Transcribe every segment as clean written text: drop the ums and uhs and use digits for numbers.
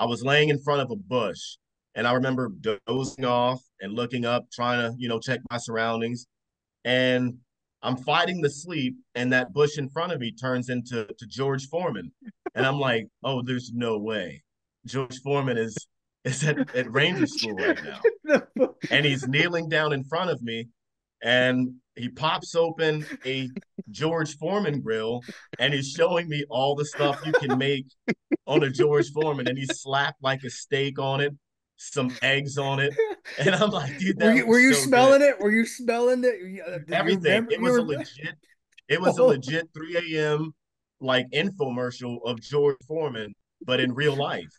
I was laying in front of a bush, and I remember dozing off and looking up, trying to, check my surroundings. And I'm fighting the sleep, and that bush in front of me turns into George Foreman. And I'm like, oh, there's no way. George Foreman is at Ranger School right now. And he's kneeling down in front of me, and he pops open a George Foreman grill, and he's showing me all the stuff you can make on a George Foreman, and he slapped like a steak on it, some eggs on it. And I'm like, dude, Were that you were looks you so good. smelling it? Were you smelling it? Did you Everything. remember? You were It was a oh, legit 3 a.m. like infomercial of George Foreman, but in real life.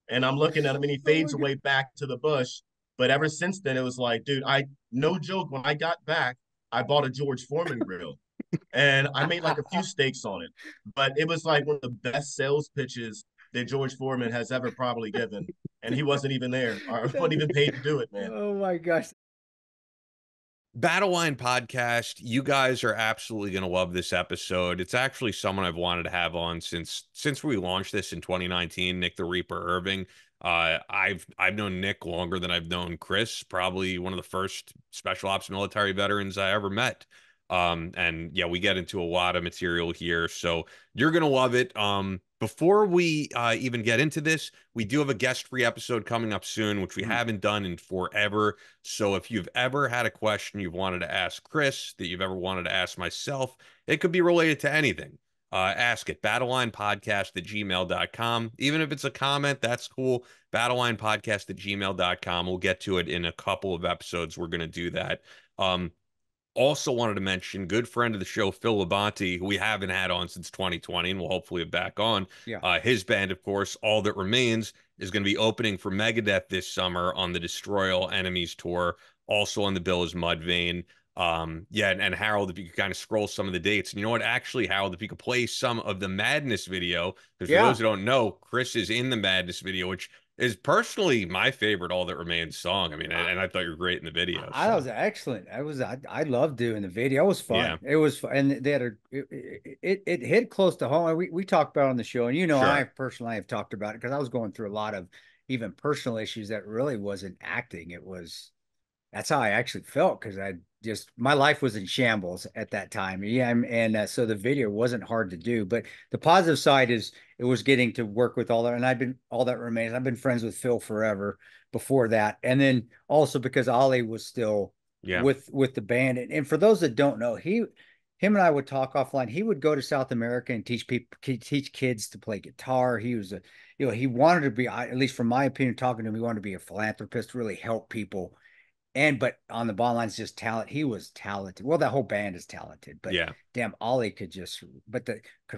And I'm looking at him, and he oh my fades God. away back to the bush. But ever since then, it was like, dude, I no joke. When I got back, I bought a George Foreman grill, and I made like a few steaks on it. But it was like one of the best sales pitches that George Foreman has ever probably given, and he wasn't even there, or wasn't even paid to do it, man. Oh my gosh. Battle Line Podcast, you guys are absolutely going to love this episode. It's actually someone I've wanted to have on since we launched this in 2019, Nick the Reaper Irving. I've known Nick longer than I've known Chris, probably one of the first special ops military veterans I ever met. And yeah, we get into a lot of material here, so you're gonna love it. Before we even get into this, we do have a guest-free episode coming up soon, which we haven't done in forever. So if you've ever had a question you've wanted to ask Chris, that you've ever wanted to ask myself, it could be related to anything. Ask it, battlelinepodcast@gmail.com. Even if it's a comment, that's cool. Battlelinepodcast@gmail.com. We'll get to it in a couple of episodes. We're going to do that. Also wanted to mention good friend of the show, Phil Labonte, who we haven't had on since 2020, and we'll hopefully have back on. Yeah. His band, of course, All That Remains, is going to be opening for Megadeth this summer on the Destroy All Enemies tour, also on the bill is Mudvayne. Yeah, and Harold, if you could kind of scroll some of the dates. And you know what? Actually, Harold, if you could play some of the Madness video, because for those Yeah. who don't know, Chris is in the Madness video, which is personally my favorite All That Remains song. I mean, and I thought you were great in the video. I So was excellent. I loved doing the video. It was yeah, fun. It was fun. And they had it hit close to home. We talked about it on the show, and I sure. personally have talked about it because I was going through a lot of even personal issues that really wasn't acting. That's how I actually felt because my life was in shambles at that time. Yeah, and so the video wasn't hard to do. But the positive side is it was getting to work with all that, and All That Remains. I've been friends with Phil forever before that, and then also because Ollie was still Yeah. with the band. And for those that don't know, him and I would talk offline. He would go to South America and teach kids to play guitar. He was he wanted to be, at least from my opinion, talking to him, he wanted to be a philanthropist, really help people but on the ball lines, just talent. He was talented. Well, that whole band is talented, but Yeah. damn, Ollie could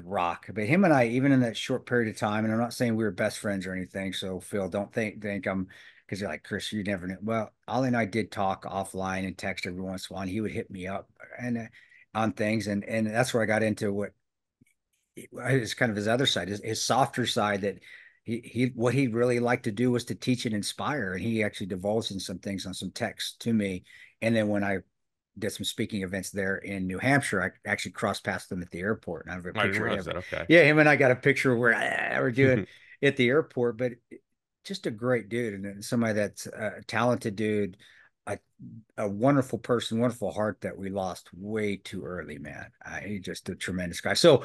rock. But him and I, even in that short period of time, and I'm not saying we were best friends or anything. So Phil, don't think I'm because you're like Chris, you never know. Well, Ollie and I did talk offline and text every once in a while. And he would hit me up and on things, and that's where I got into what is kind of his other side, his softer side that he what he really liked to do was to teach and inspire, and he actually divulged in some things on some text to me. And then when I did some speaking events there in New Hampshire, I actually crossed past them at the airport, and I have a I didn't picture of realize him. that. Okay. Yeah, him and I got a picture where we're doing at the airport, but just a great dude and somebody that's a talented dude, a, a wonderful person, wonderful heart that we lost way too early, man. He's just a tremendous guy. So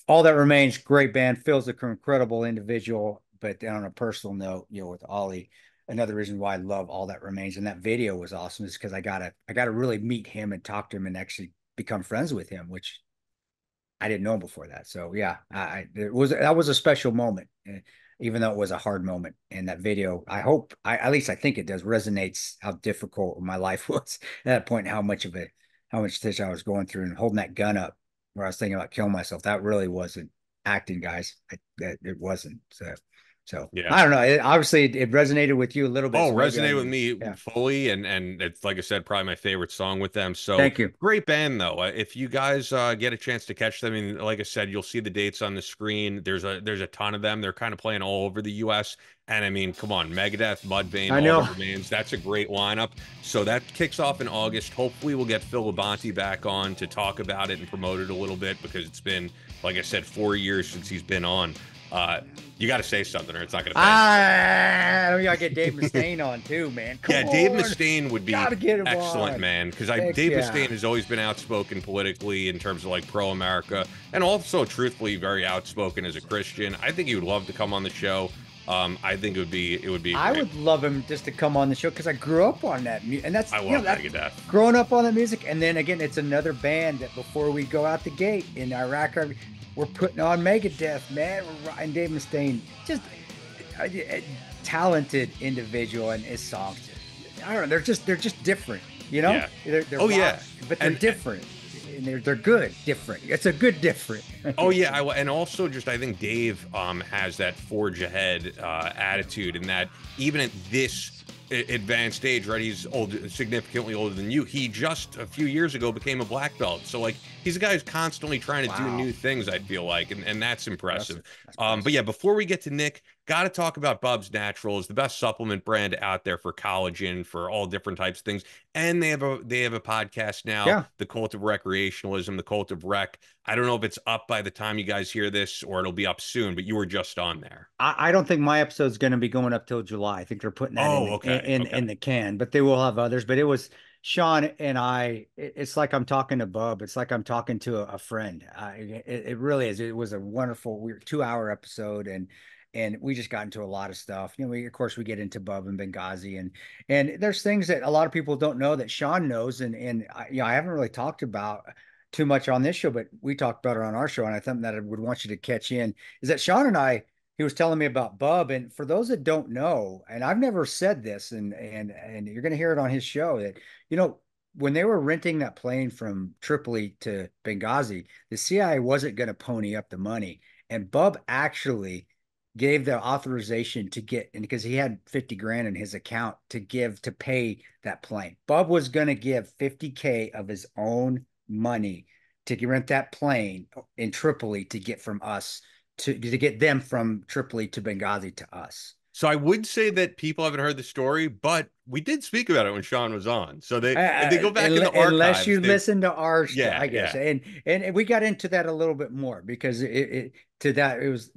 All That Remains, great band. Phil's an incredible individual, but on a personal note, with Ollie, another reason why I love All That Remains, and that video was awesome, is because I gotta really meet him and talk to him and actually become friends with him, which I didn't know him before that. So yeah, that was a special moment, even though it was a hard moment. And that video, at least I think it does, resonates how difficult my life was at that point, and how much stitch I was going through, and holding that gun up where I was thinking about killing myself. That really wasn't acting, guys. It wasn't. So Yeah. I don't know. Obviously, it resonated with you a little bit. Oh, So maybe resonate with me yeah. fully, and it's like I said, probably my favorite song with them. So Thank you. great band though. If you guys get a chance to catch them, I mean, like I said, you'll see the dates on the screen. There's a ton of them. They're kind of playing all over the U.S. And I mean, come on, Megadeth, Mudvayne, I All know. That Remains. That's a great lineup. So that kicks off in August. Hopefully, we'll get Phil Labonte back on to talk about it and promote it a little bit because it's been, like I said, 4 years since he's been on. You got to say something or it's not going to We got to get Dave Mustaine on too, man. Come on. Dave Mustaine would be get him excellent, on. man, because Dave Mustaine has always been outspoken politically in terms of like pro-America, and also truthfully very outspoken as a Christian. I think he would love to come on the show. I think it would be. I would love him just to come on the show because I grew up on that music, and that's I love Megadeth. Growing up on that music, and then again, it's another band that before we go out the gate in Iraq, we're putting on Megadeth, man. And Dave Mustaine, just a talented individual, and his songs, I don't know, they're just different, you know. Yeah. They're rock, yeah, but they're different. And they're good, different. It's a good different. Oh yeah, and also just I think Dave has that forge ahead attitude, and that even at this advanced age, right? He's significantly older than you. He just a few years ago became a black belt, so like he's a guy who's constantly trying to do new things. I feel like, and that's impressive. But yeah, before we get to Nick, got to talk about Bub's Naturals, the best supplement brand out there for collagen, for all different types of things. And they have a podcast now, The Cult of Recreationalism, The Cult of Rec. I don't know if it's up by the time you guys hear this or it'll be up soon, but you were just on there. I don't think my episode's going to be going up till July. I think they're putting that in the can, but they will have others. But it was Sean and I. It's like I'm talking to Bub. It's like I'm talking to a friend. It really is. It was a wonderful 2-hour episode, and we just got into a lot of stuff. You know, of course we get into Bub and Benghazi, and there's things that a lot of people don't know that Sean knows, and I haven't really talked about too much on this show, but we talked about it on our show, and I think that I would want you to catch in is that Sean and I. He was telling me about Bub, and for those that don't know, and I've never said this, and you're going to hear it on his show that when they were renting that plane from Tripoli to Benghazi, the CIA wasn't going to pony up the money, and Bub actually gave the authorization to get, and because he had 50 grand in his account to pay that plane. Bub was going to give 50K of his own money to rent that plane in Tripoli to get from us to get them from Tripoli to Benghazi to us. So I would say that people haven't heard the story, but we did speak about it when Sean was on. So they go back in the archives. Unless you listen to our show, I guess. Yeah. And we got into that a little bit more because it was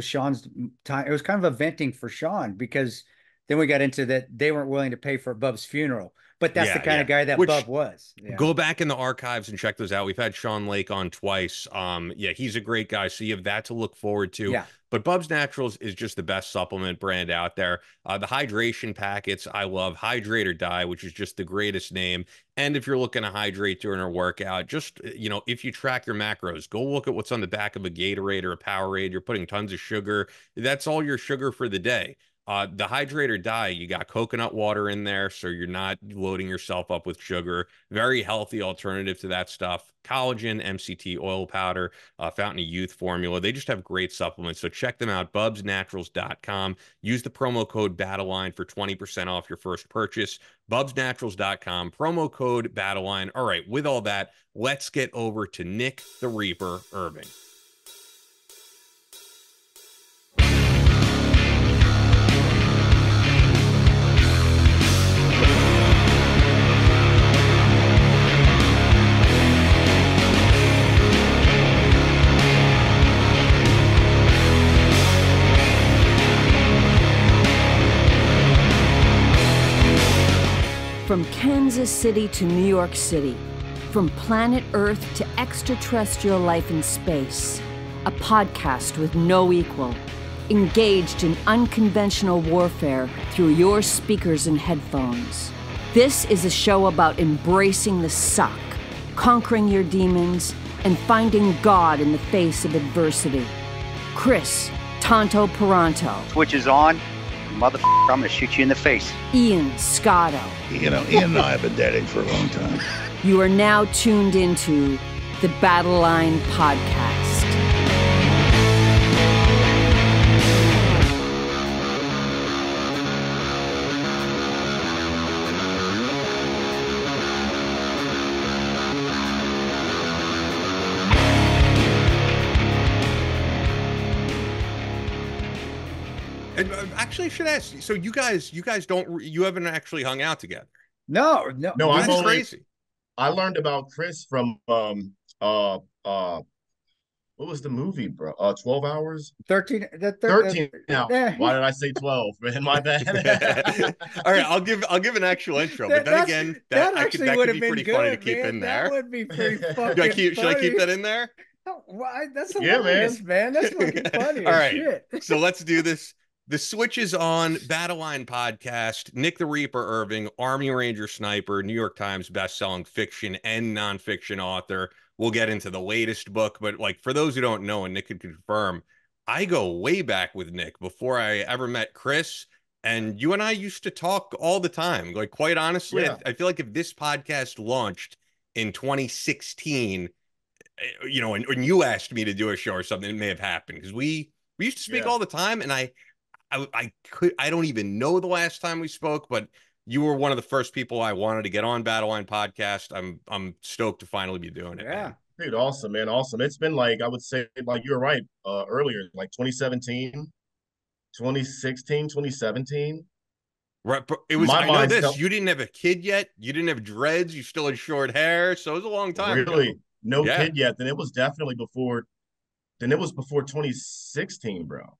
Sean's time. It was kind of a venting for Sean because then we got into that they weren't willing to pay for Bub's funeral. But that's the kind of guy that Bub was. Yeah. Go back in the archives and check those out. We've had Sean Lake on twice. He's a great guy. So you have that to look forward to. Yeah. But Bub's Naturals is just the best supplement brand out there. The hydration packets, I love. Hydrate or Die, which is just the greatest name. And if you're looking to hydrate during a workout, just, if you track your macros, go look at what's on the back of a Gatorade or a Powerade. You're putting tons of sugar. That's all your sugar for the day. The Hydrate or Die, you got coconut water in there, so you're not loading yourself up with sugar. Very healthy alternative to that stuff. Collagen, MCT oil powder, Fountain of Youth formula. They just have great supplements, so check them out, bubsnaturals.com. Use the promo code BATTLELINE for 20% off your first purchase. bubsnaturals.com, promo code BATTLELINE. All right, with all that, let's get over to Nick the Reaper Irving. From Kansas City to New York City, from planet Earth to extraterrestrial life in space, a podcast with no equal, engaged in unconventional warfare through your speakers and headphones. This is a show about embracing the suck, conquering your demons, and finding God in the face of adversity. Chris Tonto Peranto. Switch is on. Motherfucker, I'm gonna shoot you in the face. Ian Scotto. Ian and I have been dating for a long time. You are now tuned into the Battle Line Podcast. Actually, I should ask you. So you guys you haven't actually hung out together? No. That's crazy. I learned about Chris from what was the movie, bro? 12 hours? 13, 13 now. yeah. Why did I say 12? Man, my bad. All right, I'll give an actual intro, but then again, that actually that would could have be been pretty funny to good, keep in man. That there. would be pretty fucking Should I keep funny. that in there? Oh, why? That's Yeah, hilarious, man. That's fucking funny All as right. shit. So let's do this. The switch is on. Battleline Podcast. Nick the Reaper Irving, Army Ranger sniper, New York Times best-selling fiction and nonfiction author. We'll get into the latest book, but like for those who don't know, and Nick could confirm, I go way back with Nick before I ever met Chris. And you and I used to talk all the time. Like, quite honestly, Yeah. I feel like if this podcast launched in 2016, and you asked me to do a show or something, it may have happened because we used to speak Yeah. all the time, and I don't even know the last time we spoke, but you were one of the first people I wanted to get on Battleline Podcast. I'm stoked to finally be doing it, Yeah. man. Dude, awesome, man. Awesome. It's been like, I would say, like you were right earlier, like 2017, 2016, 2017. Right, but it was. My I know mind's this. still You didn't have a kid yet. You didn't have dreads. You still had short hair, so it was a long time ago. really no Yeah. kid yet. Then it was definitely before, then it was before 2016, bro.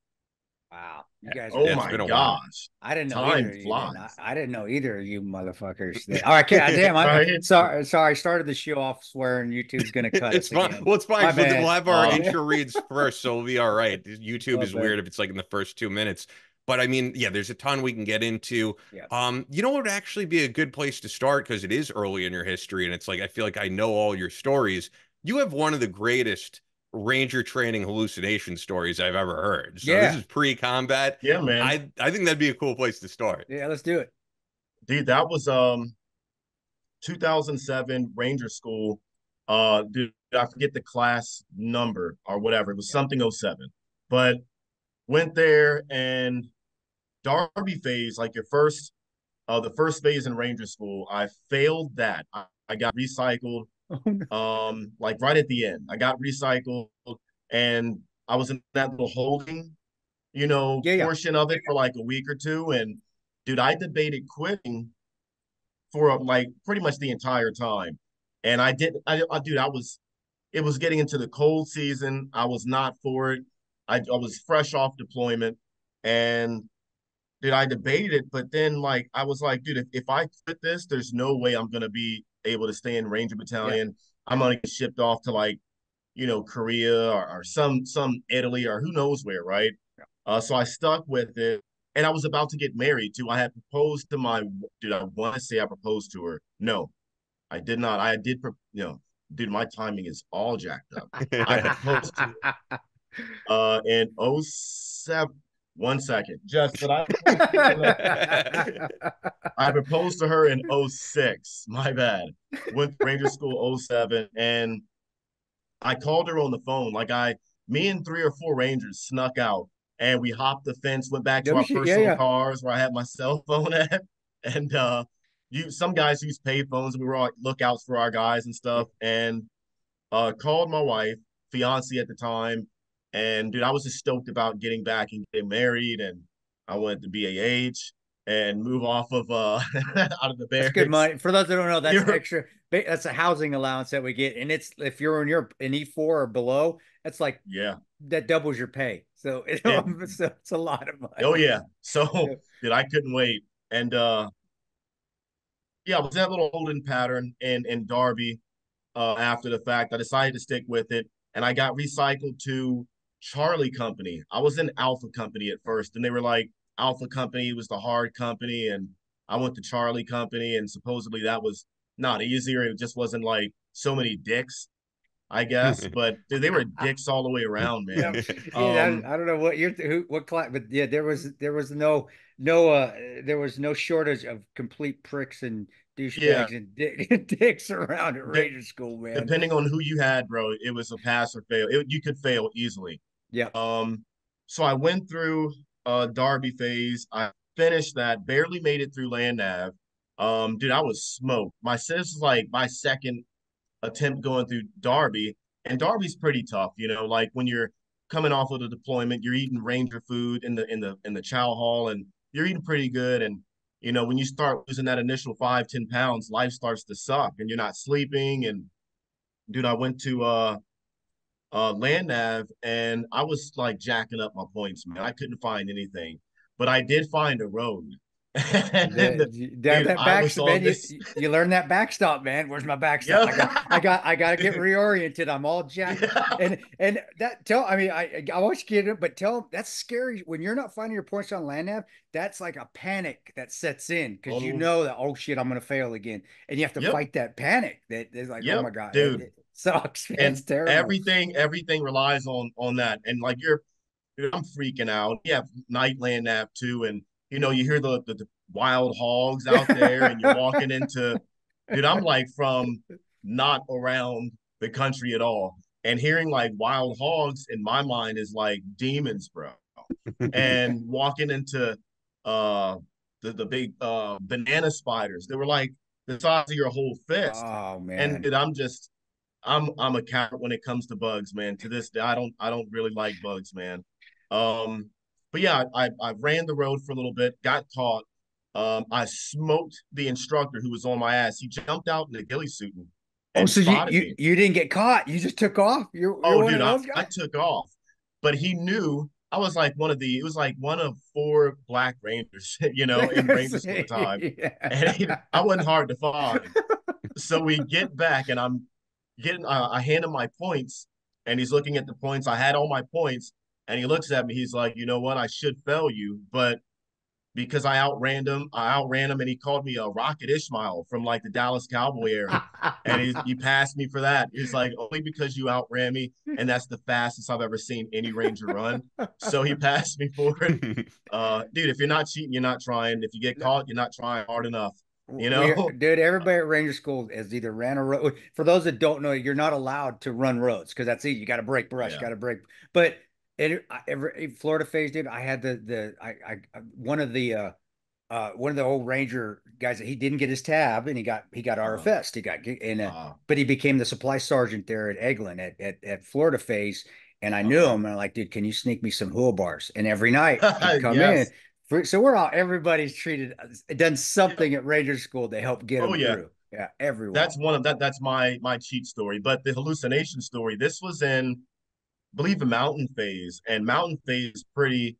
Wow. You guys are Oh Yeah, it's my been a while. gosh. I didn't know Time either of you then. flies. I didn't know either of you motherfuckers. All right, damn. Right? Sorry. I started the show off swearing. YouTube's gonna cut It's us fine. again. Well, it's fine. My 'Cause bad. We'll have our Uh, intro reads first, so we'll be all right. YouTube My is bad. weird if it's like in the first 2 minutes. But I mean, yeah, there's a ton we can get into. Yeah. You know what would actually be a good place to start because it is early in your history, and it's like I feel like I know all your stories. You have one of the greatest Ranger training hallucination stories I've ever heard. So this Yeah. is pre-combat. yeah, man. I think that'd be a cool place to start. Yeah, let's do it. Dude, that was 2007 Ranger School. Dude, I forget the class number or whatever. It was something '07. But went there and Derby phase, like the first phase in Ranger School, I failed that. I got recycled Oh, no. like right at the end. I got recycled and I was in that little holding, Yeah. portion of it for like a week or two. And dude, I debated quitting for like pretty much the entire time. And I did, dude, it was getting into the cold season. I was not for it. I was fresh off deployment and dude, I debated it, but then like I was like, dude, if I quit this, there's no way I'm gonna be able to stay in Ranger Yeah. Battalion. I'm gonna get shipped off to like, Korea or some Italy or who knows where, right? So I stuck with it, and I was about to get married too. I had proposed to my dude. I want to say I proposed to her. No, I did not. I did, dude. My timing is all jacked up. I proposed to in '07. 1 second, just that I proposed to her in '06. My bad. Went to Ranger School '07, and I called her on the phone. Me and 3 or 4 Rangers snuck out, and we hopped the fence, went back to Dumb our shit. personal Yeah. cars where I had my cell phone at, and some guys use pay phones, and we were all lookouts for our guys and stuff, and called my wife, fiance at the time, and dude, I was just stoked about getting back and getting married, and I wanted to BAH and move off of out of the That's good barracks. money. For those that don't know, that's You're, extra. That's a housing allowance that we get, and it's if you're in E4 or below, that's like yeah. that doubles your pay. So It, it's a lot of oh money. yeah. So Yeah. dude, I couldn't wait. And yeah, I was that little holding pattern in Darby. After the fact, I decided to stick with it, and I got recycled to Charlie Company. I was in Alpha Company at first, and they were like, Alpha Company was the hard company, and I went to Charlie Company, and supposedly that was not easier. It just wasn't like so many dicks, I guess. But dude, they were dicks all the way around, Yeah, man. yeah. I don't know what class, but yeah, there was there was no shortage of complete pricks and Yeah, douchebags and dicks around at de- Ranger School, man. depending on who you had, bro, it was a pass or fail. You could fail easily. Yeah, So I went through Derby phase. I finished that, barely made it through land nav. Dude, I was smoked. This is like my second attempt going through Derby, and Derby's pretty tough, like when you're coming off of the deployment, you're eating ranger food in the chow hall, and you're eating pretty good. And when you start losing that initial 5-10 pounds, life starts to suck and you're not sleeping. And dude, I went to land nav, and I was like jacking up my points, man. I couldn't find anything, but I did find a road. And dude, That I was backstop, on man. this. You learn that backstop, man. Where's my backstop? Yeah. I got to get Dude, reoriented. I'm all jacked, yeah. and that tell. I mean, I want you to get it, but tell them that's scary when you're not finding your points on land nav. That's like a panic that sets in because you Oh, know that oh shit, I'm gonna fail again, and you have to yep, fight that panic. That is like oh yep, my god, dude. it sucks, man. And It's terrible. everything relies on that. And like dude, I'm freaking out. You have night land nav too, and you hear the wild hogs out there, and you're walking into, dude. I'm like from not around the country at all, and hearing like wild hogs in my mind is like demons, bro. And walking into uh the big banana spiders, they were like the size of your whole fist, Oh and man. dude, I'm a cat when it comes to bugs, man. To this day, I don't really like bugs, man. But yeah, I ran the road for a little bit, got caught. I smoked the instructor who was on my ass. He jumped out in a ghillie suit Oh, and so spotted me. you didn't get caught. You just took off. You're Oh, one dude, of I, those I guys. took off, but he knew I was like it was like one of four black Rangers, in Ranger school time. And I wasn't hard to find. So we get back, and I hand him my points, and he's looking at the points. I had all my points, and he looks at me. He's like, you know what? I should fail you, but because I outran him, and he called me a Rocket Ishmael from like the Dallas Cowboy era. And he passed me for that. He's like, only because you outran me, and that's the fastest I've ever seen any Ranger run. So he passed me for it. Dude, if you're not cheating, you're not trying. If you get caught, you're not trying hard enough. You know? Dude, everybody at Ranger School has either ran a road. For those that don't know, you're not allowed to run roads because that's easy. You got to break brush, Yeah. got to break. But every Florida phase, dude, I had one of the old Ranger guys that he didn't get his tab and he got Uh-huh. RFS. He got in Uh, but he became the supply sergeant there at Eglin at Florida phase. And I knew uh-huh. him and I'm like, dude, can you sneak me some Hua bars? And every night he'd come in. Yes. So everybody's treated, done Yeah. something at Ranger School to help get Oh them yeah. through. Yeah, everyone. That's one of that's my cheat story. But the hallucination story, this was in, I believe, the mountain phase. And mountain phase pretty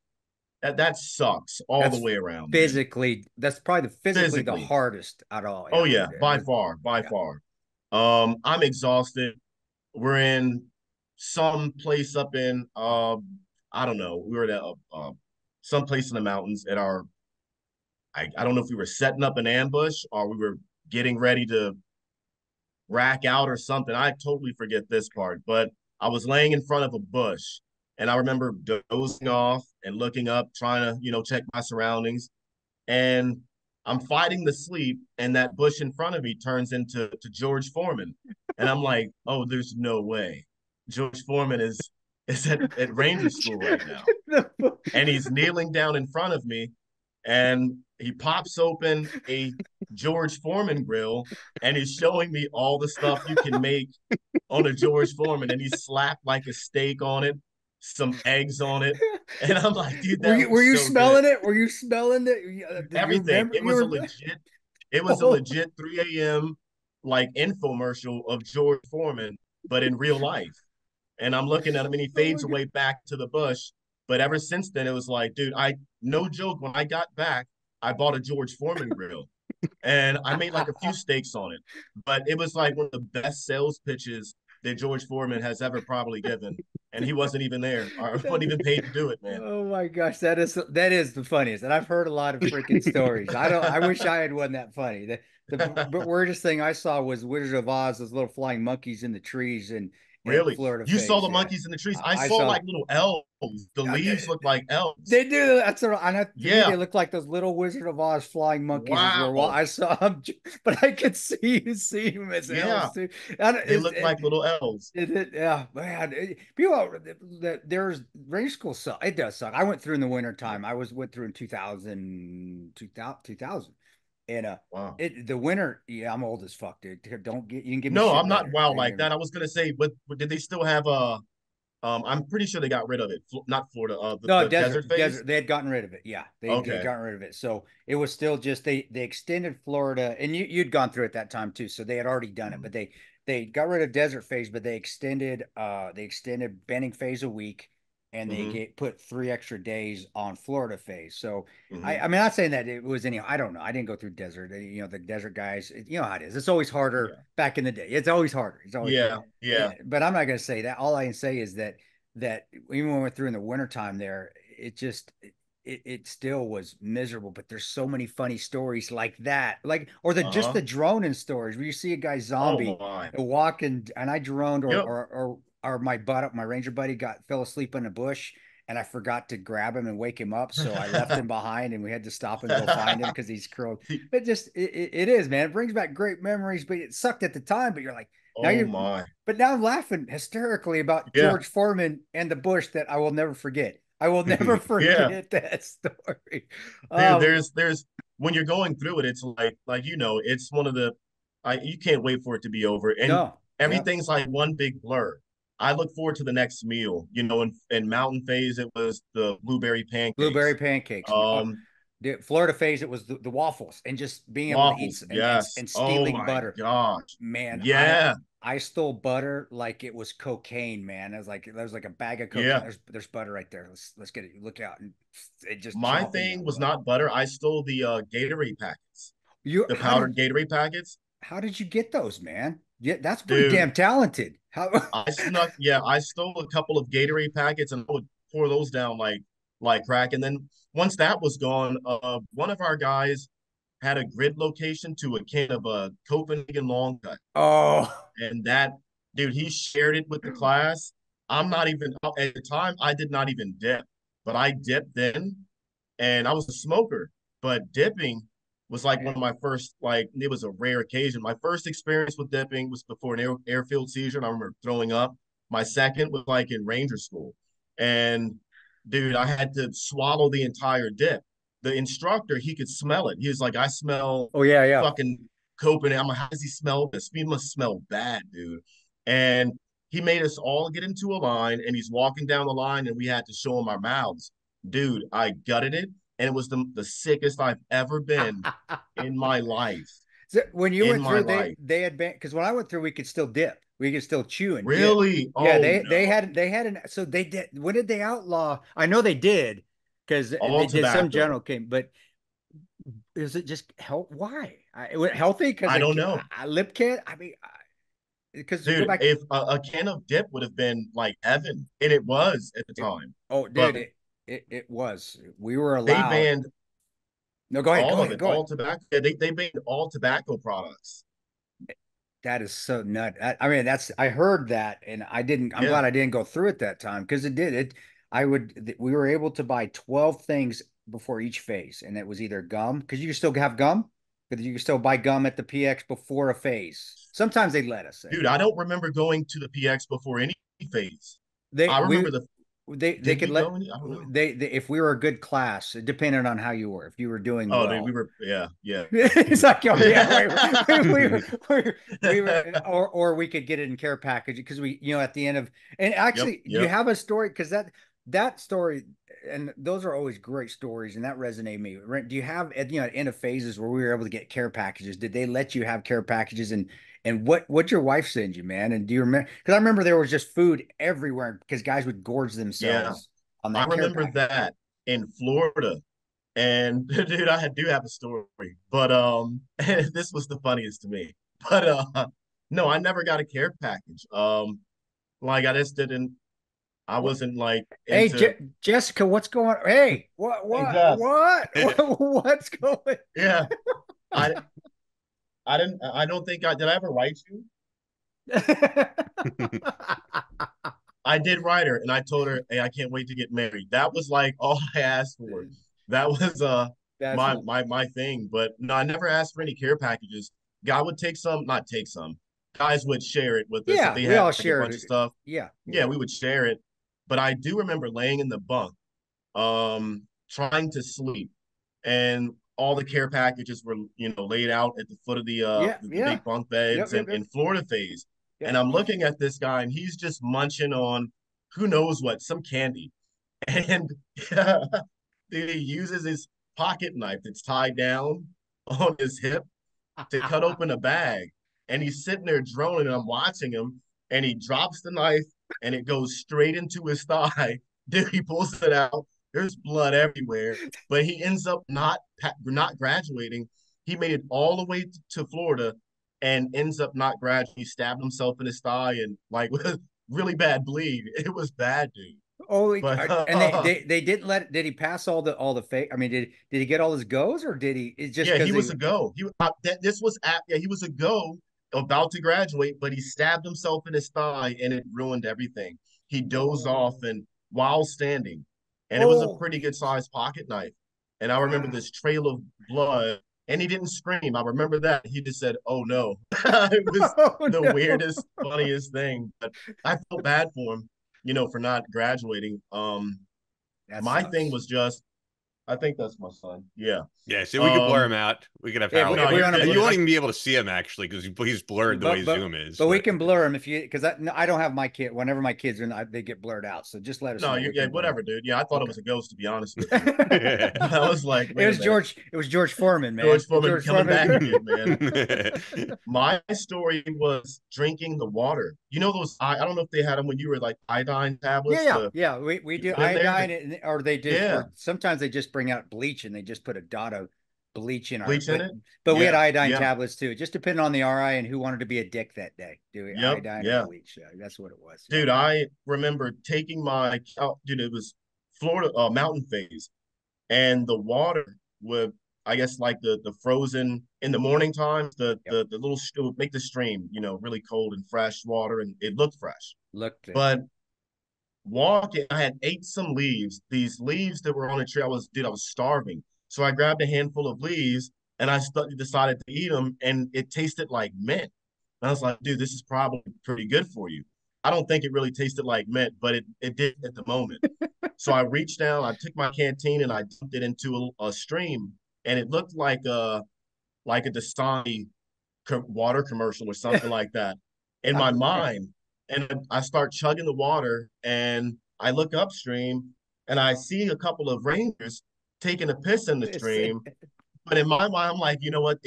that sucks all the That's way around, man. that's probably physically the Physically. hardest at all. Oh Yeah. yeah, by far, by Yeah. far. I'm exhausted. We're in some place up in I don't know. We were at some place in the mountains at our I don't know if we were setting up an ambush or we were getting ready to rack out or something. I totally forget this part, but I was laying in front of a bush, and I remember dozing off and looking up, trying to, check my surroundings. And I'm fighting the sleep, and that bush in front of me turns into George Foreman. And I'm like, oh, there's no way. George Foreman is at Ranger School right now. And he's kneeling down in front of me, and he pops open a George Foreman grill, and he's showing me all the stuff you can make on a George Foreman, and he slapped like a steak on it, some eggs on it, and I'm like, dude, that Were looks you so good. smelling it? Were you smelling it? Did you Everything. remember? You were It was a oh, legit 3 a.m. like infomercial of George Foreman, but in real life. And I'm looking at him, and he oh my fades God. away back to the bush. But ever since then, it was like, dude, no joke. When I got back, I bought a George Foreman grill, and I made like a few steaks on it. But it was like one of the best sales pitches that George Foreman has ever probably given, and he wasn't even there, or wasn't even paid to do it, man. Oh my gosh, that is the funniest. And I've heard a lot of freaking stories. I wish I had one that funny. The weirdest thing I saw was Wizard of Oz, those little flying monkeys in the trees and at Really, Florida you saw phase. the Yeah. monkeys in the trees? I I saw saw like little elves. The I, leaves look like elves. they do. That's a, I know, to me, Yeah. they look like those little Wizard of Oz flying monkeys. Is where Wow. I saw them, but I could see them as elves Yeah. too. They look like little elves. Yeah, man. People, there's range school suck. It does suck. I went through in the winter Yeah. time. Went through in 2000, and Wow. the winter. Yeah, I'm old as fuck, dude. Don't get you can give me No, shit I'm not later. wild like that. I was gonna say, but did they still have I'm pretty sure they got rid of it. Not Florida, No, the desert phase. desert. They had gotten rid of it. Yeah, they Okay. gotten rid of it. So it was still just they extended Florida, and you'd gone through it that time too. So they had already done it, but they got rid of desert phase, but they extended banning phase a week, and they Hmm. put 3 extra days on Florida phase. So Hmm. I mean, not saying that it was any. I don't know. I didn't go through desert. The desert guys. You know how it is. It's always harder Yeah. back in the day. It's always harder. It's always. Yeah. Yeah. But I'm not going to say that. All I can say is that even when we went through in the wintertime there, it still was miserable. But there's so many funny stories like that, like or just Uh-huh. the droning stories where you see a guy Oh zombie my. walking, and I droned, Yep. or my ranger buddy fell asleep in a bush, and I forgot to grab him and wake him up, so I left him behind, and we had to stop and go find him because he's curled. It is, man. It brings back great memories, but it sucked at the time. But you're like, now Oh you're my. but now I'm laughing hysterically about Yeah. George Foreman and the bush that I will never forget. I will never Yeah. forget that story. Dude, Um, there's when you're going through it, it's like it's one of the you can't wait for it to be over. And no, yep. everything's like one big blur. I look forward to the next meal. In Mountain Phase, it was the blueberry Blueberry pancakes. pancakes. Um, The Florida phase, it was the waffles and just being able to eat Waffles, yes. and Oh stealing my butter. gosh. Man, Yeah, I stole butter like it was cocaine, man. I was like, there was like a bag of cocaine. yeah. There's butter right there. Let's get it. Look out. And it just My chomping thing down was butter. not butter. I stole the Gatorade packets, You the powdered Gatorade packets. how did you get those, man? Yeah, that's pretty Dude, damn talented. How I stole a couple of Gatorade packets and I would pour those down like crack. And then once that was gone, one of our guys had a grid location to a can of a Copenhagen long cut. Oh, And that dude, he shared it with the class. I'm not even at the time, I did not even dip, but I dipped then, and I was a smoker, but dipping was like one man. of my first, like it was a rare occasion. My first experience with dipping was before an airfield seizure, and I remember throwing up. My second was like in ranger school, and dude, I had to swallow the entire dip. The instructor, he could smell it. He was like, I smell Oh yeah, yeah. fucking Copenhagen. I'm like, how does he smell this? He must smell bad, dude. And he made us all get into a line, and he's walking down the line, and we had to show him our mouths. Dude, I gutted it, and it was the sickest I've ever been in my life. So when you In went my through, life. they had been because when I went through, we could still dip. We could still chew and dip. Really? Yeah, Oh no. they had an so they did. When did they outlaw? I know they did because All they did. Some tobacco. general came, but is it just health? Why? It was healthy because I don't know. a lip kit. I mean, because to go Dude, back, if a can of dip would have been like heaven, and it was at the it, time. oh, dude, But it was. We were they allowed. banned No, go ahead, all go of ahead, it, go ahead. all tobacco. Yeah, they banned all tobacco products. That is so nut. I mean, I heard that, and I'm Yeah. glad I didn't go through it that time because it did it. We were able to buy 12 things before each phase, and it was either gum because you can still have gum, but you can still buy gum at the PX before a phase. Sometimes they let us in. Dude, I don't remember going to the PX before any phase. They I we remember they did could we let go any? I don't know. they if we were a good class, it depended on how you were. If you were doing Oh, dude, we well, were, yeah, yeah. it's like, oh yeah, we were, or we could get it in care package because at the end of, and Yep, actually, you yep. have a story because that story, and those are always great stories, and that resonate me. Do you have at end of phases where we were able to get care packages? Did they let you have care packages, and what your wife send you, man? And do you remember? Because I remember there was just food everywhere because guys would gorge Yeah. themselves on I that care remember package. that in Florida. And dude, do have a story, but this was the funniest to me. But no, I never got a care package. Like I just didn't. I What? wasn't like Hey, into. Jessica, what's going on? Hey, Hey, Jess. what's going? Yeah, I I didn't. I don't think I did. I ever write you? I did write her, and I told her, "Hey, I can't wait to get married." That was like all I asked for. That was That's my thing. But no, I never asked for any care packages. Guy would take some, not take some. Guys would share it with us if yeah, they we had all like a bunch shared of it. stuff. Yeah, Yeah, yeah. we would share it. But I do remember laying in the bunk, trying to sleep, and all the care packages were laid out at the foot of Yeah, the yeah. big bunk Yep, beds yep, and yep. in Florida phase. And Yep. I'm looking at this guy, and he's just munching on who knows what, some candy. And dude, he uses his pocket knife that's tied down on his hip to cut open a bag. and he's sitting there droning, and I'm watching him, and he drops the knife, and it goes straight into his thigh. Dude, he pulls it out. There's blood everywhere, but he ends up not graduating. He made it all the way to Florida, and ends up not graduating. He stabbed himself in his thigh, and like with really bad bleed. It was bad, dude. Holy, But and they didn't let. Did he pass all the fake? I mean, did he get all his goes, or did he? It's just yeah, because he was a go. This was at yeah, he was a go about to graduate, but he stabbed himself in his thigh and it ruined everything. He dozed off and while standing, and it was a pretty good sized pocket knife. And I remember this trail of blood, and he didn't scream. I remember that. He just said, "Oh no." It was Oh the no, weirdest, funniest thing. But I felt bad for him, for not graduating. that My thing sucks. was just I think that's my son. Yeah. Yeah, so we could blur him out. We could have Howie. if we want to You won't even be able to see him actually because he's blurred the way Zoom is. But we can blur him if you because I don't have my kid. Whenever my kids are they get blurred out. So just let us No, know. whatever, dude. Yeah, I thought it was a ghost, to be honest with you. it I was like, wait was a minute. It was George Foreman, man. George Foreman coming back Foreman. again, man. My story was drinking the water. You know those? I don't know if they had them when you were like iodine tablets. Yeah. We do put in there? iodine, or they just, Yeah. or sometimes they just bring out bleach and they just put a dot of bleach in Bleach in it? But we had Yeah, iodine yeah. tablets too, just depending on the RI and who wanted to be a dick that day. Do Yep, iodine yeah. or bleach? Yeah, that's what it was. Dude, I remember taking dude, it was Florida mountain phase, and the water would, I guess, like the frozen in the morning times, the little it would make the stream, really cold and fresh water, and it looked fresh. Looked it. But walking, I had ate some leaves. These leaves that were on a tree, I was starving. So I grabbed a handful of leaves and I decided to eat them, and it tasted like mint. And I was like, dude, this is probably pretty good for you. I don't think it really tasted like mint, but it did at the moment. So I reached down, I took my canteen and I dumped it into a stream, and it looked like a Dasani water commercial or something like that in my mind. And I start chugging the water, and I look upstream and I see a couple of rangers taking a piss in the stream. But in my mind, I'm like, you know what?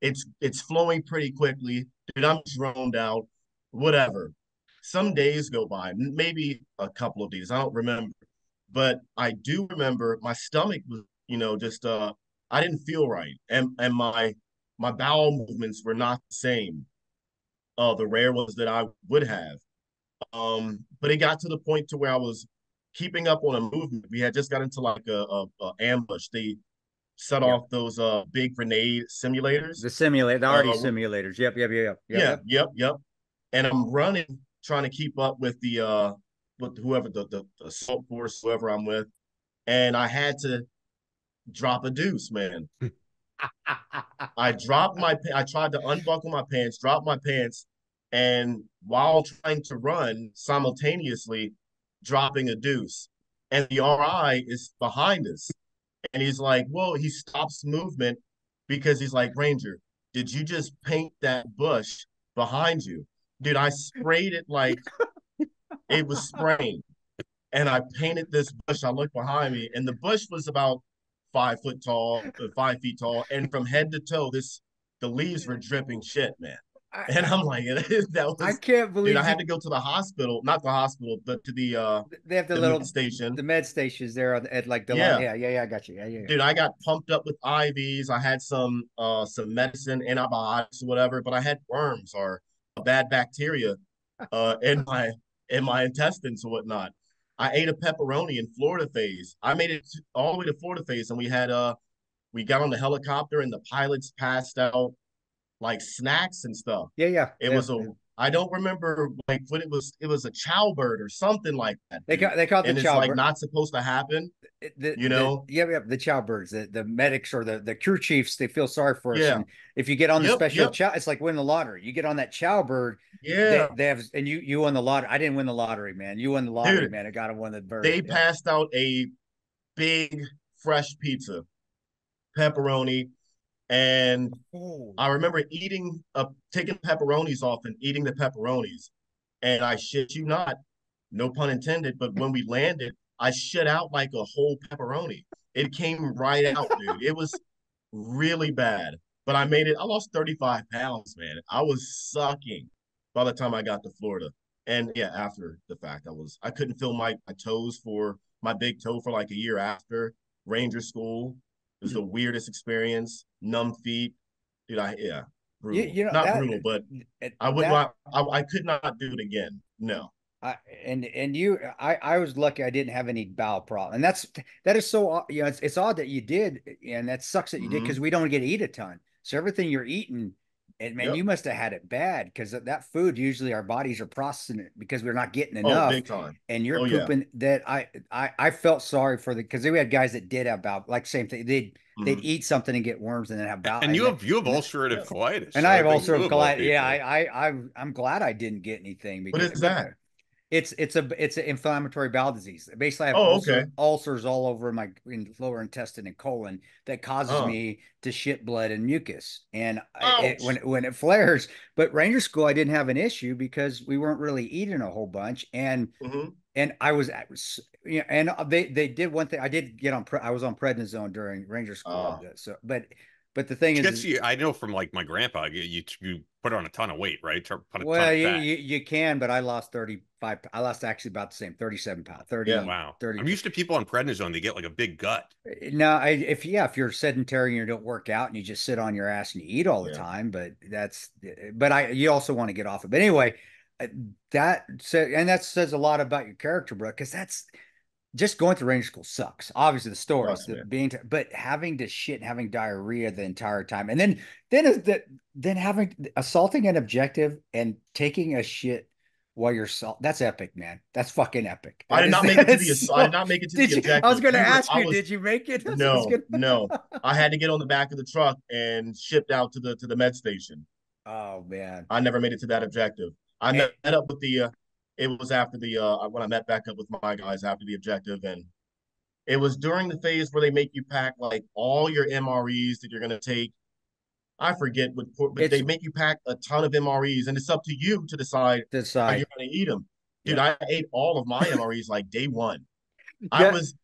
It's flowing pretty quickly. Dude, I'm droned out. Whatever. Some days go by, maybe a couple of days. I don't remember. But I do remember my stomach was, just I didn't feel right. And my bowel movements were not the same. The rare ones that I would have. But it got to the point to where I was keeping up on a movement. We had just got into like a ambush. They set off those big grenade simulators. The already simulators. Yep. And I'm running, trying to keep up with with whoever the assault force, whoever I'm with, and I had to drop a deuce, man. I tried to unbuckle my pants, drop my pants, and while trying to run, simultaneously dropping a deuce. And the RI is behind us. And he's like, well, he stops movement because he's like, Ranger, did you just paint that bush behind you? Dude, I sprayed it like it was spraying. And I painted this bush. I looked behind me, and the bush was about 5 foot tall, 5 feet tall. And from head to toe, the leaves were dripping shit, man. And I'm like, that was, I can't believe dude, I had to go to the hospital, not the hospital, but to they have the little med station. The med stations there at like the Yeah. I got you. Yeah. Dude, I got pumped up with IVs. I had some medicine, antibiotics or whatever, but I had worms or a bad bacteria in my intestines or whatnot. I ate a pepperoni in Florida phase. I made it all the way to Florida phase, and we got on the helicopter and the pilots passed out like snacks and stuff. Yeah. I don't remember like what it was. It was a chow bird or something like that. They call it the chow bird. And it's like not supposed to happen. The chow birds, the medics or the crew chiefs, they feel sorry for us. Yeah. And if you get on the special chow, it's like winning the lottery. You get on that chow bird. Yeah. They have, and you won the lottery. I didn't win the lottery, man. You won the lottery, dude, man. I got to win the bird. They passed out a big fresh pizza, pepperoni. And I remember taking pepperonis off and eating the pepperonis. And I shit you not, no pun intended, but when we landed, I shit out like a whole pepperoni. It came right out, dude. It was really bad. but I made it. I lost 35 pounds, man. I was sucking by the time I got to Florida. And yeah, after the fact, I couldn't feel my toes for my big toe for like a year after Ranger school. It was the weirdest experience. Numb feet, dude. Yeah, brutal. You know Not that brutal, but I would that not. I could not do it again. No. I was lucky I didn't have any bowel problem, and that is so, you know, it's odd that you did, and that sucks that you did, because we don't get to eat a ton, so everything you're eating, and man, Yep. you must have had it bad, because that food, usually our bodies are processing it because we're not getting Oh, enough, big time. and you're Oh yeah. pooping. That I felt sorry for because we had guys that did have bowel, like same thing, they'd eat something and get worms and then have bowel, And you have and ulcerative colitis. and I have think two ulcerative of all colitis. Yeah, people. I'm glad I didn't get anything, What because is that? it's an inflammatory bowel disease. Basically, I have Oh, okay. ulcers all over my lower intestine and colon that causes me to shit blood and mucus. And Ouch. when it flares, but Ranger School, I didn't have an issue because we weren't really eating a whole bunch, and Mm-hmm. I was, you know, and they did one thing. I did get on. I was on prednisone during Ranger School. So, but the thing is, I know from like my grandpa, you put on a ton of weight, right? Put a ton well, of fat. you can, but I lost 35. I lost actually about the same, 37 pounds, Yeah. Wow. 30. I'm used to people on prednisone, they get like a big gut. No, if you're sedentary and you don't work out and you just sit on your ass and you eat all the Yeah. time, you also want to get off it. But anyway, that says a lot about your character, bro, because that's just going through Ranger School sucks. Obviously, the stories, but having to shit and having diarrhea the entire time, and then having assaulting an objective and taking a shit while you're that's epic, man. That's fucking epic. I did not make it to the. I did not make it to the objective. I was going to ask you, did you make it? No. I had to get on the back of the truck and shipped out to the med station. Oh man, I never made it to that objective. I met up with the. It was after the when I met back up with my guys after the objective, and it was during the phase where they make you pack like all your MREs that you're gonna take. I forget but they make you pack a ton of MREs, and it's up to you to decide how you're gonna eat them. Dude, I ate all of my MREs like day one. I was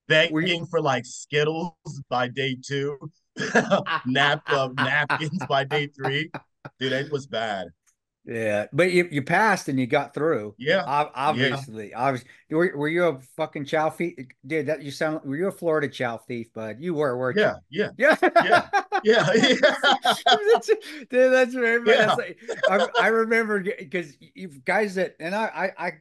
begging for like Skittles by day two, napkins by day three. Dude, it was bad. Yeah, but you passed and you got through. Yeah, obviously. Were you a fucking chow thief, dude? Were you a Florida chow thief, bud? You were yeah, you? Yeah, yeah, yeah, Dude, that's very. Yeah. I remember because you guys I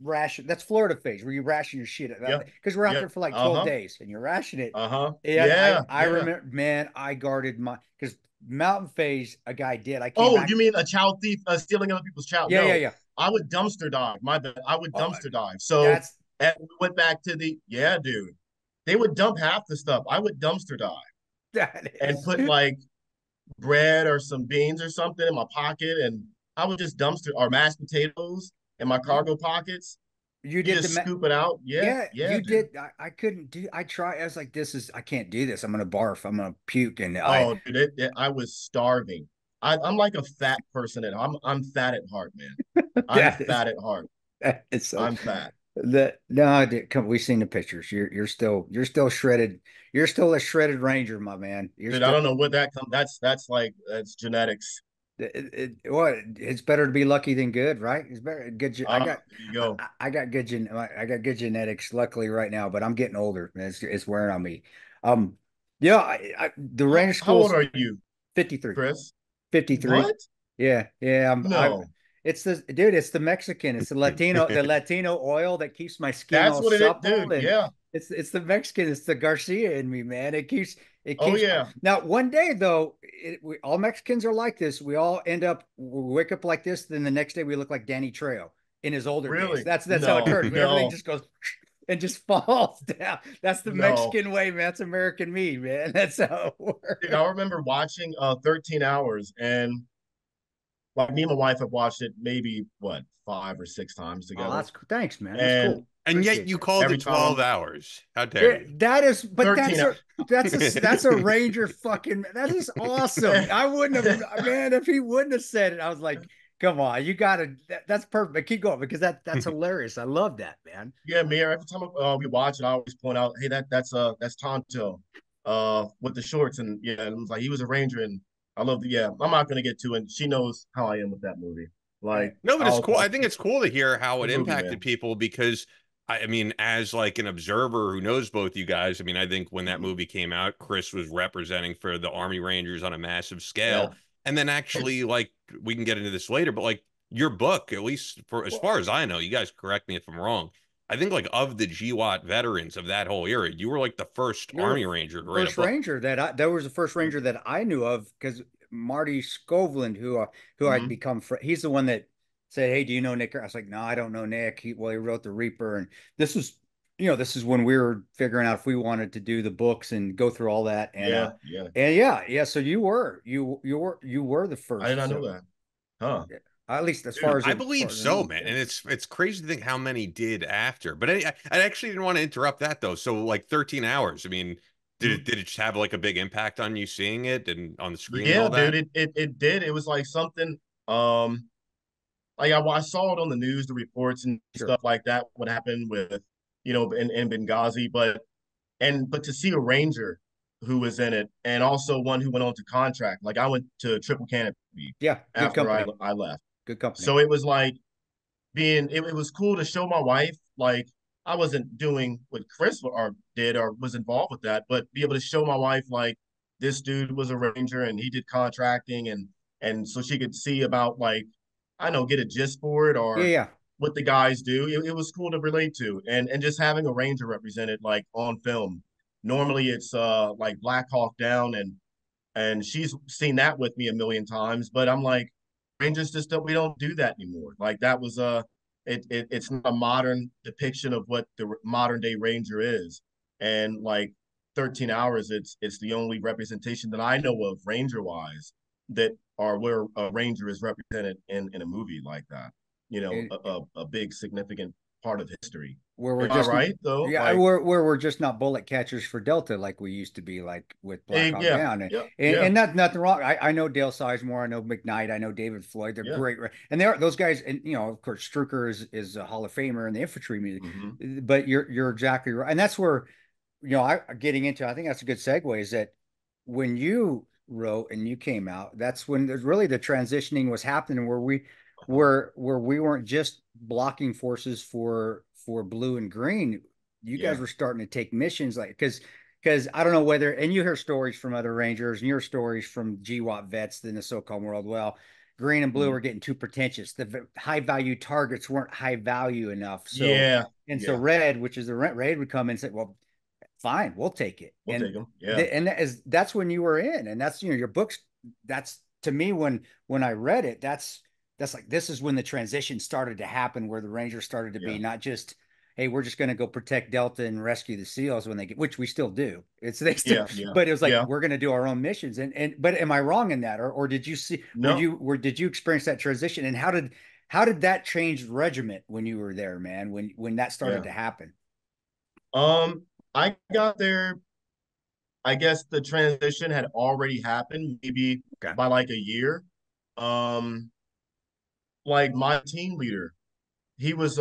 ration. That's Florida phase where you ration your shit because we're out there for like 12 days and you ration it. I remember, man. I guarded because mountain phase, a guy did. You mean a chow thief stealing other people's chow? Yeah. I would dumpster dive. My bad. I would dumpster dive. So we went back to dude. They would dump half the stuff. I would dumpster dive and put like bread or some beans or something in my pocket, and I would just dumpster or mashed potatoes in my cargo pockets. You did just scoop it out. Yeah, you did. I couldn't do. I tried. I was like, I can't do this. I'm gonna barf. I'm gonna puke. And dude, I was starving. I'm like a fat person at home. I'm fat at heart, man. I'm fat at heart. I'm fat. We've seen the pictures. You're still shredded. You're still a shredded Ranger, my man. Dude, I don't know what that comes. That's genetics. It's better to be lucky than good, right? It's better good. I got good genetics, luckily right now, but I'm getting older. It's wearing on me. The Ranger School. How old are you? 53. Chris? 53. What? Yeah. It's the Mexican. It's the Latino oil that keeps my skin all supple. Dude, yeah. It's the Mexican. It's the Garcia in me, man. It keeps. Oh yeah. Now, one day though, all Mexicans are like this. We all we wake up like this. Then the next day we look like Danny Trejo in his older days. That's how it turns. Everything just goes and just falls down. That's the Mexican way, man. That's American me, man. That's how it works. Dude, I remember watching 13 Hours, and like me and my wife have watched it maybe 5 or 6 times together. Oh, thanks, man. That's cool. And yet you called it 12 hours. How dare you? That is, but that's a Ranger fucking. That is awesome. I wouldn't have, man. If he wouldn't have said it, I was like, come on, you gotta. That's perfect. But keep going because that's hilarious. I love that, man. Yeah, Mir. Every time we watch it, I always point out, hey, that's Tonto. with the shorts, and yeah, it was like he was a ranger, and I love the yeah. I'm not gonna get to it. She knows how I am with that movie. Like No, but it's cool. I I'll think it's cool to hear how it good movie, impacted man. people because I mean, as like an observer who knows both you guys, I mean, I think when that Hmm. movie came out, Chris was representing for the Army Rangers on a massive Yeah. scale. And then actually, like, we can get into this later, but like your book, at least for as Well, far as I know, you guys correct me if I'm wrong. I think like of the GWAT veterans of that whole era, you were like the first You're Army the Ranger to write a first book. ranger that was the first ranger that I knew of because Marty Skovland, who I'd mm-hmm. become he's the one that said, "Hey, do you know Nick?" I was like, "No, I don't know Nick." He wrote the Reaper, and this was, this is when we were figuring out if we wanted to do the books and go through all that, Yeah, yeah. and yeah. So you were the I did first. not know So that. Huh. yeah, at least as far Dude. as I as far believe as I so, know. man. Yeah. And it's crazy to think how many did after. But I actually didn't want to interrupt that though. So like 13 hours. I mean, Mhm. did it just have like a big impact on you seeing it and on the screen and Yeah, all dude. that? It did. It was like something. Um, like I saw it on the news, the reports and Sure. stuff like that. What happened with, in Benghazi, but to see a ranger who was in it, and also one who went on to contract. Like I went to Triple Canopy Yeah. Good after company. I left, Good company. so it was like it was cool to show my wife. Like I wasn't doing what Chris or did or was involved with that, but be able to show my wife like this dude was a ranger and he did contracting, and so she could see about like I know get a gist for it Yeah. or Yeah. what the guys do. It was cool to relate to, and just having a ranger represented like on film. Normally it's like Black Hawk Down, and she's seen that with me a million times, but I'm like Rangers just don't we don't do that anymore. Like that was it's not a modern depiction of what the modern day Ranger is. And like 13 hours, it's the only representation that I know of Ranger wise that are where a Ranger is represented in a movie like that. And A big significant part of history. where we're Am I just right though? yeah Like where we're just not bullet catchers for Delta like we used to be like with Black Hawk yeah, Down and yeah, and, yeah, and not nothing wrong. I know Dale Sizemore, I know McKnight, I know David Floyd. They're yeah. great, and they're those guys. And of course Strucker is a Hall of Famer in the infantry music. Mm-hmm. But you're exactly right, and that's where I getting into. I think that's a good segue. Is that when you wrote and you came out, that's when really the transitioning was happening, where Uh-huh. we weren't just blocking forces for blue and green. You guys Yeah. were starting to take missions like because I don't know whether, and you hear stories from other Rangers and your stories from GWAT vets in the SOCOM world. Well, green and blue Mm-hmm. were getting too pretentious. The high value targets weren't high value enough. Yeah, So yeah, red, which is the red, would come in and say, well, fine, we'll take it. we'll take them. Yeah, That's when you were in, and that's your books. That's to me when I read it, that's like this is when the transition started to happen, where the Rangers started to be yeah, not just, hey, we're just going to go protect Delta and rescue the SEALs when they get, which we still do. It's they still, yeah, yeah, but it was like yeah. we're going to do our own missions. And but am I wrong in that, or did you see No, did you experience that transition, and how did that change the regiment when you were there, man? When that started yeah. to happen? I got there. I guess the transition had already happened, maybe Okay. by like a year. Um, like my team leader, he was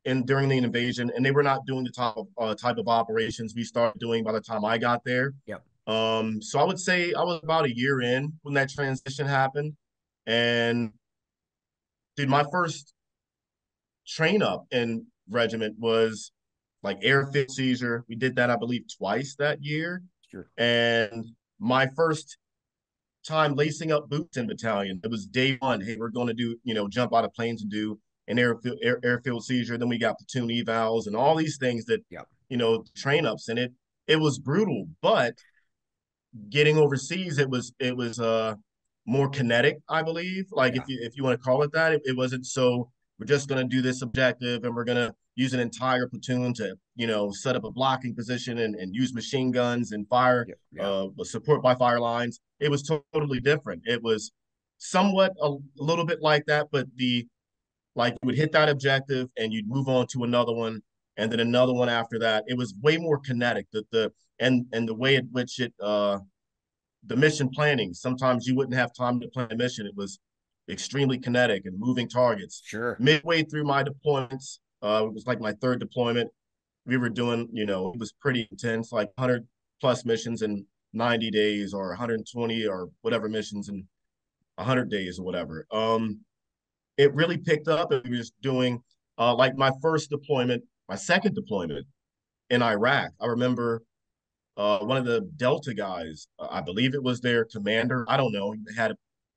in during the invasion, and they were not doing the type of operations we started doing by the time I got there. Yep. So I would say I was about a year in when that transition happened, and dude, my first train up in regiment was like airfield seizure. We did that, I believe, twice that year. Sure. And my first time lacing up boots in battalion, it was day one. Hey, we're going to do, jump out of planes and do an airfield seizure. Then we got platoon evals and all these things that, Yep. Train ups. And it was brutal, but getting overseas, it was more kinetic, I believe. Like Yeah. if you want to call it that, it wasn't so we're just gonna do this objective and we're gonna use an entire platoon to, set up a blocking position and use machine guns and fire Yep. Yeah. support by fire lines. It was totally different. It was somewhat a little bit like that, but the like you would hit that objective and you'd move on to another one and then another one after that. It was way more kinetic. And the way in which the mission planning. Sometimes you wouldn't have time to plan a mission. It was extremely kinetic and moving targets. Sure. Midway through my deployments, it was like my third deployment. We were doing, it was pretty intense, like 100 plus missions in 90 days or 120 or whatever missions in 100 days or whatever. It really picked up, and we were just doing like my first deployment, my second deployment in Iraq. I remember one of the Delta guys, I believe it was their commander. I don't know. He had a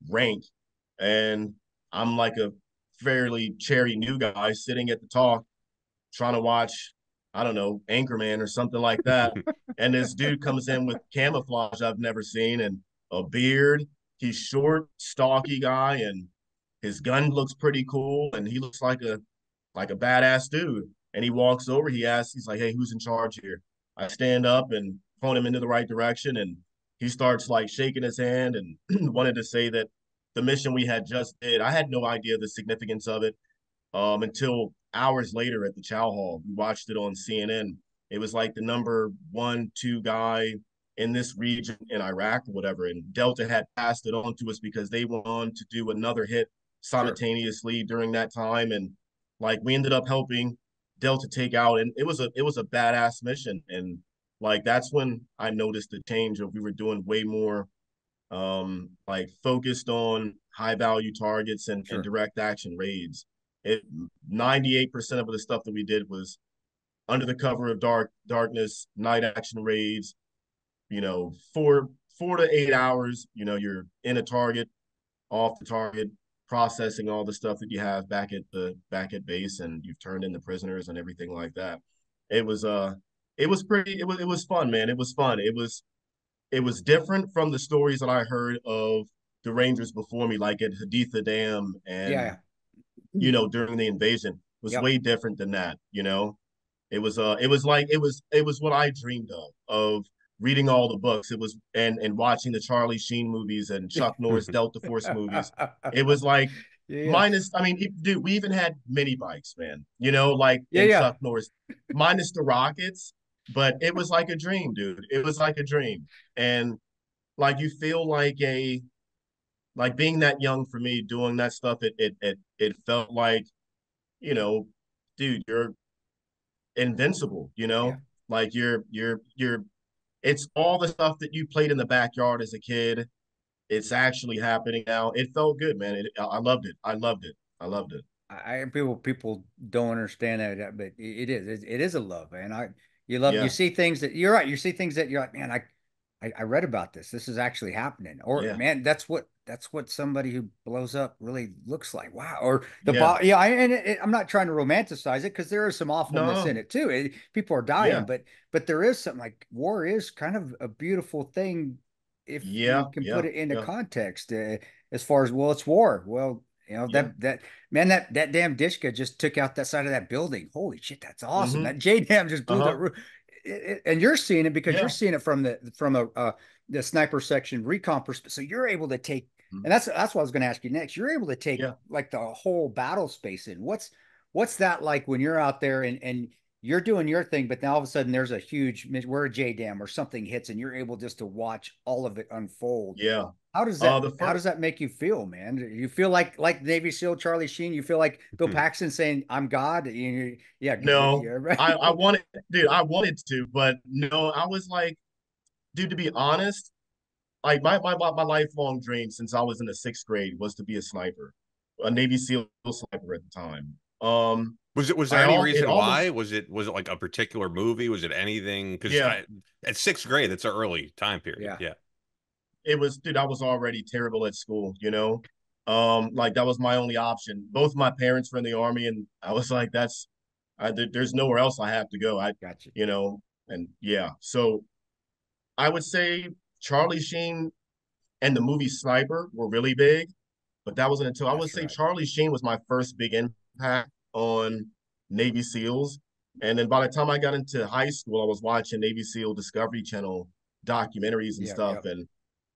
rank, and I'm like a fairly cherry new guy sitting at the talk, trying to watch, I don't know, Anchorman or something like that. And this dude comes in with camouflage I've never seen and a beard. He's short, stocky guy, and his gun looks pretty cool, and he looks like a badass dude. And he walks over, he asks, he's like, "Hey, who's in charge here?" I stand up and point him into the right direction, and he starts like shaking his hand and wanted to say that the mission we had just did, I had no idea the significance of it until hours later at the Chow Hall. We watched it on CNN. It was like the number one, two guy in this region in Iraq or whatever. And Delta had passed it on to us because they went on to do another hit simultaneously during that time. And like we ended up helping Delta take out, and it was a badass mission. And like that's when I noticed the change of we were doing way more like focused on high value targets and direct action raids. It 98% of the stuff that we did was under the cover of darkness, night action raids, 4 to 8 hours, you're in a target, off the target, processing all the stuff that you have back at base, and you've turned in the prisoners and everything like that. It was it was fun, man. It was fun. It was different from the stories that I heard of the Rangers before me, like at Haditha Dam and during the invasion. It was way different than that. It was what I dreamed of reading all the books. It was and watching the Charlie Sheen movies and Chuck Norris Delta Force movies. It was like minus, I mean, dude, we even had mini bikes, man, like in Chuck Norris, minus the rockets, but it was like a dream, dude. It was like a dream. And like you feel like being that young for me doing that stuff, it felt like, dude, you're invincible, like you're it's all the stuff that you played in the backyard as a kid. It's actually happening now. It felt good, man. I loved it. I loved it. I loved it. People don't understand that, but it is a love, man. You see things that you're right. You see things that you're like, man, I read about this. This is actually happening. Or man, that's what somebody who blows up really looks like. Wow. Or I'm not trying to romanticize it because there is some awfulness in it too. People are dying, but there is something like war is kind of a beautiful thing if you can put it into context. As far as it's war. Well, that man, that damn Dishka just took out that side of that building. Holy shit, that's awesome. That J Dam just blew the roof. And you're seeing it because you're seeing it from the sniper section recon perspective. So you're able to take, and that's what I was going to ask you next. You're able to take like the whole battle space in. What's that like when you're out there and you're doing your thing, but then all of a sudden there's a huge where a J Dam or something hits, and you're able just to watch all of it unfold. Yeah. How does that make you feel, man? You feel like Navy SEAL Charlie Sheen? You feel like Bill Paxton saying, "I'm God"? No, I wanted, dude. I wanted to, but no, I was like, dude. To be honest, like my lifelong dream since I was in the sixth grade was to be a sniper, a Navy SEAL sniper at the time. Was there any reason why? Was it like a particular movie? Was it anything? Because at sixth grade, that's an early time period. Yeah. It was, dude, I was already terrible at school, like that was my only option. Both my parents were in the Army, and I was like, there's nowhere else I have to go. I got you. And so I would say Charlie Sheen and the movie Sniper were really big, but that wasn't until I would say Charlie Sheen was my first big impact on Navy SEALs. And then by the time I got into high school, I was watching Navy SEAL Discovery Channel documentaries and stuff, and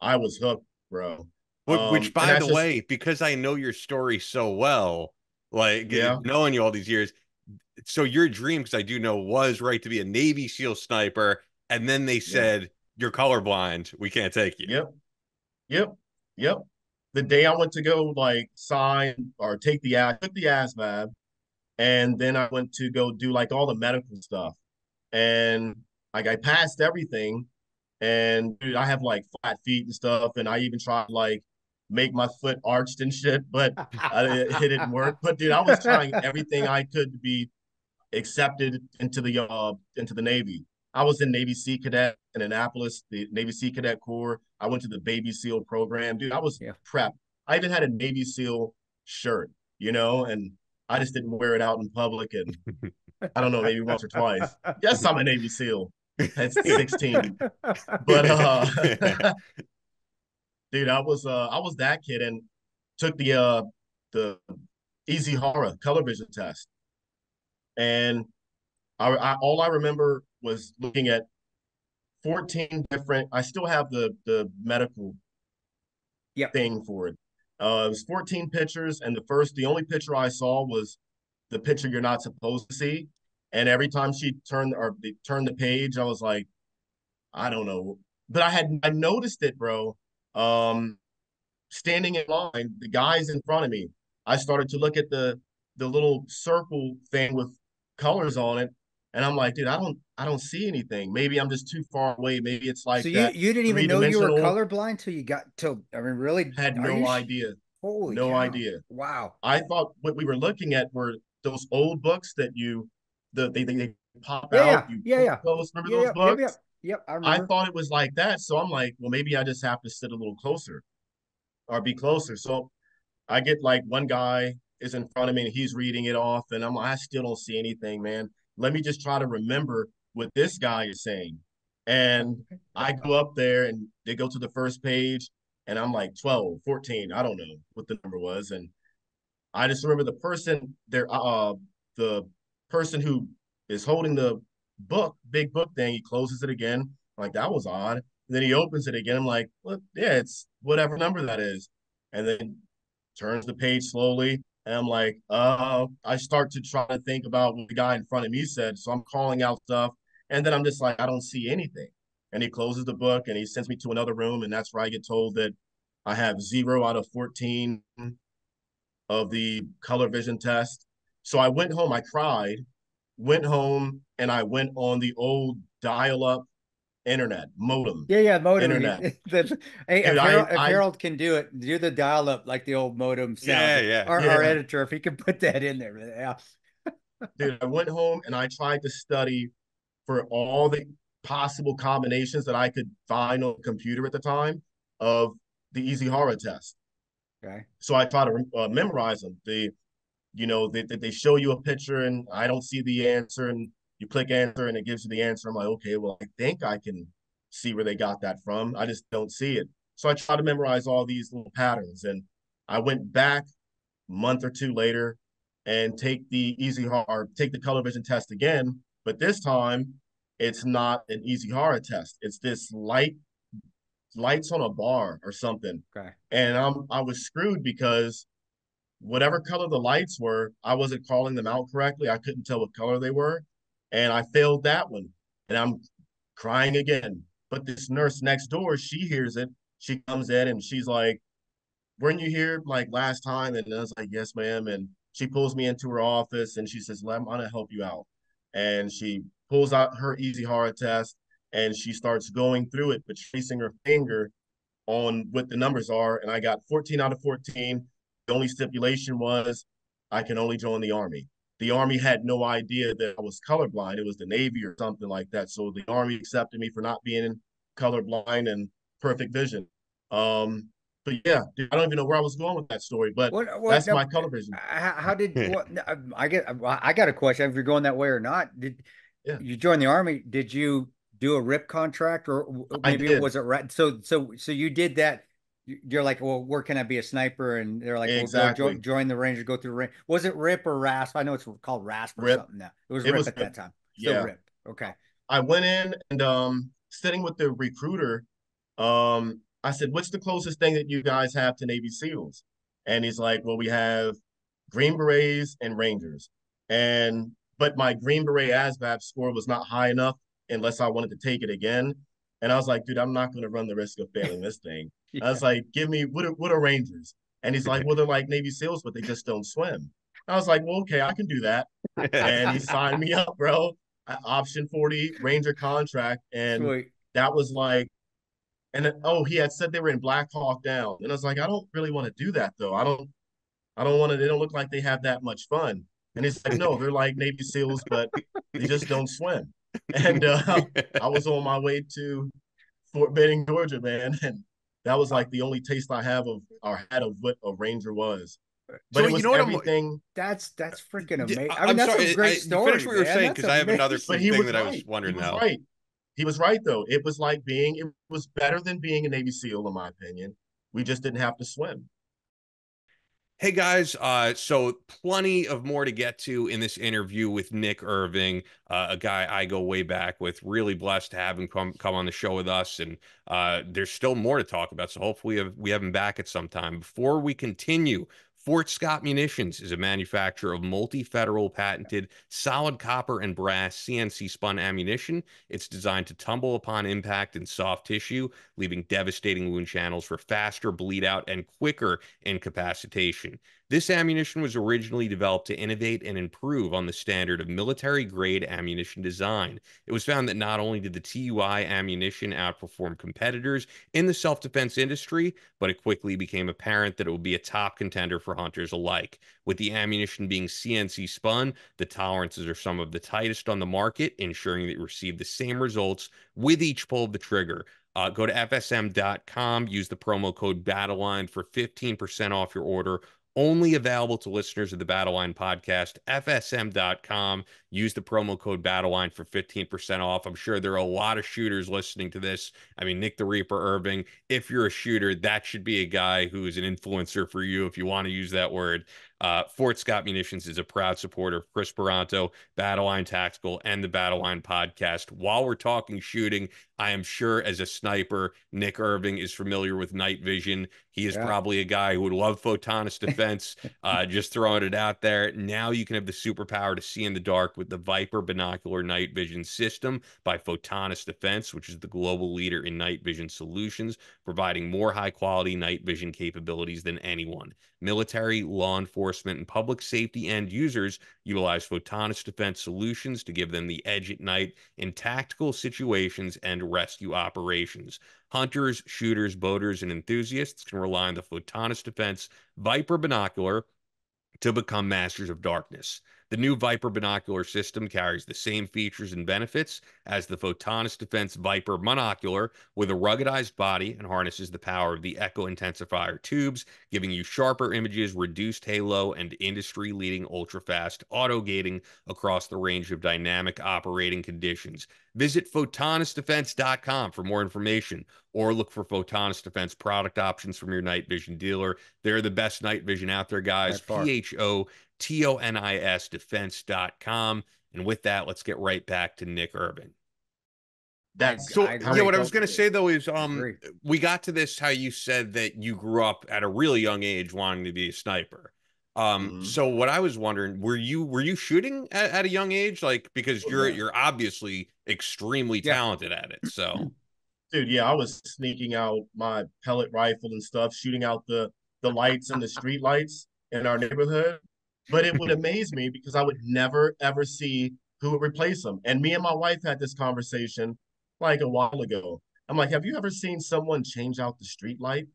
I was hooked, bro. Which, by the way, because I know your story so well, like knowing you all these years, so your dream, because I do know, was to be a Navy SEAL sniper, and then they said you're colorblind, we can't take you. Yep. The day I went to go like sign or took the ASVAB, and then I went to go do like all the medical stuff, and like I passed everything. And dude, I have like flat feet and stuff, and I even tried like make my foot arched and shit, but it didn't work. But dude, I was trying everything I could to be accepted into the Navy. I was in Navy Sea Cadet in Annapolis, the Navy Sea Cadet Corps. I went to the Baby SEAL program. Dude, I was Yeah. prepped. I even had a Navy SEAL shirt, you know, and I just didn't wear it out in public. And I don't know, maybe once or twice. Yes, I'm a Navy SEAL at 16. But dude, I was that kid and took the Easy Horror color vision test. And all I remember was looking at 14 different. I still have the medical Yep. thing for it. It was 14 pictures, and the only picture I saw was the picture you're not supposed to see. And every time they turned the page, I was like, I don't know. But I noticed it, bro. Standing in line, the guys in front of me, I started to look at the little circle thing with colors on it, and I'm like, dude, I don't see anything. Maybe I'm just too far away. Maybe it's So like you that you didn't even three know you were dimensional. colorblind till you got till I mean, really? Had Are no you? idea, Holy no cow! idea. Wow. I thought what we were looking at were those old books that they pop Yeah, out. yeah, You yeah, flip yeah, those. Remember yeah, those yep, yep, books? yep, yep. I I remember. thought it was like that. So I'm like, well, maybe I just have to sit a little closer or be closer. So I get like one guy is in front of me and he's reading it off, and I'm like, I still don't see anything, man. Let me just try to remember what this guy is saying. And I go up there and they go to the first page, and I'm like 12, 14, I don't know what the number was. And I just remember the person who is holding the book, big book thing, he closes it again. I'm like, that was odd. And then he opens it again. I'm like, well, yeah, it's whatever number that is. And then turns the page slowly. And I'm like, I start to try to think about what the guy in front of me said. So I'm calling out stuff. And then I'm just like, I don't see anything. And he closes the book and he sends me to another room. And that's where I get told that I have 0 out of 14 of the color vision test. So I went home, I cried, went home, and I went on the old dial up internet, modem Yeah, yeah, modem. internet. Hey, Dude, If Harold can do it, do the dial up like the old modem sounds. Yeah, yeah. Our yeah, editor, if he can put that in there, yeah. dude, I went home and I tried to study for all the possible combinations that I could find on the computer at the time of the easy horror test. Okay. So I try to memorize them. They show you a picture and I don't see the answer, and you click answer and it gives you the answer. I'm like, okay, well, I think I can see where they got that from. I just don't see it. So I try to memorize all these little patterns, and I went back a month or two later and take the color vision test again. But this time it's not an easy horror test. It's this lights on a bar or something. Okay. And I was screwed because whatever color the lights were, I wasn't calling them out correctly. I couldn't tell what color they were. And I failed that one. And I'm crying again. But this nurse next door, she hears it. She comes in and she's like, weren't you here like last time? And I was like, yes, ma'am. And she pulls me into her office and she says, I'm gonna help you out. And she pulls out her easy horror test and she starts going through it, but tracing her finger on what the numbers are. And I got 14 out of 14. The only stipulation was I can only join the Army. The Army had no idea that I was colorblind. It was the Navy or something like that. So the Army accepted me for not being colorblind and perfect vision. But yeah, I don't even know where I was going with that story, but What that's no, my color vision. how did what I got a question if you're going that way or not. Did Yeah, you join the army? Did you do a RIP contract or I maybe it did. was it right? So you did that. You're like, well, where can I be a sniper? And they're like, well, go Exactly. join the Rangers, go through the range. Was it RIP or RASP? I know it's called RASP or RIP. something now. It was It RIP was at that time. Still yeah. RIP. Okay. I went in and sitting with the recruiter, I said, what's the closest thing that you guys have to Navy SEALs? And he's like, well, we have Green Berets and Rangers. But my Green Beret ASVAB score was not high enough unless I wanted to take it again. And I was like, dude, I'm not going to run the risk of failing this thing. I Yeah. was like, give me what are Rangers? And he's like, well, they're like Navy SEALs, but they just don't swim. I was like, well, okay, I can do that. And he signed me up, bro. Option 40 Ranger contract. And Sweet. that was like, and then, oh, he had said they were in Black Hawk Down, and I was like, I don't really want to do that though. I don't want to. They don't look like they have that much fun. And he's like, no, they're like Navy SEALs, but they just don't swim. And I was on my way to Fort Benning, Georgia, man, and that was like the only taste I have of or had of what a Ranger was. But So it you was know what everything. That's freaking amazing. I mean, I'm that's sorry. a great story. Finish what you were saying, because I have another But he thing was that I was right. wondering He was now. right. He was right though. It was like being. It was better than being a Navy SEAL, in my opinion. We just didn't have to swim. Hey guys, so plenty of more to get to in this interview with Nick Irving, a guy I go way back with. Really blessed to have him come on the show with us, and there's still more to talk about. So hopefully we have him back at some time. Before we continue, Fort Scott Munitions is a manufacturer of multi-federal patented solid copper and brass CNC spun ammunition. It's designed to tumble upon impact in soft tissue, leaving devastating wound channels for faster bleed out and quicker incapacitation. This ammunition was originally developed to innovate and improve on the standard of military-grade ammunition design. It was found that not only did the TUI ammunition outperform competitors in the self-defense industry, but it quickly became apparent that it would be a top contender for hunters alike. With the ammunition being CNC spun, the tolerances are some of the tightest on the market, ensuring that you receive the same results with each pull of the trigger. Go to FSM.com, use the promo code BattleLine for 15% off your order. Only available to listeners of the Battleline podcast. FSM.com. Use the promo code BattleLine for 15% off. I'm sure there are a lot of shooters listening to this. I mean, Nick the Reaper Irving, if you're a shooter, that should be a guy who is an influencer for you, if you want to use that word. Fort Scott Munitions is a proud supporter of Chris Baranto, Battleline Tactical, and the Battleline podcast. While we're talking shooting, I am sure as a sniper, Nick Irving is familiar with night vision. He is probably a guy who would love photonist defense. Just throwing it out there. Now you can have the superpower to see in the dark with the Viper Binocular Night Vision System by Photonist Defense, which is the global leader in night vision solutions, providing more high-quality night vision capabilities than anyone. Military, law enforcement, and public safety end users utilize Photonist Defense solutions to give them the edge at night in tactical situations and rescue operations. Hunters, shooters, boaters, and enthusiasts can rely on the Photonist Defense Viper Binocular to become masters of darkness. The new Viper binocular system carries the same features and benefits as the Photonist Defense Viper monocular, with a ruggedized body, and harnesses the power of the Echo Intensifier tubes, giving you sharper images, reduced halo, and industry-leading ultra-fast auto-gating across the range of dynamic operating conditions. Visit photonistdefense.com for more information, or look for Photonist Defense product options from your night vision dealer. They're the best night vision out there, guys. PHOTONIS defense.com. And with that, let's get right back to Nick Irving. That's What I was going to say though is we got to this how you said that you grew up at a really young age wanting to be a sniper. So what I was wondering, were you shooting at a young age, like, because you're obviously extremely talented at it. So dude, yeah, I was sneaking out my pellet rifle and stuff, shooting out the lights and the street lights in our neighborhood. But it would amaze me because I would never ever see who would replace them. And me and my wife had this conversation like a while ago. I'm like, have you ever seen someone change out the street light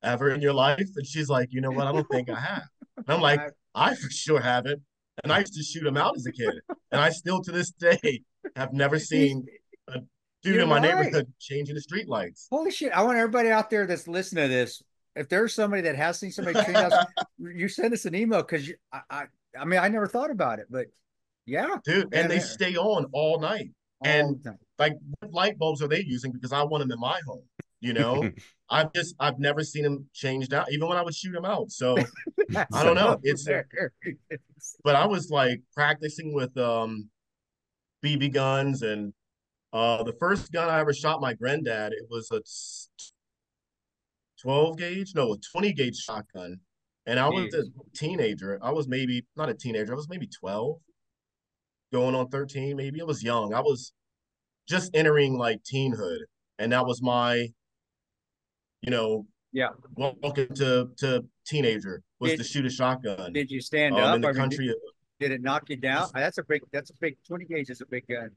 ever in your life? And she's like, you know what? I don't think I have. And I'm like, I for sure haven't. And I used to shoot them out as a kid. And I still to this day have never seen a dude in my neighborhood changing the street lights. Holy shit. I want everybody out there that's listening to this, if there's somebody that has seen somebody change out, you send us an email, because I mean, I never thought about it, but yeah. Dude, and they stay on all night. Like, what light bulbs are they using? Because I want them in my home, you know? I've never seen them changed out, even when I would shoot them out. So I don't know. But I was like practicing with BB guns, and the first gun I ever shot my granddad, it was a 12 gauge, no, a 20 gauge shotgun. And I was a teenager. I was maybe not a teenager. I was maybe 12, going on 13, maybe. I was young. I was just entering like teenhood. And that was my, welcome to teenager, was to shoot a shotgun. Did you stand up? In the country. Did it knock you down? That's a big 20 gauge is a big gun.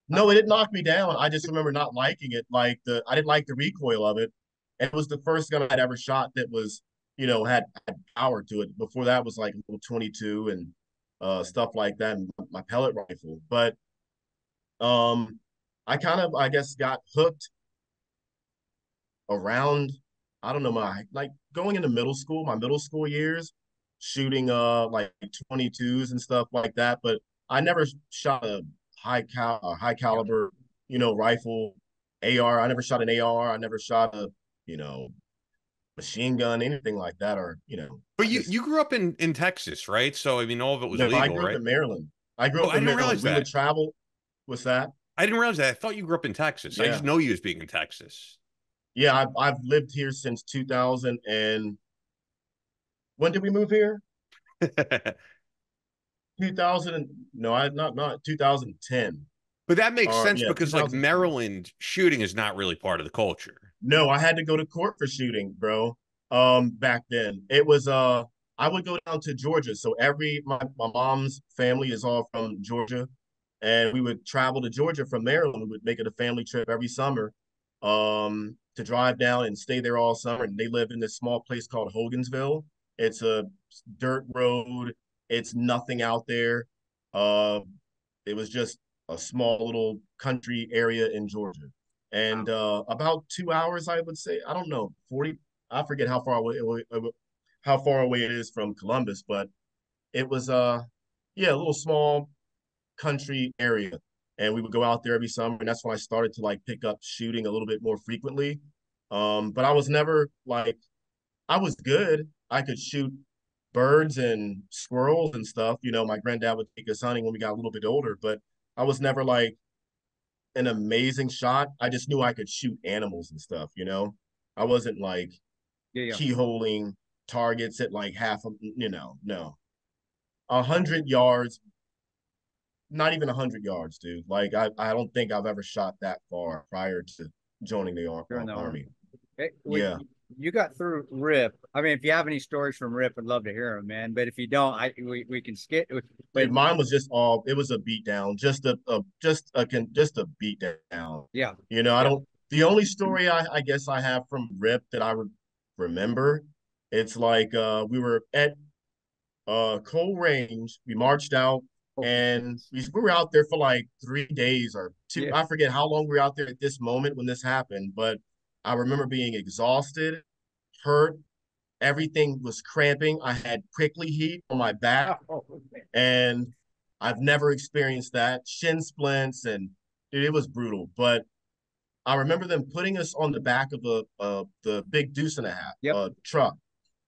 No, it didn't knock me down. I just remember not liking it. I didn't like the recoil of it. And it was the first gun I'd ever shot that was, had power to it. Before that was like a little 22 and stuff like that, and my pellet rifle. But um, I kind of, I guess, got hooked around, I don't know, my like going into middle school, my middle school years, shooting like 22s and stuff like that. But I never shot a high caliber, rifle, AR. I never shot an AR. I never shot a, you know, machine gun, anything like that. Or, But I just you grew up in Texas, right? So I mean, all of it was no, I legal, grew up right? in Maryland. I grew Oh, up I in didn't Maryland. realize We would that. travel. What's that? I didn't realize that. I thought you grew up in Texas. I Yeah. just know you as being in Texas. Yeah, I've lived here since 2000 and when did we move here? 2000 no, I not 2010. But that makes Or sense yeah, because like 2010. Maryland shooting is not really part of the culture. No, I had to go to court for shooting, bro. Back then. It was I would go down to Georgia. So my mom's family is all from Georgia, and we would travel to Georgia from Maryland. We would make it a family trip every summer to drive down and stay there all summer. And they live in this small place called Hogansville. It's a dirt road. It's nothing out there. Uh, it was just a small little country area in Georgia. And about 2 hours, I would say. I don't know, 40. I forget how far away it is from Columbus, but it was yeah, a little small country area. And we would go out there every summer, and that's when I started to like pick up shooting a little bit more frequently. But I was never like I was good. I could shoot birds and squirrels and stuff. My granddad would take us hunting when we got a little bit older, but I was never like an amazing shot. I just knew I could shoot animals and stuff. I wasn't like Yeah, yeah. keyholing targets at like no. 100 yards, not even 100 yards, dude. Like I don't think I've ever shot that far prior to joining the During the army. army. Hey, Yeah. you got through RIP. I mean, if you have any stories from RIP, I'd love to hear them, man. But if you don't, we can skip. But Dude, mine was just it was a beat down, just a beat down. yeah, I yeah, don't, the only story I guess I have from RIP that I would remember, it's like we were at Cole Range, we marched out oh, and we were out there for like 3 days or two. yeah. I forget how long we were out there at this moment when this happened, but I remember being exhausted, hurt, everything was cramping. I had prickly heat on my back Oh, and I've never experienced that. Shin splints and dude, it was brutal. But I remember them putting us on the back of the big deuce and a half yep. truck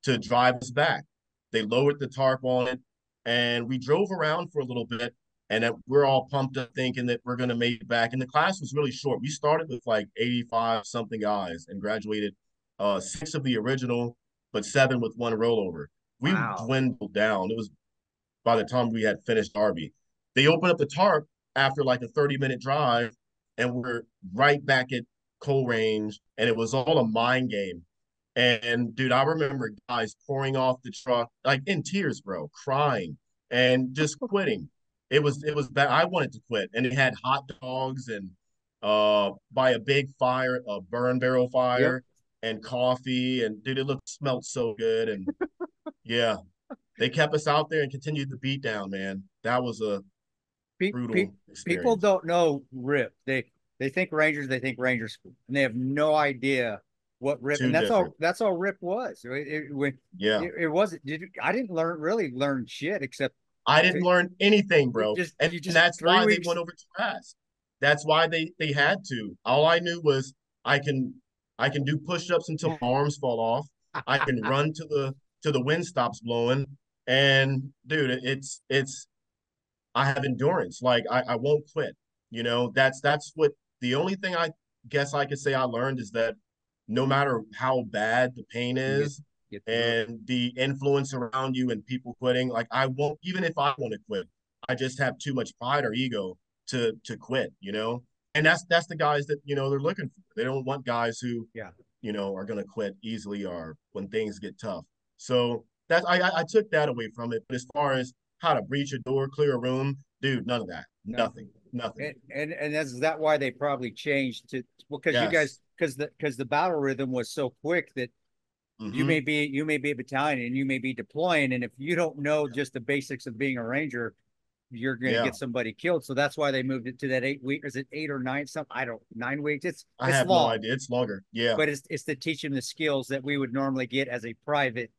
to drive us back. They lowered the tarp on it, and we drove around for a little bit. And we're all pumped up, thinking that we're gonna make it back. And the class was really short. We started with like 85 something guys and graduated 6 of the original, but 7 with one rollover. We Wow. dwindled down. It was by the time we had finished Darby. They opened up the tarp after like a 30-minute drive, and we're right back at Coal Range, and it was all a mind game. And dude, I remember guys pouring off the truck, like in tears, bro, crying and just quitting. It was bad. I wanted to quit. And it had hot dogs and by a big fire, a burn barrel Yep. fire, and coffee. And dude, it smelled so good. And yeah, they kept us out there and continued the beat down, man. That was a Pe pe brutal People experience. don't know RIP. They think Rangers, they think Ranger School, and they have no idea what RIP. And Too different. that's all RIP was. Yeah. It wasn't. I didn't really learn shit except I didn't to, learn anything, it bro. just And you just that's three why they weeks. went over too fast. That's why they had to. All I knew was I can I can do push-ups until my arms fall off. I can run to the wind stops blowing. And dude, it's I have endurance. Like I won't quit. That's what the only thing I guess I could say I learned is that no matter how bad the pain You is get through it. and the influence around you and people quitting, like I won't, even if I want to quit, I just have too much pride or ego to quit. And that's the guys that, they're looking for. They don't want guys who, Yeah. are gonna quit easily or when things get tough. So I took that away from it. But as far as how to breach a door, clear a room, dude, none of that. No. Nothing. Nothing. And is that why they probably changed to, well, because you guys, Yes. because the battle rhythm was so quick that Hmm. you may be a battalion and you may be deploying, and if you don't know just the basics of being a ranger, you're going to Yeah. get somebody killed. So that's why they moved it to that 8 week. Is it 8 or 9? Something, I don't, 9 weeks. I It's have no long, idea. It's longer. Yeah. but it's to teach them the skills that we would normally get as a private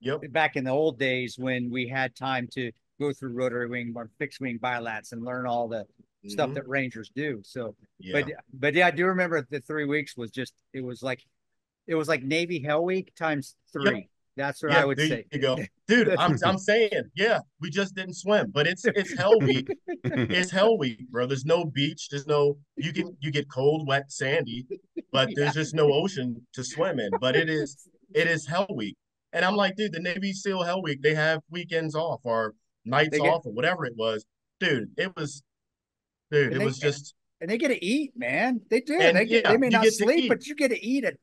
Yep. back in the old days when we had time to go through rotary wing or fixed wing bilats and learn all the stuff Hmm. that rangers do. So, Yeah. but yeah, I do remember the 3 weeks was just, it was like Navy Hell Week times Yep. three. That's what I Yeah, would there say. you go. Dude, I'm saying, yeah, we just didn't swim, but it's hell week. It's hell week, bro. There's no beach, there's no you get cold, wet, sandy, but Yeah. there's just no ocean to swim in. But it is hell week. And I'm like, dude, the Navy SEAL hell week, they have weekends off or nights They get, off or whatever it was. Dude, dude, and it they, was just and they get to eat, man. They do. and They yeah, may you not get to sleep, eat. but you get to eat a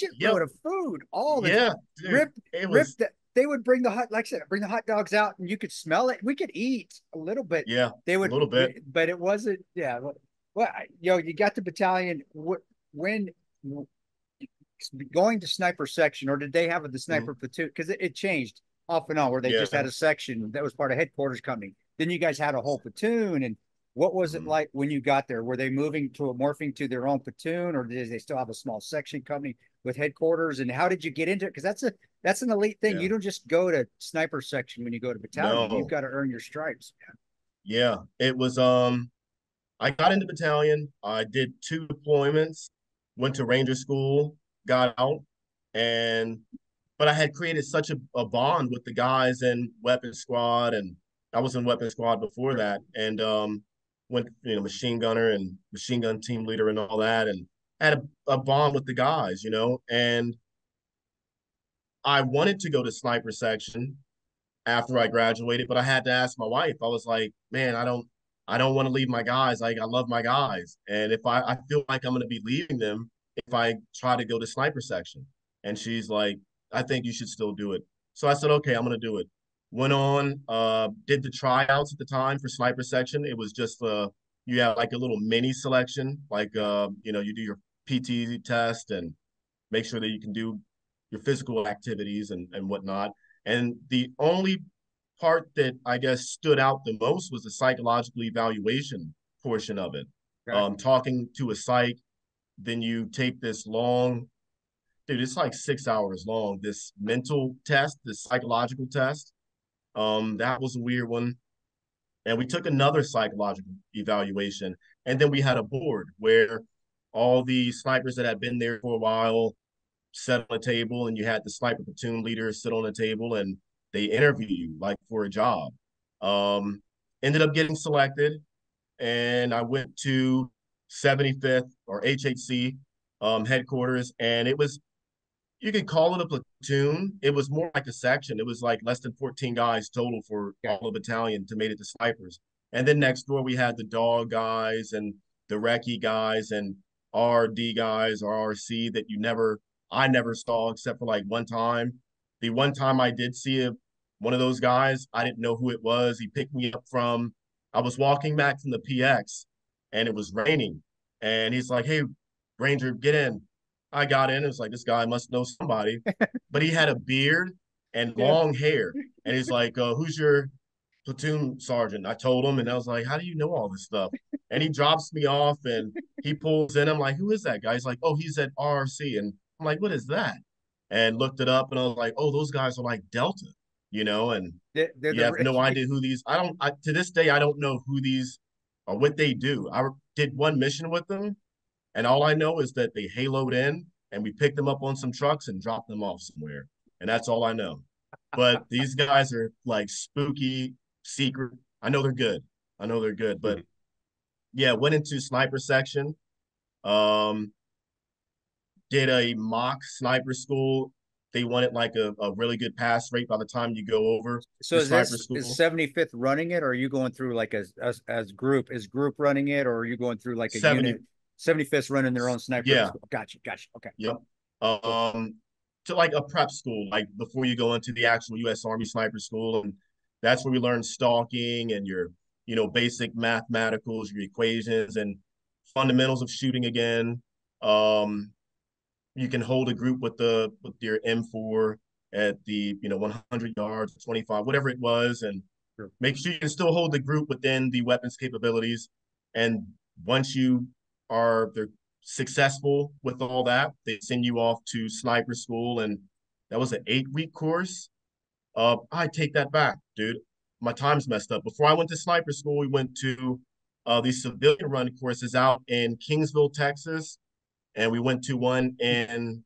Yep. shitload of food all the time. Yeah, dude. Rip, It rip was that they would bring the hot, like I said, bring the hot dogs out, and you could smell it. We could eat a little bit. yeah, They a would, little bit. but it wasn't. Yeah. Well, you got the battalion. When going to sniper section, or did they have the Mhm. sniper platoon? Because it changed off and on, where they just had Yeah. a section that was part of headquarters company. Then you guys had a whole platoon. And what was it Mhm. like when you got there? Were they moving to morphing to their own platoon, or did they still have a small section company with headquarters? And how did you get into it? Because that's an elite thing. Yeah. You don't just go to sniper section when you go to battalion. You've No. got to earn your stripes. Yeah. It was I got into battalion. I did 2 deployments, went to Ranger school, got out, and but I had created such a bond with the guys in weapon squad, and I was in weapon squad before Sure. that, and went machine gunner and machine gun team leader and all that, and had a bond with the guys, and I wanted to go to sniper section after I graduated, but I had to ask my wife. I was like, man, I don't want to leave my guys. Like I love my guys. And if I feel like I'm gonna be leaving them if I try to go to sniper section. And she's like, I think you should still do it. So I said, okay, I'm gonna do it. Went on, did the tryouts at the time for sniper section. It was just you have like a little mini selection, like you do your PT test and make sure that you can do your physical activities and whatnot. And the only part that I guess stood out the most was the psychological evaluation portion of it. Okay. Talking to a psych, then you take this long, dude, it's like 6 hours long, this mental test, this psychological test. That was a weird one. And we took another psychological evaluation. And then we had a board where all the snipers that had been there for a while sat on a table, and you had the sniper platoon leader sit on a table, and they interview you like for a job. Um, Ended up getting selected, and I went to 75th or HHC headquarters, and it was, you could call it a platoon. It was more like a section. It was like less than 14 guys total for Okay. all the battalion to made it to snipers. And then next door we had the dog guys and the recce guys and RD guys or RC that I never saw except for like one time. The one time I did see one of those guys, I didn't know who it was. He picked me up I was walking back from the PX and it was raining. And he's like, hey, Ranger, get in. I got in. It was like, this guy must know somebody. But he had a beard and Yeah. long hair. And he's like, who's your platoon sergeant? I told him, and I was like, how do you know all this stuff? And he drops me off and he pulls in. I'm like, who is that guy? He's like, oh, he's at RRC. And I'm like, what is that? And looked it up and I was like, oh, those guys are like Delta, and They're you have no the idea who these, to this day, I don't know who these or what they do. I did one mission with them, and all I know is that they haloed in and we picked them up on some trucks and dropped them off somewhere. And that's all I know. But these guys are like spooky, secret. I know they're good. I know they're good. But yeah, went into sniper section. Um, did a mock sniper school. They wanted like a really good pass rate by the time you go over So the is sniper this is school. 75th running it, or are you going through like as group? Is group running it, or are you going through like a 70, unit? 75th running their own sniper yeah, school. Gotcha. Okay. yep. Cool. To like a prep school, like before you go into the actual U.S. Army sniper school, and that's where we learn stalking and your basic mathematicals, your equations, and fundamentals of shooting again. Um, you can hold a group with your M4 at the 100 yards, 25, whatever it was, and Sure. make sure you can still hold the group within the weapons capabilities. And once you are they're successful with all that, they send you off to sniper school, and that was an 8-week course. I take that back, dude. My time's messed up. Before I went to sniper school, we went to these civilian run courses out in Kingsville, Texas, and we went to one in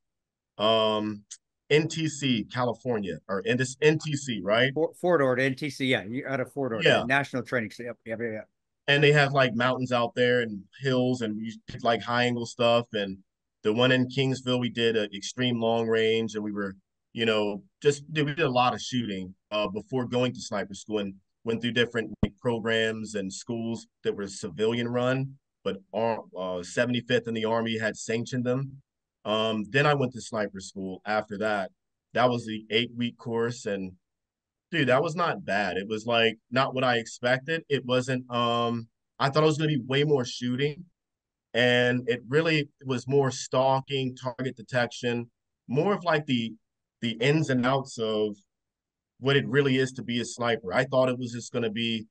um, NTC, California, or in this NTC, right? Fort Ord, NTC, yeah, you out of Fort Ord, Yeah. National Training. Yep, yep, yep. And they have like mountains out there and hills, and we did like high angle stuff. And the one in Kingsville, we did an extreme long range, and we were, we did a lot of shooting before going to sniper school, and went through different like, programs and schools that were civilian run, but 75th and the Army had sanctioned them. Then I went to sniper school after that. That was the 8-week course, and dude, that was not bad. It was like not what I expected. It wasn't I thought it was gonna be way more shooting, and it really was more stalking, target detection, more of like the ins and outs of what it really is to be a sniper. I thought it was just gonna be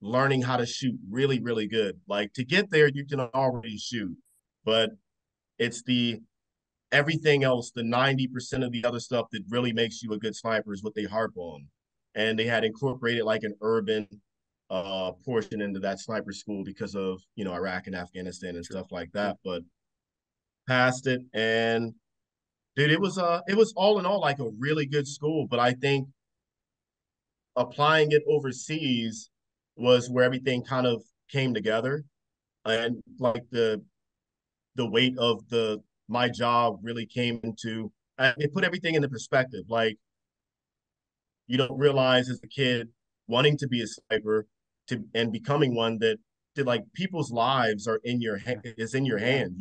learning how to shoot really, really good. Like to get there, you can already shoot, but it's the everything else, the 90% of the other stuff that really makes you a good sniper is what they harp on. And they had incorporated like an urban portion into that sniper school because of, Iraq and Afghanistan and stuff like that. But passed it, and dude, it was all in all like a really good school. But I think applying it overseas was where everything kind of came together. And like the weight of the my job really came into it put everything into perspective. Like you don't realize as a kid wanting to be a sniper and becoming one that like people's lives are in your is in your hand,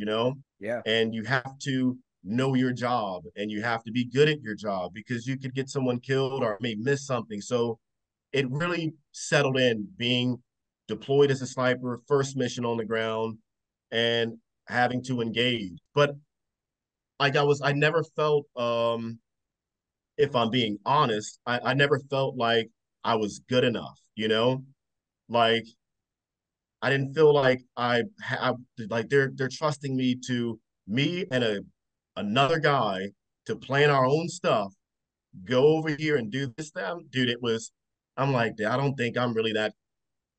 Yeah. and you have to know your job, and you have to be good at your job because you could get someone killed or may miss something. So it really settled in being deployed as a sniper, first mission on the ground, and having to engage. But like I never felt if I'm being honest, I never felt like I was good enough, Like I didn't feel like like they're trusting me and another guy to plan our own stuff, go over here and do this them. Dude, I'm like, I don't think I'm really that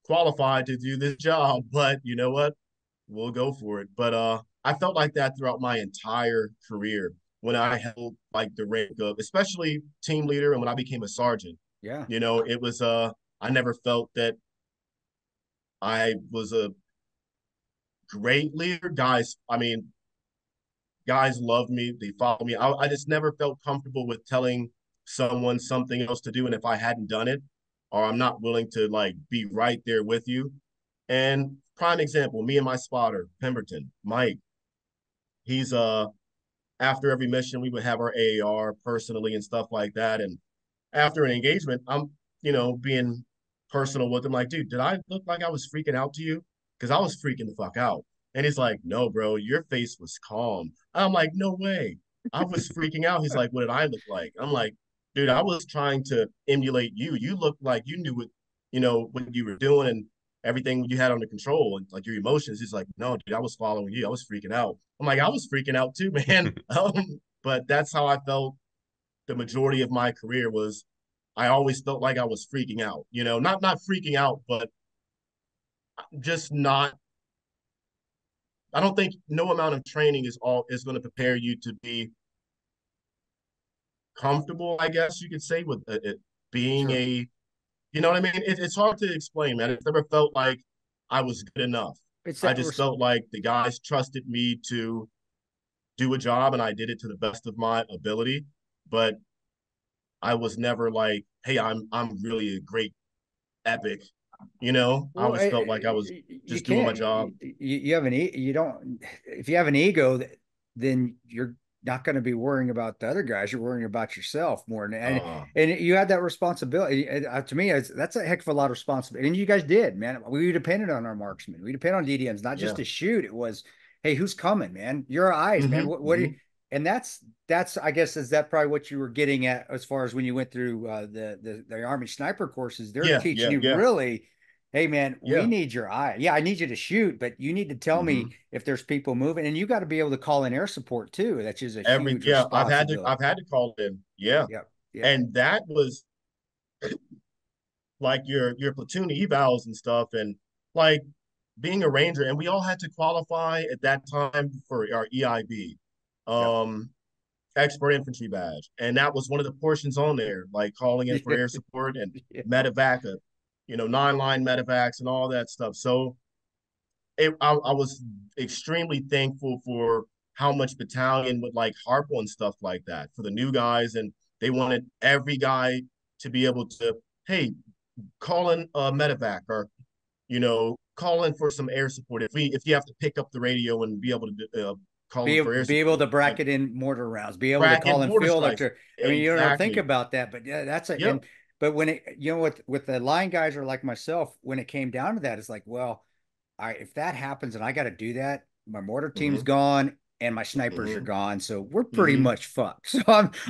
qualified to do this job, but you know what? We'll go for it. But I felt like that throughout my entire career when I held like the rank of, especially team leader, and when I became a sergeant. Yeah. It was I never felt that I was a great leader. Guys loved me. They followed me. I just never felt comfortable with telling someone something else to do. And if I hadn't done it, or I'm not willing to like be right there with you. And prime example, me and my spotter, Pemberton, Mike, he's after every mission, we would have our AAR personally and stuff like that. And after an engagement, I'm, being personal with him, like, dude, did I look like I was freaking out to you? Because I was freaking the fuck out. And he's like, no, bro, your face was calm. I'm like, no way. I was freaking out. He's like, what did I look like? I'm like, dude, I was trying to emulate you. You looked like you knew what you were doing and everything you had under control and like your emotions. He's like, no, dude, I was following you. I was freaking out. I'm like, I was freaking out too, man. But that's how I felt the majority of my career was I always felt like I was freaking out, not freaking out, but just not. I don't think no amount of training is going to prepare you to be comfortable, I guess you could say, with it being Sure. you know what I mean? It's hard to explain, man. It's never felt like I was good enough. It's I that just felt like the guys trusted me to do a job, and I did it to the best of my ability. But I was never like, hey, I'm really a great epic. I well, always felt like I was you just doing my can't job. you have an you don't if you have an ego then not going to be worrying about the other guys. You're worrying about yourself more. Uh, And you had that responsibility. And, to me, that's a heck of a lot of responsibility. And you guys did, man. We depended on our marksmen. We depended on DDMs, not just yeah. to shoot. It was, hey, who's coming, man? You're our eyes, man. What do you, and that's I guess is that probably what you were getting at as far as when you went through the Army sniper courses. They're Yeah, teaching you yeah. really, hey man, we Yeah. need your eye. Yeah, I need you to shoot, but you need to tell me if there's people moving, and you got to be able to call in air support too. That's just a huge responsibility. I've had to call in. Yeah. Yep. Yep. And that was like your platoon evals and stuff, and like being a ranger, and we all had to qualify at that time for our EIB, Yep. expert infantry badge, and that was one of the portions on there, like calling in for air support and Yeah. medevac, 9-line medevacs and all that stuff. So I was extremely thankful for how much battalion would like harp on stuff like that for the new guys, and they wanted every guy to be able to, hey, call in a medevac, or call in for some air support if you have to pick up the radio and be able to call in for air Be able support. to bracket in mortar rounds, be able to Bracket call in mortar field strikes. artillery. I mean, you don't think Exactly. about that, but yeah, that's a Yep. but when it with the line guys are like myself, when it came down to that, it's like, well, if that happens and I got to do that, my mortar team's gone and my snipers are gone, so we're pretty much fucked. So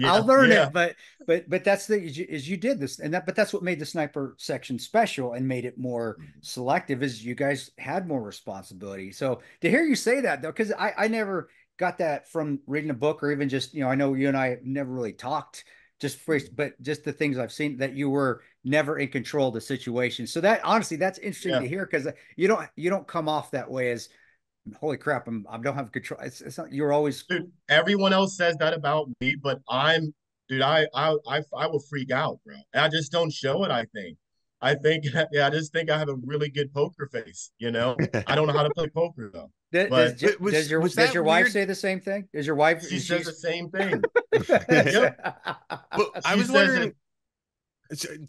I'll learn it, but that's is you did this, and but that's what made the sniper section special and made it more selective, is you guys had more responsibility. So to hear you say that though, because I never got that from reading a book, or even just, I know you and I never really talked just first, but just the things I've seen, that you were never in control of the situation. So that, honestly, that's interesting to hear, because you don't come off that way as, holy crap, I don't have control. It's not, you're always, dude. Everyone else says that about me, but dude. I will freak out, bro. And I just don't show it. I think, yeah, I just think I have a really good poker face. I don't know how to play poker though, but does your wife say the same thing? Does your wife? she says the same thing. Yep. But I She was says wondering.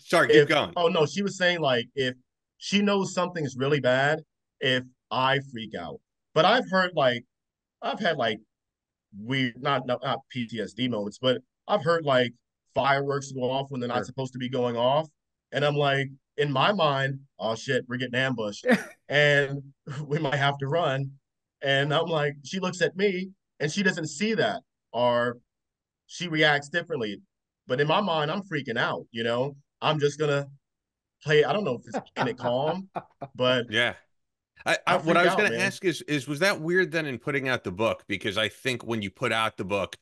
Sorry, keep going. oh no, she was saying like if she knows something's really bad, if I freak out. But I've had like weird, not PTSD moments, but I've heard like fireworks go off when they're not supposed to be going off, and I'm like, in my mind, oh shit, we're getting ambushed, and we might have to run. And I'm like, she looks at me and she doesn't see that, or she reacts differently. But in my mind, I'm freaking out. I'm just gonna play. I don't know if it's in it calm, but Yeah. I What freak I was out, going to man. ask is was that weird then in putting out the book? Because I think when you put out the book,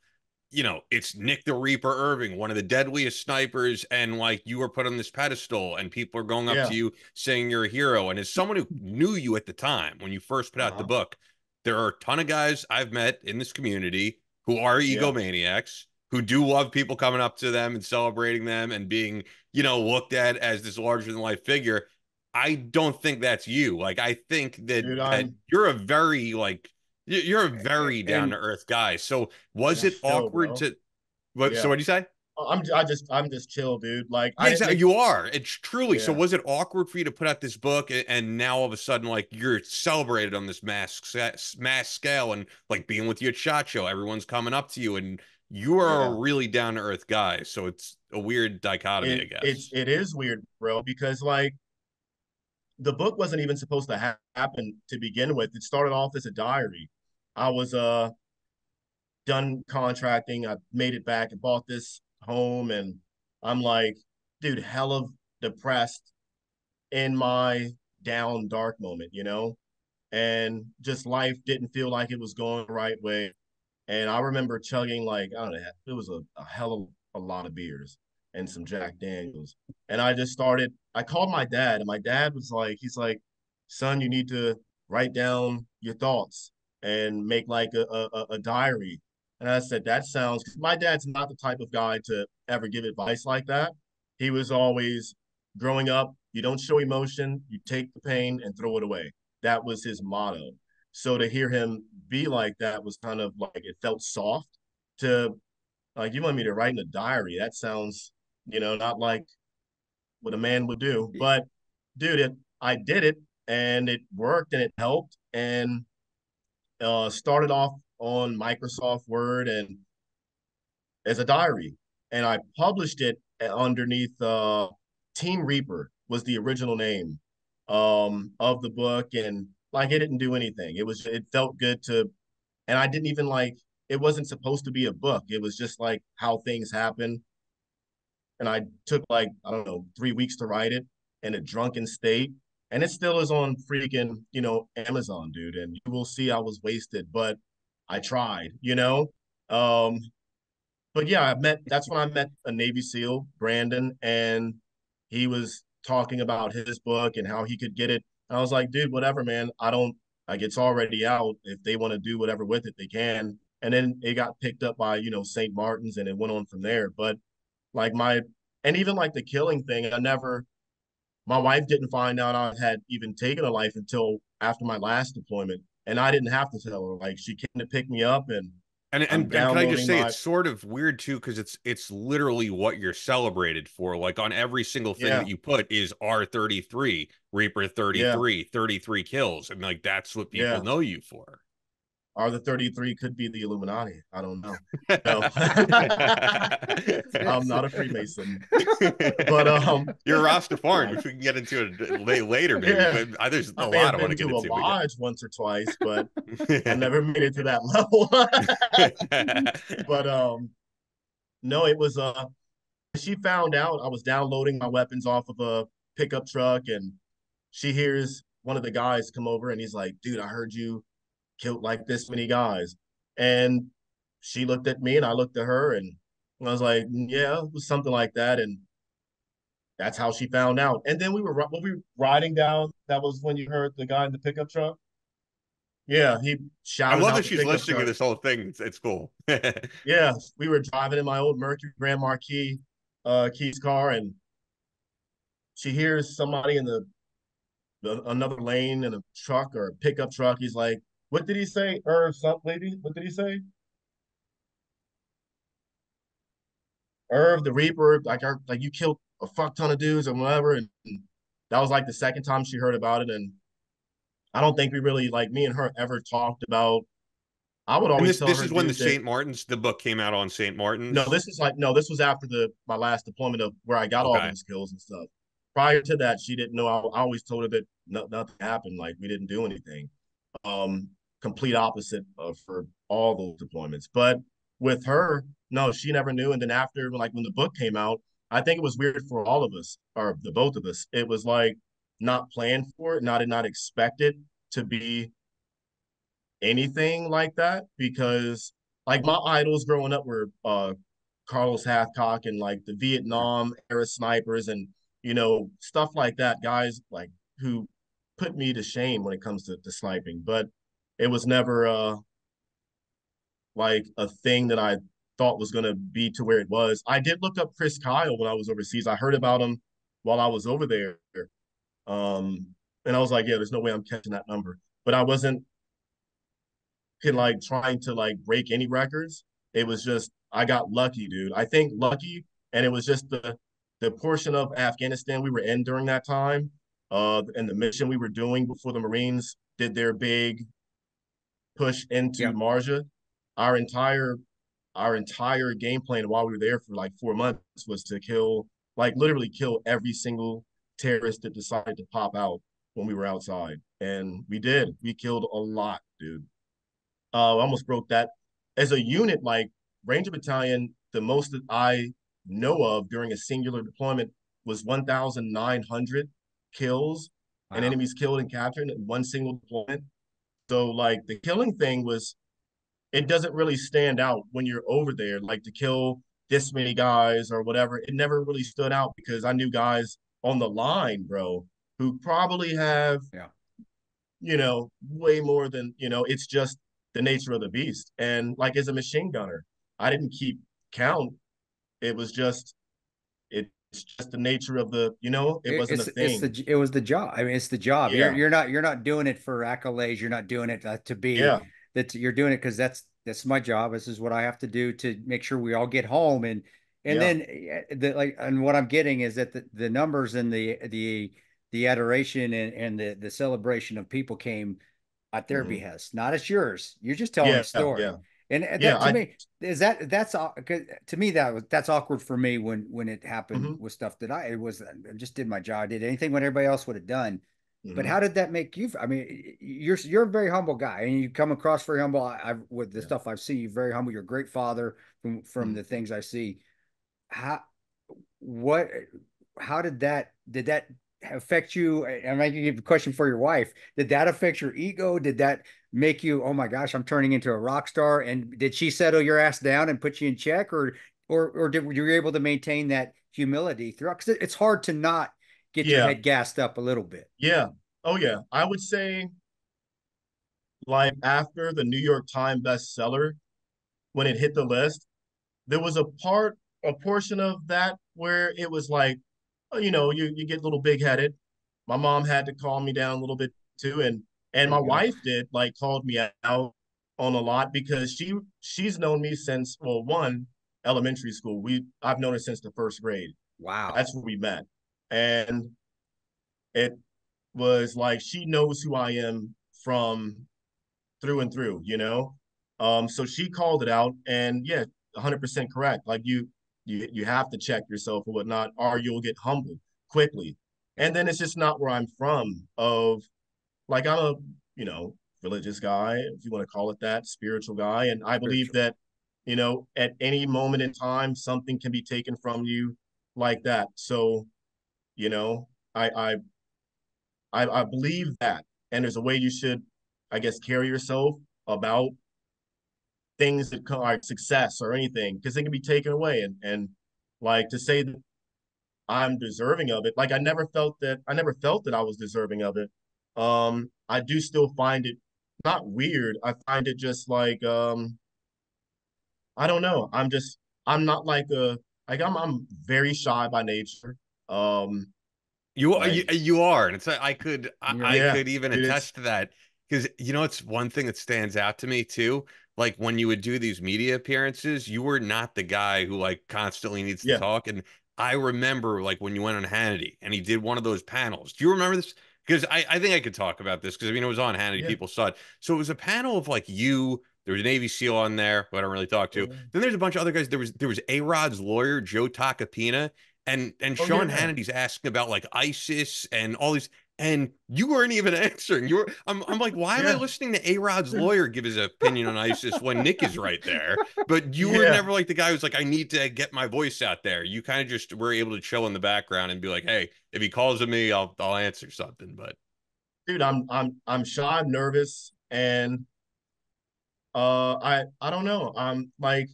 it's Nick the Reaper Irving, one of the deadliest snipers, and like you were put on this pedestal, and people are going up Yeah. to you saying you're a hero. And as someone who knew you at the time when you first put out the book, there are a ton of guys I've met in this community who are Yeah. egomaniacs, who do love people coming up to them and celebrating them and being, looked at as this larger than life figure. I don't think that's you. Like, I think Dude, that you're a very you're a very down to earth guy. So was it chill, awkward bro. to what? So Yeah. what do you say? I'm just chill, dude. Like Yeah, I didn't exactly. make You are. It's truly. So yeah. was it awkward for you to put out this book and now all of a sudden like you're celebrated on this mass scale and like being with you at SHOT Show, everyone's coming up to you and you are a Yeah. really down to earth guy. So it's a weird dichotomy, I guess. It is weird, bro, because like the book wasn't even supposed to happen to begin with. It started off as a diary. I was done contracting. I made it back and bought this home, and I'm like, dude, hella depressed in my down dark moment, and just life didn't feel like it was going the right way. And I remember chugging like, I don't know, it was a hell of a lot of beers and some Jack Daniels. And I called my dad, and my dad was like, he's like, son, you need to write down your thoughts and make like a diary. And I said, that sounds, my dad's not the type of guy to ever give advice like that. He was always growing up, you don't show emotion, you take the pain and throw it away. That was his motto. So to hear him be like that was kind of like, it felt soft to like, you want me to write in a diary. That sounds, not like what a man would do. But dude, I did it and it worked and it helped. And started off on Microsoft Word and as a diary, and I published it underneath Team Reaper was the original name of the book, and like it didn't do anything. It felt good to, and I didn't even like it wasn't supposed to be a book. It was just like how things happen. And I took like, I don't know, 3 weeks to write it in a drunken state. And it still is on freaking, Amazon, dude. And you will see I was wasted, but I tried, you know? Um, but yeah, that's when I met a Navy SEAL, Brandon, and he was talking about his book and how he could get it. And I was like, dude, whatever, man. I don't, like, it's already out. If they want to do whatever with it, they can. And then it got picked up by, St. Martin's and it went on from there. But like and even like the killing thing, my wife didn't find out I had even taken a life until after my last deployment. And I didn't have to tell her. Like she came to pick me up and And I'm and can I just downloading say my, it's sort of weird too because it's literally what you're celebrated for. Like on every single thing yeah, that you put is R33, Reaper yeah, 33, 33 kills, and like that's what people yeah. know you for. Or the 33 could be the Illuminati. I don't know. No. I'm not a Freemason. But You're Rastafarian, like which we can get into it later, maybe. yeah. But there's I a may lot have I want to been get to a into. But lodge once or twice, but I yeah. never made it to that level. But no, it was she found out I was downloading my weapons off of a pickup truck and she hears one of the guys come over and he's like, dude, I heard you killed like this many guys. And she looked at me and I looked at her and I was like, yeah, it was something like that. And that's how she found out. And then we were riding down. That was when you heard the guy in the pickup truck. Yeah, he I shouted love out that the she's pickup listening to truck. this whole thing. It's cool. Yeah, we were driving in my old Mercury Grand Marquis Keys car, and she hears somebody in another lane in a truck or a pickup truck. He's like, "What did he say, something, lady? What did he say? Irv the Reaper, like you killed a fuck ton of dudes or whatever." And that was like the second time she heard about it, and I don't think we really like me and her ever talked about. I would And always tell this her, is when the dude, that St. Martin's the book came out on St. no, Martin's. this was after the my last deployment of where I got all Okay. those kills and stuff. Prior to that, she didn't know. I always told her that nothing happened, like we didn't do anything. Um, Complete opposite of for all those deployments. But with her, no, she never knew. And then after, like when the book came out, I think it was weird for all of us, or the both of us. It was like not planned for it, not expected to be anything like that because like my idols growing up were Carlos Hathcock and like the Vietnam era snipers and stuff like that, guys like who put me to shame when it comes to sniping. But it was never like a thing that I thought was gonna be to where it was. I did look up Chris Kyle when I was overseas. I heard about him while I was over there. Um, and I was like, yeah, there's no way I'm catching that number. But I wasn't like trying to like break any records. It was just I got lucky, dude. I think lucky, and it was just the portion of Afghanistan we were in during that time, and the mission we were doing before the Marines did their big push into Yeah. Marja. Our entire our entire game plan while we were there for like 4 months was to like literally kill every single terrorist that decided to pop out when we were outside. And we did. We killed a lot, dude. Almost broke that. As a unit, like Ranger Battalion, the most that I know of during a singular deployment was 1,900 kills and Wow. enemies killed and captured in one single deployment. So, like, the killing thing it doesn't really stand out when you're over there. Like, to kill this many guys or whatever, it never really stood out because I knew guys on the line, bro, who probably have Yeah. way more than, it's just the nature of the beast. And like as a machine gunner, I didn't keep count. It was just, it's just the nature of it wasn't a thing. It was the job. I mean, it's the job. Yeah. You're not doing it for accolades. You're not doing it to be Yeah. that you're doing it because that's my job. This is what I have to do to make sure we all get home. And Yeah. then and what I'm getting is that the numbers and the adoration and the celebration of people came at their Hmm. behest, not at yours. You're just telling a Yeah. story. Yeah. And Yeah, that to me is to me that's awkward for me when it happened mhm, with stuff that I just did my job. I did anything what everybody else would have done. But mhm, how did that make you? I mean, you're a very humble guy, and you come across very humble. I've with the yeah, stuff I've seen, you're very humble. You're a great father from the mhm. things I see. How what how did that affect you? And I can give a question for your wife. Did that affect your ego? Did that make you, oh my gosh, I'm turning into a rock star? And did she settle your ass down and put you in check, or did you were able to maintain that humility throughout? Because it's hard to not get your Yeah, head gassed up a little bit. yeah. Oh yeah. I would say like after the New York Times bestseller, when it hit the list, there was a portion of that where it was like, oh, you get a little big headed. My mom had to calm me down a little bit too, and There my you go. wife did like called me out on a lot because she's known me since, well, one, elementary school. I've known her since the first grade. Wow. That's where we met, and it was like she knows who I am from through and through, so she called it out, and yeah, 100% correct. Like you have to check yourself or whatnot, or you'll get humbled quickly. And then it's just not where I'm from. Of like I'm a religious guy, if you want to call it that, spiritual guy, and I believe Spiritual. that at any moment in time something can be taken from you like that. So you know, I I I believe that, and there's a way you should, I guess, carry yourself about things that are success or anything, because they can be taken away. And like to say that I'm deserving of it, like I never felt that I was deserving of it. I do still find it not weird. I find it just like I don't know. I'm not like I'm very shy by nature. Um like You are, and I Yeah. yeah, could even dude, it's attest to that because it's one thing that stands out to me too. Like when you would do these media appearances, you were not the guy who like constantly needs to yeah, talk. And I remember like when you went on Hannity and he did one of those panels. Do you remember this? Because I think I could talk about this because I mean it was on Hannity, yeah. people saw it. So it was a panel of like you. There was a Navy SEAL on there who I don't really talk Oh to. yeah. Then there's a bunch of other guys. There was A-Rod's lawyer, Joe Takapina, and Oh Sean yeah. Hannity's asking about like ISIS and all these, and you weren't even answering. I'm like, why am I Yeah. listening to A-Rod's lawyer give his opinion on ISIS when Nick is right there? But you were Yeah. never like the guy who's like, I need to get my voice out there. You kind of just were able to chill in the background and be like, hey, if he calls to me, I'll answer something. But Dude, I'm shy, I'm nervous, and I don't know. I'm like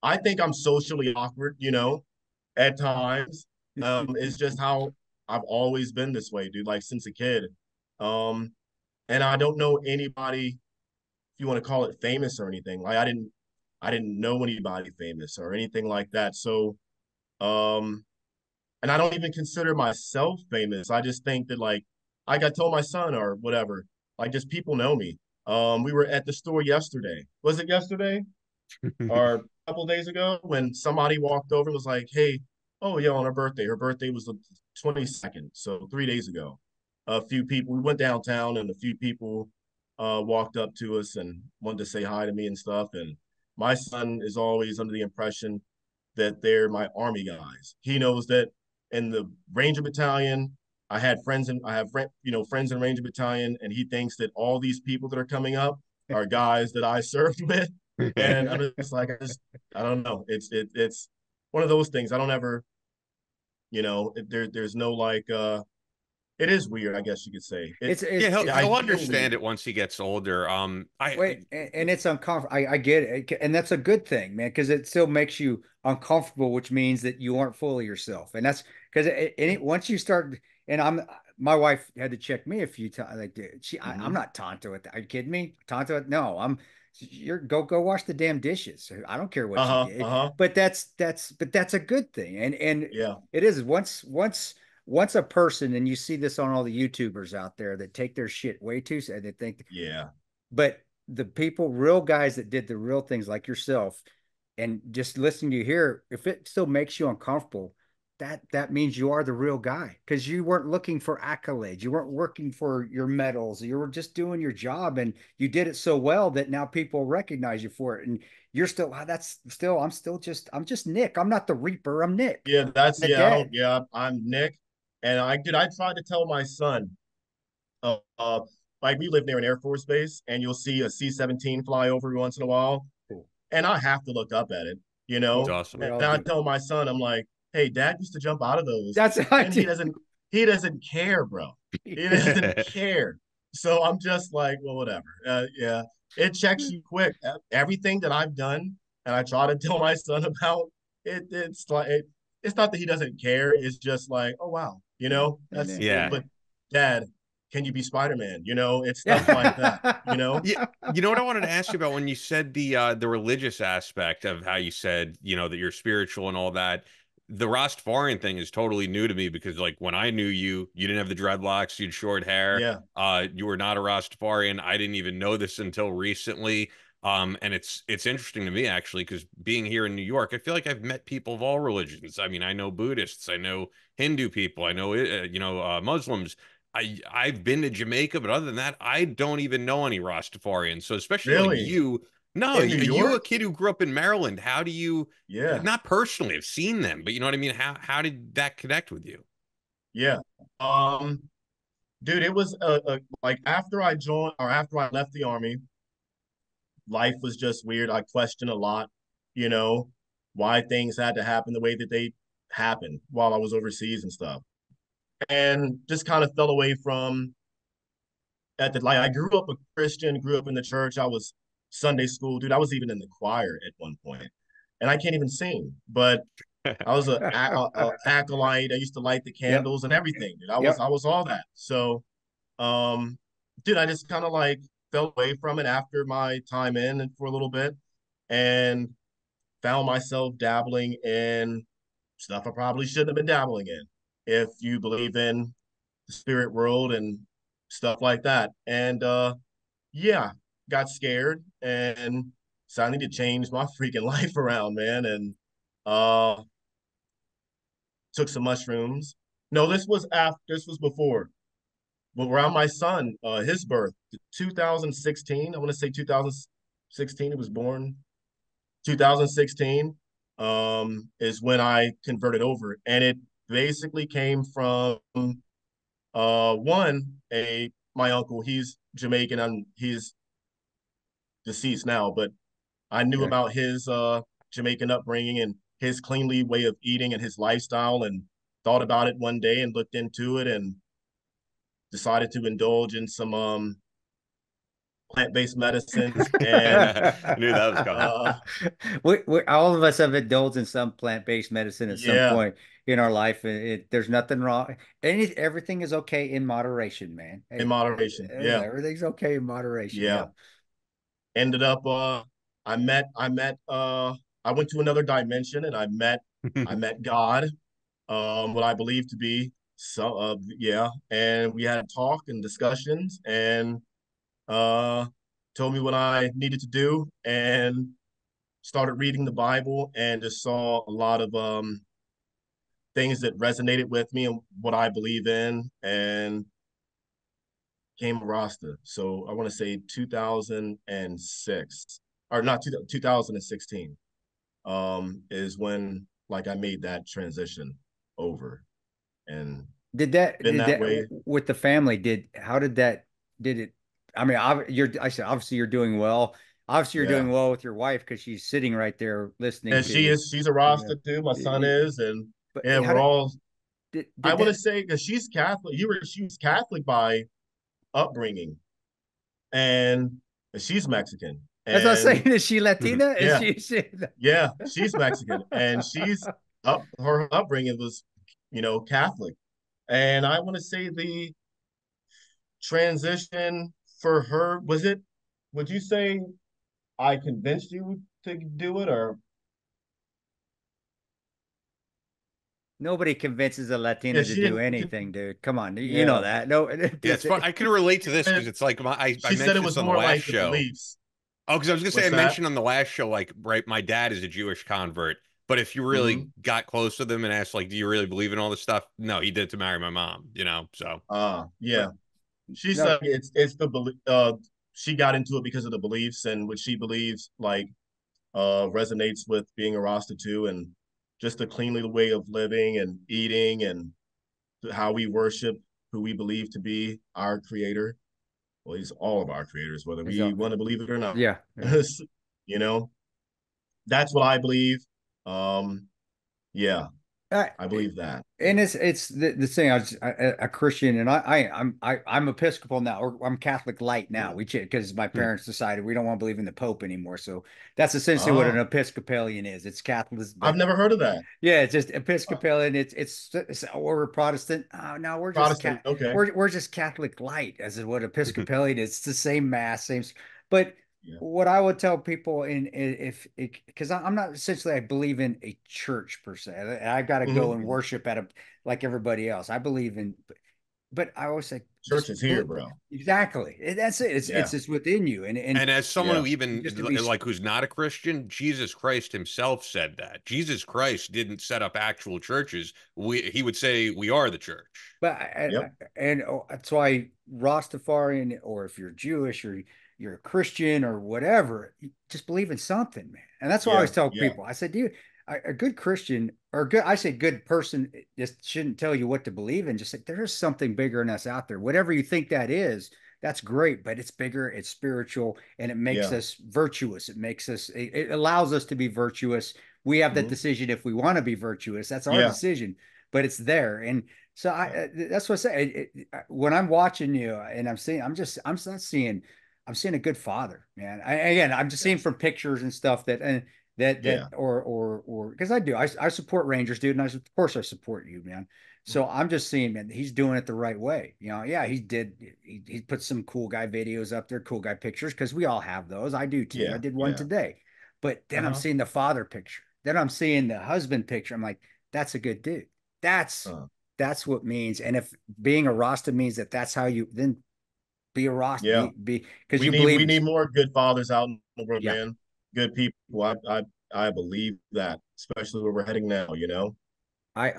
I think I'm socially awkward, at times. It's just how I've always been this way, dude, like since a kid. Um, and I don't know anybody, if you want to call it famous or anything. Like I didn't know anybody famous or anything like that. So, um, and I don't even consider myself famous. I just think that like I told my son or whatever, like just people know me. We were at the store yesterday. Was it yesterday? Or a couple of days ago when somebody walked over and was like, "Hey, oh yeah, on her birthday. Her birthday was the 22nd, so 3 days ago. A few people. We went downtown, and a few people walked up to us and wanted to say hi to me and stuff. And my son is always under the impression that they're my army guys. He knows that in the Ranger Battalion, I have friends in Ranger Battalion, and he thinks that all these people that are coming up are guys that I served with. And I'm just like, I don't know. It's one of those things. I don't ever, there's no like it is weird, I guess you could say. It's yeah, it's he'll it, I he'll feel understand weird. it once he gets older. Wait, and it's uncomfortable. I get it, and that's a good thing, man, because it still makes you uncomfortable, which means that you aren't fully yourself, and that's because Yeah. once you start, and my wife had to check me a few times. Like, dude, I'm Hmm. not Tonto it. Are you kidding me? Tonto it? No, you're go wash the damn dishes. I don't care what you Uh-huh. did, Uh-huh. but that's a good thing, and Yeah. it is once a person, and you see this on all the YouTubers out there that take their shit way too, they think. Yeah. But the people, real guys that did the real things like yourself, and just listening to you here, if it still makes you uncomfortable, that means you are the real guy, because you weren't looking for accolades. You weren't working for your medals. You were just doing your job, and you did it so well that now people recognize you for it. And you're still, I'm just Nick. I'm not the Reaper. I'm Nick. Yeah, that's The yeah. I don't. dad. Yeah, I'm Nick, and I tried to tell my son, uh, uh, like we live near an Air Force base, and you'll see a C-17 fly over every once in a while, Cool. and I have to look up at it, you It's know. awesome. We And all I do. tell my son, I'm like, hey, Dad used to jump out of those, That's I and he do. doesn't care, bro. He doesn't care. So I'm just like, well, whatever. Yeah, it checks you quick. Everything that I've done, and I try to tell my son about it. It's not that he doesn't care. It's just like, oh wow, that's cool. Yeah. But Dad, can you be Spider-Man? It's stuff like that. Yeah, you know what I wanted to ask you about when you said the religious aspect of how you said, that you're spiritual and all that. The Rastafarian thing is totally new to me because like when I knew you, you didn't have the dreadlocks, you had short hair. Yeah. You were not a Rastafarian. I didn't even know this until recently. And it's interesting to me actually because being here in New York, I feel like I've met people of all religions. I mean, I know Buddhists, I know Hindu people, I know Muslims. I've been to Jamaica, but other than that, I don't even know any Rastafarians. So especially like Really? you, no, In New you a York? kid who grew up in Maryland. How do you, Yeah. not personally, I've seen them, but you know what I mean? How did that connect with you? Yeah. Dude, it was like after I joined or after I left the army, life was just weird. I questioned a lot, you know, why things had to happen the way that they happened while I was overseas and stuff. And just kind of fell away from I grew up a Christian, grew up in the church. I was Sunday school, dude. I was even in the choir at one point. And I can't even sing, but I was a acolyte. I used to light the Yep. candles and everything, dude. Yep. I was all that. So dude, I just kind of like fell away from it after my time in and for a little bit and found myself dabbling in stuff I probably shouldn't have been dabbling in if you believe in the spirit world and stuff like that. And yeah, got scared and so I need to change my freaking life around, man. And uh took some mushrooms. No, this was before. Well, around my son, his birth, 2016. I want to say 2016. He was born 2016. Is when I converted over, and it basically came from one a my uncle. He's Jamaican and he's deceased now, but I knew Okay. about his Jamaican upbringing and his cleanly way of eating and his lifestyle, and thought about it one day and looked into it and decided to indulge in some plant-based medicines and I knew that was coming. All of us have indulged in some plant-based medicine at some yeah, point in our life. There's nothing wrong. Everything is okay in moderation, man. in moderation. Yeah, Everything's okay in moderation. yeah. Yeah. Ended up I went to another dimension and I met God, what I believe to be yeah, and we had a talk and discussions and uh told me what I needed to do and started reading the Bible and just saw a lot of things that resonated with me and what I believe in and came a Rasta. So I want to say 2006 or not 2016 is when like I made that transition over and been Did that that way. with the family? How did that, did it, I mean, I said, obviously you're doing well. Obviously you're doing Yeah. well with your wife because she's sitting right there listening And to you. she's a Yeah. Rasta too. My son is, and But yeah, how we're all I did want to that, say because she's Catholic. She was Catholic by upbringing and she's Mexican. as I was saying, And is she Latina? Is yeah, she yeah, she's Mexican and she's up her upbringing was, Catholic. And I want to say the transition for her was it, would you say I convinced you to do it or Nobody convinces a yeah, Latina to she do didn't anything, dude. Come on, you know yeah. that. No, Yeah, it's fun. I can relate to this because it's like I She said it mentioned this was on the more last like the show. beliefs. Oh, because I was gonna say What's I that? mentioned on the last show, like, right, my dad is a Jewish convert, But if you Hmm. really got close to them and asked, like, do you really believe in all this stuff? No, he did it to marry my mom, you know? So, Yeah. But She no, said it's the belief. She got into it because of the beliefs and what she believes resonates with being a Rasta too, and just a cleanly way of living and eating and how we worship who we believe to be our creator. Well, he's all of our creators, whether we want to believe it or not. yeah, yeah. You know, that's what I believe. Um, yeah, I, I believe that. and it's the thing. A Christian, and I'm Episcopal now, or I'm Catholic light now. We because my hmm. parents decided we don't want to believe in the Pope anymore. So that's essentially what an Ah, Episcopalian is. It's Catholic, I've but never heard of that. yeah, it's just Oh, Episcopalian. It's we're Protestant. No, Protestant. Okay. we're just Catholic light, as is what Episcopalian is. It's the same mass, same. But Yeah. what I would tell people if because I'm not essentially I believe in a church per se. I've got to go and Hmm. worship at a like everybody else. I believe in, but I always say Church just is here, bro. exactly. That's it. It's Yeah. just within you, And as someone Yeah. who even just to be. like who's not a Christian, Jesus Christ himself said that. Jesus Christ didn't set up actual churches. He would say we are the church. But Yep. and that's why Rastafarian, or if you're Jewish or you're a Christian or whatever, you just believe in something, man. And that's why I Yeah. always tell Yeah. people. I said, dude, a good Christian or good, I say good person just shouldn't tell you what to believe in. Just say there's something bigger than us out there. Whatever you think that is, that's great, but it's bigger, it's spiritual, and it makes Yeah. us virtuous. It makes us, it allows us to be virtuous. We have that Hmm. decision if we want to be virtuous. That's our Yeah. decision, but it's there. And so Yeah. that's what I say. When I'm watching you and I'm not seeing, I'm seeing a good father, man. Again, I'm just seeing Yes. from pictures and stuff that, and that, Yeah. or, because I support Rangers, dude. And of course I support you, man. So Mhm. I'm just seeing, man, he's doing it the right way. You know, yeah, he put some cool guy videos up there, cool guy pictures, because we all have those. I do too. I Yeah. did one Yeah. today. But then I'm Uh-huh. seeing the father picture. Then I'm seeing the husband picture. I'm like, that's a good dude. That's Uh, that's what means. And if being a Rasta means that that's how you then be a Rasta, yeah. be because We you need believe we in, need more good fathers out in the world, yeah. man. Good people. I believe that, especially where we're heading now, you know? And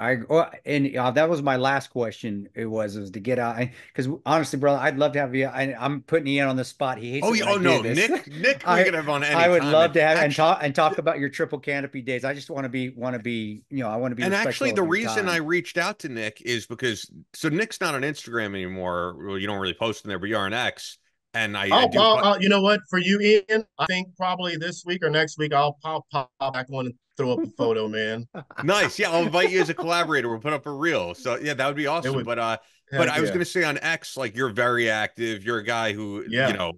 that was my last question. It was to get out, because honestly, brother, I'd love to have you. I'm putting Ian on the spot. He hates Oh, it yeah, when I oh do no, this. Nick, we I could have on any I would time. love to have Actually, and talk about your triple canopy days. I just want to be, I want to be and respectful actually, of the your reason I time. reached out to Nick is because so Nick's not on Instagram anymore. Well, you don't really post in there, but you're on X, and I Oh, do. well, you know what? For you, Ian, I think probably this week or next week, I'll pop back on and throw up a photo, man. Nice. Yeah, I'll invite you as a collaborator. We'll put up a reel. So yeah, that would be It awesome. would, But heck I was yeah. gonna say on X, like you're very active. You're a guy who, Yeah.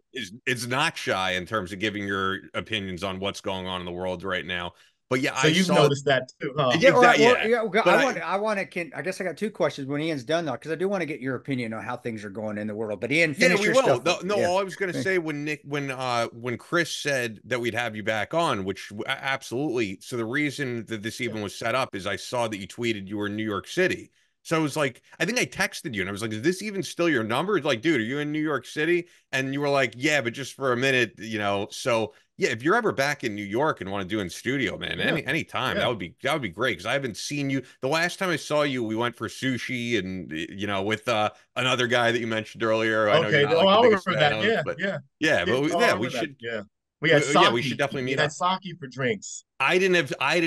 is not shy in terms of giving your opinions on what's going on in the world right now. But yeah, So I you've saw noticed that too, huh? Yeah, all right. exactly Well, yeah. yeah. But I want to. I guess I got two questions when Ian's done though, because I do want to get your opinion on how things are going in the world. But Ian, yeah, finish we your will. stuff. No, no, Yeah. all I was gonna say when Chris said that we'd have you back on, which absolutely. So the reason that this Yeah. even was set up is I saw that you tweeted you were in New York City. So I was like, I think I texted you and I was like, is this even still your number? Like, dude, are you in New York City? And you were like, yeah, but just for a minute, So yeah, if you're ever back in New York and want to do in studio, man, Yeah. any time, Yeah. that would be great because I haven't seen you. The last time I saw you, we went for sushi and with another guy that you mentioned earlier. I know you're Okay. not Oh, like the I biggest remember fan that. of, Yeah. but Yeah. yeah, Yeah. but Oh, I remember that. Yeah. yeah, we should definitely We meet had up. sake for drinks. I didn't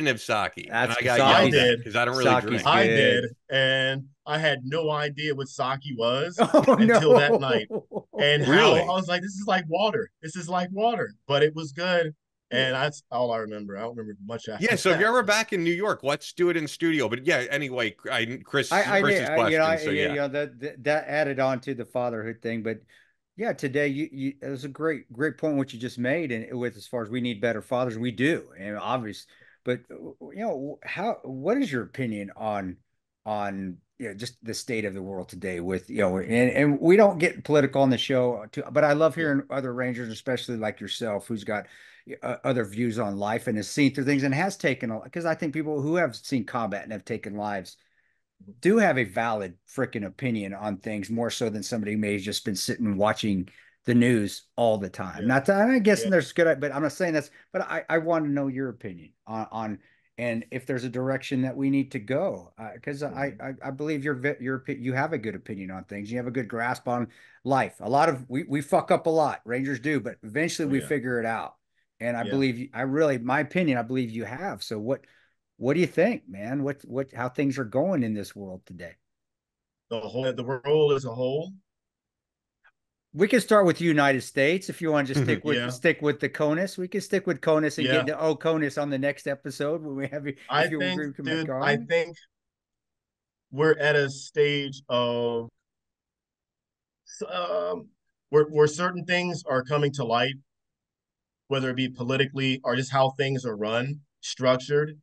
have sake, and That's I got I yelled Saki's. at did. because I don't really Saki's drink. I did. good. And I had no idea what sake was Oh until that night. no. And how I Really? was like, this is like water. This is like water. But it was good. Yeah. And that's all I remember. I don't remember much Yeah, after so if that. you're ever back in New York, let's do it in studio. But yeah, anyway, I did, Chris's question. So yeah, yeah. that added on to the fatherhood thing, but yeah, today it was a great point what you just made, and with as far as we need better fathers, we do, and obvious, but what is your opinion on just the state of the world today with and we don't get political on the show too, but I love Yeah. hearing other Rangers, especially like yourself, who's got other views on life and has seen through things and has taken, because I think people who have seen combat and have taken lives do have a valid freaking opinion on things more so than somebody who may have just been sitting watching the news all the time. Yeah. Not that I'm Yeah. guessing there's good, but I'm not saying that's. But I want to know your opinion on and if there's a direction that we need to go. Because I believe you have a good opinion on things. You have a good grasp on life. A lot of we fuck up a lot. Rangers do, but eventually Oh, we yeah. figure it out. And I Yeah. believe my opinion, I believe you have. So what do you think, man? How things are going in this world today? The world as a whole. We can start with the United States if you want to just Yeah. stick with the CONUS. We can stick with CONUS and get Yeah. into CONUS on the next episode when we have you I if you think, agree with dude, Metcon. I think we're at a stage of where certain things are coming to light, whether it be politically or just how things are run, structured,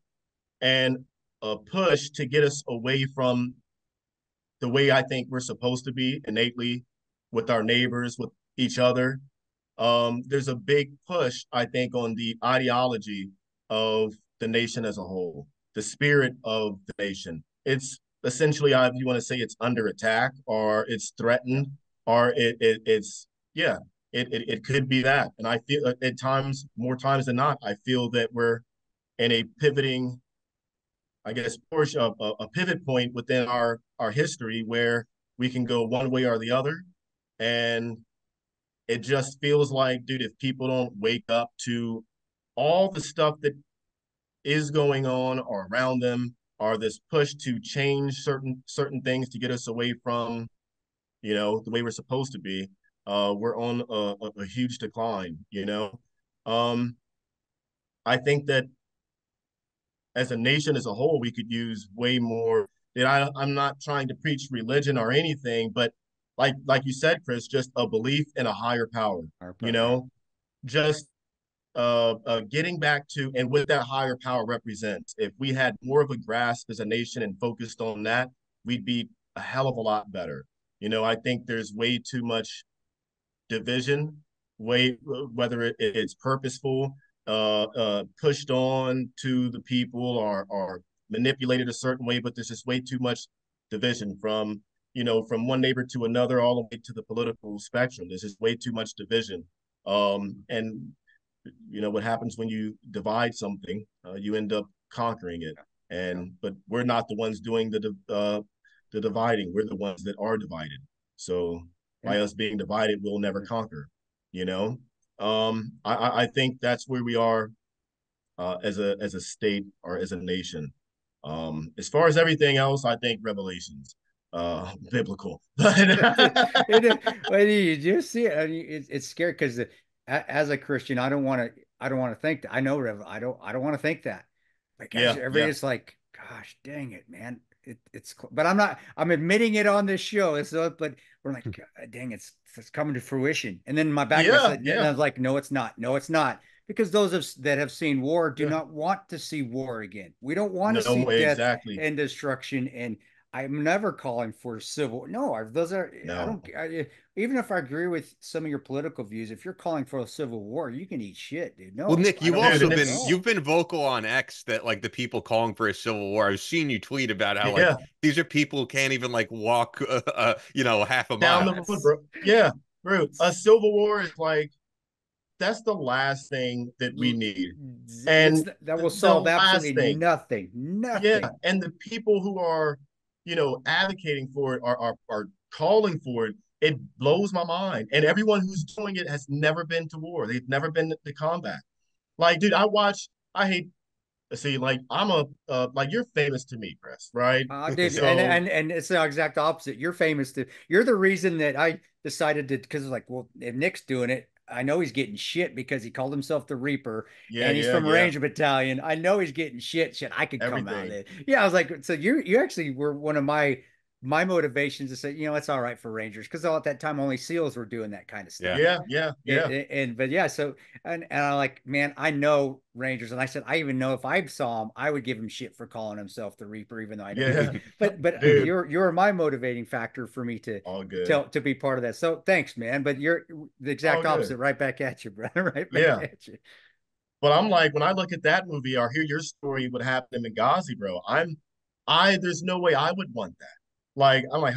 and a push to get us away from the way I think we're supposed to be innately with our neighbors, with each other. There's a big push, I think, on the ideology of the nation as a whole, the spirit of the nation. It's essentially, if you want to say it's under attack or it's threatened or it's, yeah, it could be that. And I feel at times, more times than not, I feel that we're in a pivoting, I guess, portion of a pivot point within our history where we can go one way or the other. And it just feels like, dude, if people don't wake up to all the stuff that is going on or around them, or this push to change certain things to get us away from, the way we're supposed to be, we're on a huge decline. Um, I think that as a nation as a whole, we could use way more. And I'm not trying to preach religion or anything, but like you said, Chris, just a belief in a higher power. Our You power. know, just getting back to and what that higher power represents. If we had more of a grasp as a nation and focused on that, we'd be a hell of a lot better. I think there's way too much division, whether it's purposeful, pushed on to the people or manipulated a certain way, but there's just way too much division from one neighbor to another, all the way to the political spectrum. There's just way too much division. And what happens when you divide something, you end up conquering it. But we're not the ones doing the dividing. We're the ones that are divided. So by us being divided, we'll never conquer. You know, I think that's where we are as a state or as a nation. As far as everything else, I think Revelations, biblical. But When you just see it, I mean, it's scary because as a Christian, I don't want to think that. I know, Rev, I don't want to think that. But guys, yeah, yeah, everybody's like, gosh, dang it, man. But I'm admitting it on this show. But we're like, God, dang, it's coming to fruition. And then my back, yeah, and I yeah. was like, no, it's not. No, it's not. Because that have seen war do Yeah. not want to see war again. We don't want to see No, death exactly. and destruction. And I'm never calling for civil. No, those are. I No. don't. Even if I agree with some of your political views, if you're calling for a civil war, you can eat shit, dude. Well, No, Nick, I you've don't want Dude, also that and at been it's you've all. been vocal on X that like the people calling for a civil war. I've seen you tweet about how like yeah, these are people who can't even like walk half a down the mile. road, That's bro. Yeah, bro. A civil war is like that's the last thing that we need. it's And that will solve the last absolutely thing, nothing. yeah. Nothing. And the people who are, advocating for it are calling for it. It blows my mind. And everyone who's doing it has never been to war. They've never been to combat. Like, dude, I hate see, like like you're famous to me, Chris, right? Dude, So and it's the exact opposite. You're famous to. You're the reason that I decided to because like, well, if Nick's doing it, I know he's getting shit because he called himself the Reaper yeah, and he's yeah, from yeah. Ranger Battalion. I know he's getting shit. Shit, I could come out of Everything. it. Yeah, I was like, so you actually were one of my motivations to say, it's all right for Rangers because at that time only SEALs were doing that kind of Yeah. stuff. Yeah, yeah, yeah. But yeah, so and I like, man, I know Rangers, and I said I even know if I saw him, I would give him shit for calling himself the Reaper, even though I don't. Yeah. But Dude, you're my motivating factor for me to all good. tell to be part of that. So thanks, man. But you're the All exact good. opposite, right back at you, brother. Right back Yeah. at you. But I'm like, when I look at that movie or hear your story, what happened in Benghazi, bro, there's no way I would want that. Like, I'm like,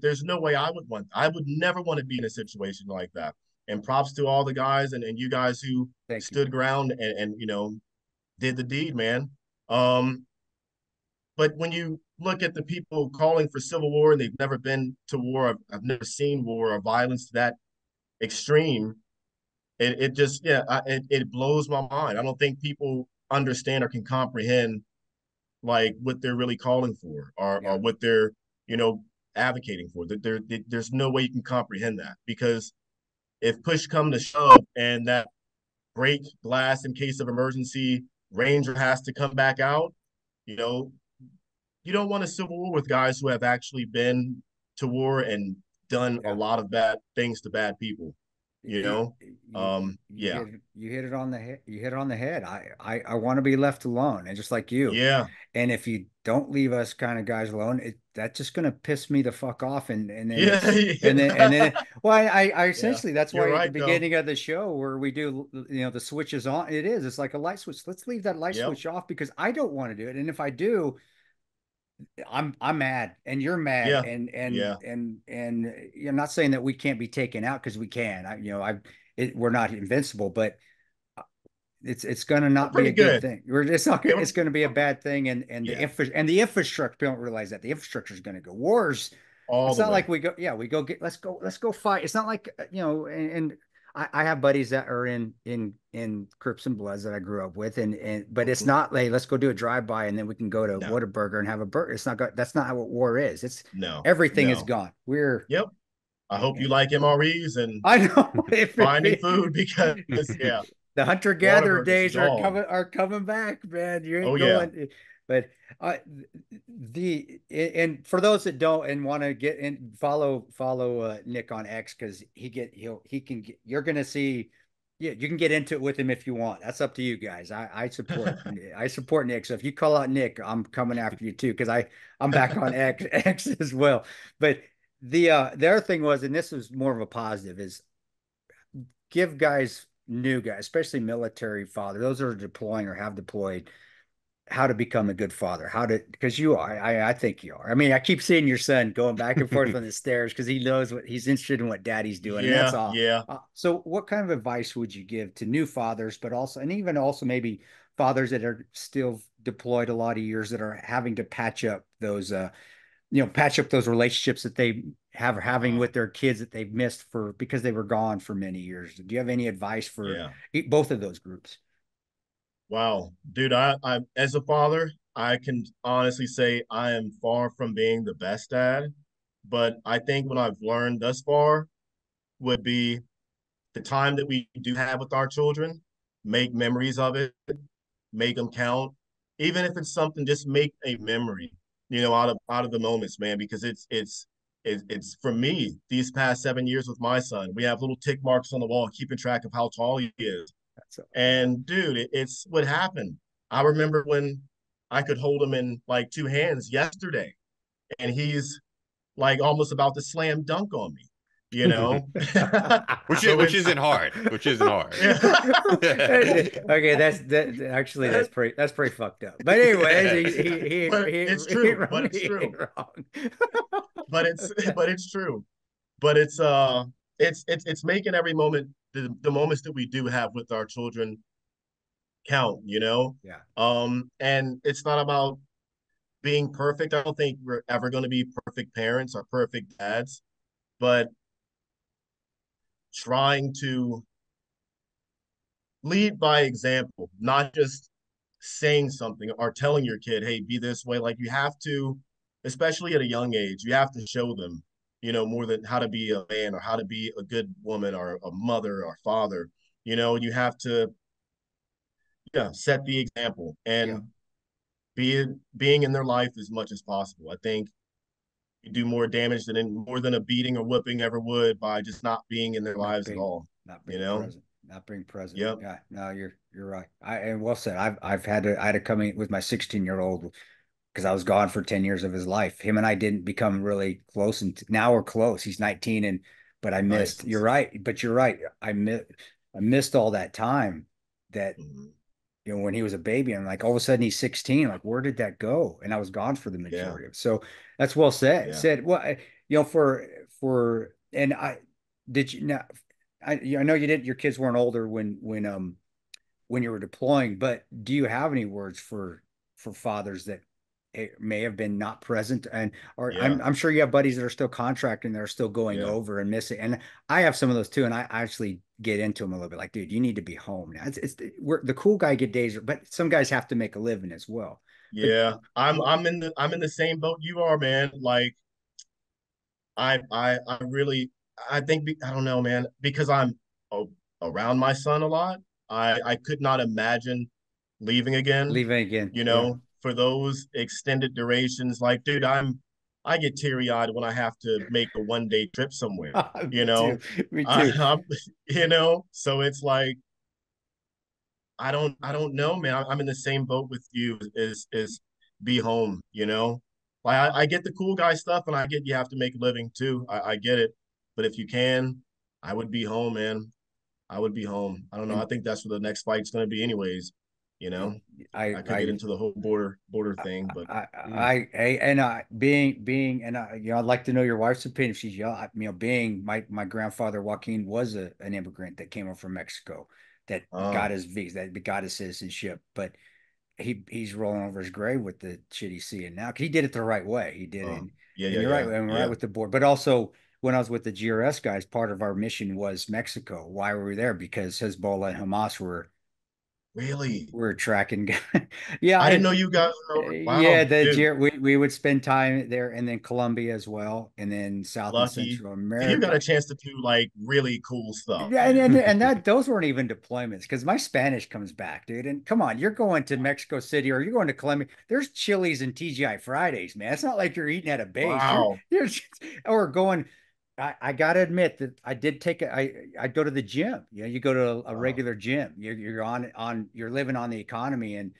there's no way I would want, I would never want to be in a situation like that. And props to all the guys and you guys who Thank you. stood ground and did the deed, man. Um, but when you look at the people calling for civil war and they've never been to war, I've never seen war or violence to that extreme. It just it blows my mind. I don't think people understand or can comprehend like what they're really calling for Yeah. or what they're you know advocating for. There's no way you can comprehend that because if push come to shove and that break glass in case of emergency ranger has to come back out, you know, you don't want a civil war with guys who have actually been to war and done a Yeah. lot of bad things to bad people. You You, know, you yeah, hit it on the head. You hit it on the head. I want to be left alone, and just like you. yeah, And if you don't leave us kind of guys alone, that's just gonna piss me the fuck off. And then yeah, it's and then well, I yeah. essentially that's You're why at the right though. beginning of the show where we do the switch is on. It's like a light switch. Let's leave that light Yep. switch off because I don't want to do it. And if I do, I'm mad and you're mad Yeah. Yeah. and you're not saying that we can't be taken out because we can. We're not invincible, but it's going to We're not be a pretty good good. thing. It's not Yeah. it's going to be a bad thing and Yeah. the infrastructure people don't realize that the infrastructure is going to go wars. All It's the not like way. we go get let's go fight. It's not like and I have buddies that are in Crips and Bloods that I grew up with, and but it's Mhm. not like let's go do a drive by and then we can go to No. Whataburger and have a burger. It's not that's not how what war is. It's No. everything is No. gone. We're Yep. I hope you and like MREs and I know finding food because yeah, the hunter gatherer Whataburgers is days gone. are coming back, man. You Oh ain't yeah. going. But the and for those that don't and want to get in, follow Nick on X because he can get, you're gonna see. Yeah, you can get into it with him if you want. That's up to you guys. I support Nick. So if you call out Nick, I'm coming after you too because I'm back on X as well. But the other thing was, and this was more of a positive, is give guys, new guys, especially military father, those that are deploying or have deployed, how to become a good father, how to, because you are, I think you are. I mean, I keep seeing your son going back and forth on the stairs because he knows what he's interested in what daddy's doing, and that's Yeah. all. Yeah. So, what kind of advice would you give to new fathers, but also, and even also maybe fathers that are still deployed a lot of years that are having to patch up those, patch up those relationships that they have having Uh-huh. with their kids that they've missed for because they were gone for many years. Do you have any advice for Yeah. both of those groups? Wow, dude, I as a father, I can honestly say I am far from being the best dad, but I think what I've learned thus far would be the time that we do have with our children, make memories of it, make them count. Even if it's something, just make a memory, out of the moments, man, because it's for me, these past 7 years with my son, we have little tick marks on the wall, keeping track of how tall he is. Yeah. And dude, it's what happened. I remember when I could hold him in like two hands yesterday, and he's like almost about to slam dunk on me, you know? So Which it's isn't hard. Which isn't hard. yeah. Okay, actually that's pretty fucked up. But anyways, But it's true. But it's he ain't true. wrong. But it's true. But it's making every moment, the moments that we do have with our children count, you know? Yeah. And it's not about being perfect. I don't think we're ever going to be perfect parents or perfect dads, but trying to lead by example, not just saying something or telling your kid, hey, be this way. Like you have to, especially at a young age, you have to show them, more than how to be a man or how to be a good woman or a mother or father. You have to, yeah, set the example Yeah. and being in their life as much as possible. I think you do more damage more than a beating or whooping ever would by just not being in their Not lives at being all. not You being know? present. Not being present. Yep. Yeah, no, you're right. And well said. I had to come in with my 16-year-old because I was gone for 10 years of his life. Him and I didn't become really close, and now we're close. He's 19, and but I missed. You're Nice. right, but you're right. I missed all that time that Mhm. when he was a baby, and like all of a sudden he's 16. Like, where did that go? And I was gone for the Yeah. majority of it. So that's well said. Yeah. Said well, for and I did you now. I know you didn't. Your kids weren't older when when you were deploying. But do you have any words for fathers that may have been not present? And or Yeah, I'm sure you have buddies that are still contracting, that are still going yeah, over and missing. And I have some of those too. And I actually get into them a little bit, like, dude, you need to be home now. It's we're the cool guy get days, but some guys have to make a living as well. But yeah. I'm in the same boat you are, man. Like I really I think I don't know, man, because I'm around my son a lot. I could not imagine leaving again, leaving again, yeah. for those extended durations. Like, dude, I get teary-eyed when I have to make a one-day trip somewhere, you Me too. know. Me too. I'm, so it's like I don't know, man. I'm in the same boat with you is be home, Like I get the cool guy stuff and I get you have to make a living too. I get it. But if you can, I would be home, man. I would be home. I don't know. I And think that's what the next fight's gonna be anyways, you know. I could get I into the whole border thing, but Mm. and being and I'd like to know your wife's opinion if she's young. Being my grandfather Joaquin was an immigrant that came over from Mexico that got oh, his visa, that got his citizenship, but he's rolling over his grave with the shit he's seeing now. 'Cause he did it the right way. He did it, yeah, and yeah, you're right. yeah, And we're right yeah. with the board, but also when I was with the GRS guys, part of our mission was Mexico. Why were we there? Because Hezbollah and Hamas Really? were tracking. Yeah, I didn't know you guys were over. yeah, Wow, dude, we would spend time there, and then Colombia as well, and then South and lucky. Central So you got America. a chance to do like really cool stuff, Yeah, man. and that those weren't even deployments because my Spanish comes back, dude. And come on, you're going to Mexico City or you're going to Colombia. There's Chili's and TGI Fridays, man. It's not like you're eating at a base. Wow. You're just, or going. I gotta admit that I did take I go to the gym. You go to a Uh, regular gym. You're you're living on the economy. And uh,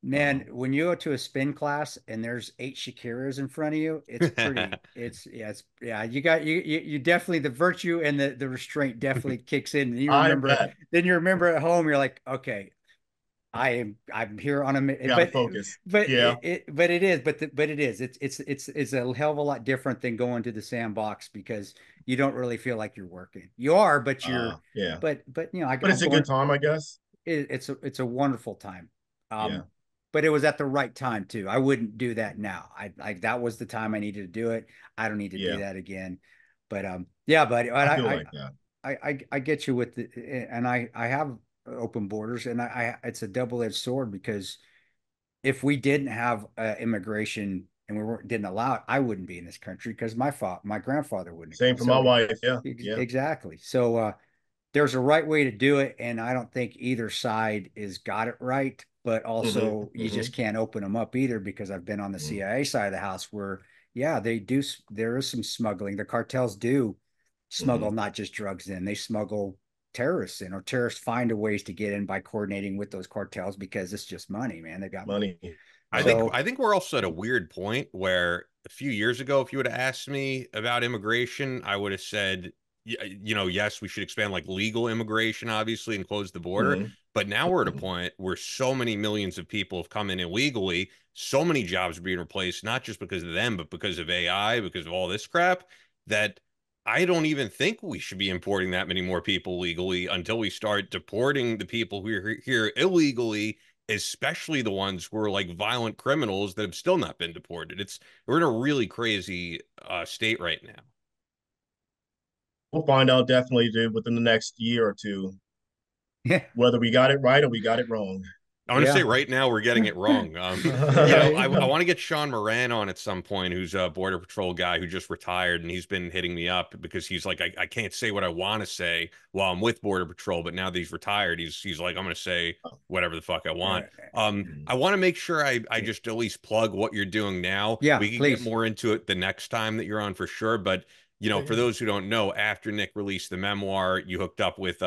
man, when you go to a spin class and there's 8 Shakiras in front of you, it's pretty, yeah, you definitely, the virtue and the restraint definitely kicks in. And I bet. then you remember at home, you're like, okay, I'm here on a You got to but focus. Yeah. but it is but it is it's a hell of a lot different than going to the sandbox because you don't really feel like you're working. You are, but Yeah. But I'm it's a good going, time, I guess. it's a wonderful time. Yeah. But it was at the right time too. I wouldn't do that now. That was the time I needed to do it. I don't need to do Yeah. that again. But yeah, but I feel like that. I get you with the, and I have open borders, and it's a double-edged sword because if we didn't have immigration and we weren't didn't allow it, I wouldn't be in this country because my grandfather wouldn't have Same come. for my So wife. Yeah. Yeah. exactly. So there's a right way to do it, and I don't think either side is got it right. But Hmm. also, you just Hmm. can't open them up either because I've been on the Hmm. CIA side of the house where, yeah, they do. There is some smuggling. The cartels do smuggle Hmm. not just drugs in; they smuggle terrorists in, or terrorists find a ways to get in by coordinating with those cartels because it's just money, man. They got money. Money. I Yep. think So I think we're also at a weird point where a few years ago, if you would have asked me about immigration, I would have said, yes, we should expand like legal immigration, obviously, and close the border. Hmm. But now we're at a Hmm. point where so many millions of people have come in illegally, so many jobs are being replaced, not just because of them, but because of AI, because of all this crap, that I don't even think we should be importing that many more people legally until we start deporting the people who are here illegally, especially the ones who are like violent criminals that have still not been deported. We're in a really crazy state right now. We'll find out definitely, dude, within the next year or two, yeah, whether we got it right or we got it wrong. I want to say yeah, right now we're getting it wrong. yeah. I want to get Sean Moran on at some point, who's a Border Patrol guy who just retired, and he's been hitting me up because he's like, I can't say what I want to say while I'm with Border Patrol, but now that he's retired, he's like, I'm going to say whatever the fuck I want. Mhm. I want to make sure I just at least plug what you're doing now. Yeah, We could get please. more into it the next time that you're on for sure, but Yeah, for yeah. those who don't know, after Nick released the memoir, you hooked up with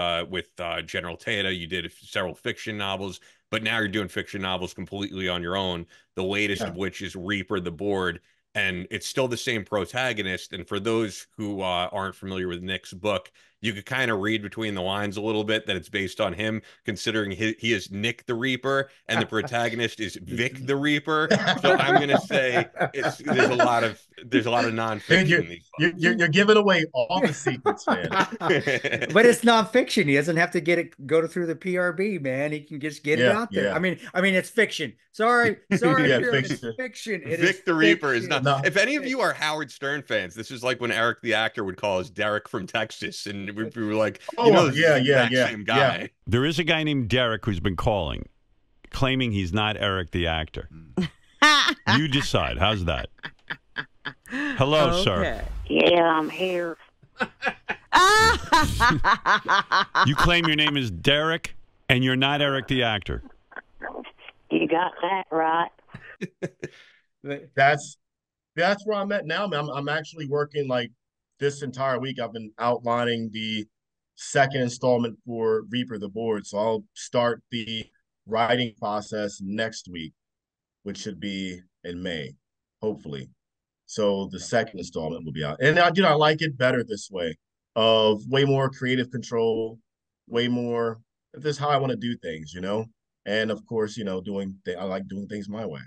General Tata. You did several fiction novels, but now you're doing fiction novels completely on your own. The latest Yeah. of which is Reaper the Board, and it's still the same protagonist. And for those who aren't familiar with Nick's book, you could kind of read between the lines a little bit that it's based on him, considering he is Nick the Reaper and the protagonist is Vic the Reaper. So I'm gonna say there's a lot of nonfiction You're, in these you're giving away all the secrets, man. books. But it's nonfiction. He doesn't have to go through the PRB, man. He can just get it out there. Yeah. I mean, it's fiction. Sorry, Yeah, Kieran, fiction. it's fiction. Vic the Reaper is not. No. If any of you are Howard Stern fans, this is like when Eric the actor would call us Derek from Texas, and we were like, this is the exact same guy. Yeah. There is a guy named Derek who's been calling, claiming he's not Eric the actor. You decide. How's that? Hello, sir. Yeah, I'm here. You claim your name is Derek, and you're not Eric the actor. You got that right. That's where I'm at now, man. I'm actually working like this entire week. I've been outlining the second installment for Reaper the Board. So I'll start the writing process next week, which should be in May, hopefully. So the second installment will be out. And I like it better this way, of way more creative control, way more, this is how I want to do things, And of course, I like doing things my way.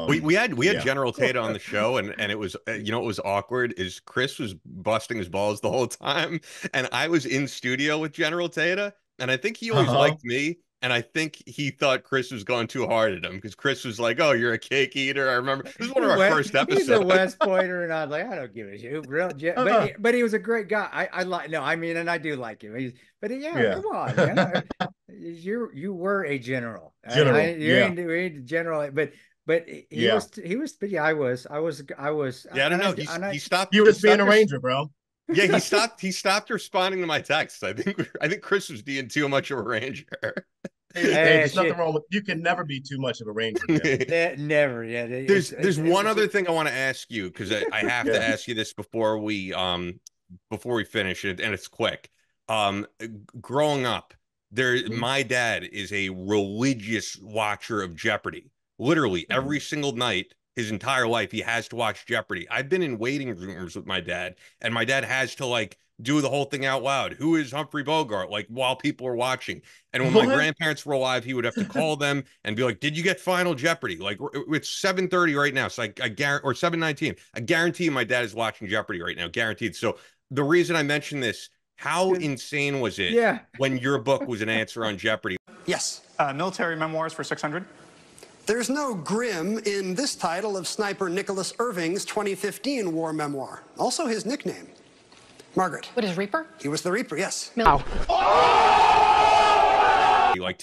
We had General Tata on the show, and it was it was awkward. Is Chris was busting his balls the whole time, and I was in studio with General Tata, and I think he always liked me, and I think he thought Chris was going too hard at him because Chris was like, "Oh, you're a cake eater." I remember this was one of our first episodes. He's a West Pointer, and I was like, I don't give a shit, but he was a great guy. And I do like him. Come on, man. You were a general. You ain't general, but he was. But yeah, I was. Yeah, I don't know. He stopped. You was being a ranger, bro. Yeah, he stopped responding to my texts. I think Chris was being too much of a ranger. Hey, there's nothing wrong with you. Can never be too much of a ranger. Never. Yeah. There's one other thing I want to ask you, because I have to ask you this before we finish it, and it's quick. Growing up, my dad is a religious watcher of Jeopardy. Literally every single night, his entire life, he has to watch Jeopardy. I've been in waiting rooms with my dad, and my dad has to do the whole thing out loud. Who is Humphrey Bogart? While people are watching. And when my grandparents were alive, he would have to call them and be like, "Did you get Final Jeopardy?" It's 7:30 right now, so I guarantee, or 7:19. I guarantee my dad is watching Jeopardy right now, guaranteed. So the reason I mention this, how insane was it when your book was an answer on Jeopardy? Yes. Military memoirs for 600. There's no grim in this title of Sniper Nicholas Irving's 2015 war memoir. Also his nickname. Margaret. What is Reaper? He was the Reaper, yes. To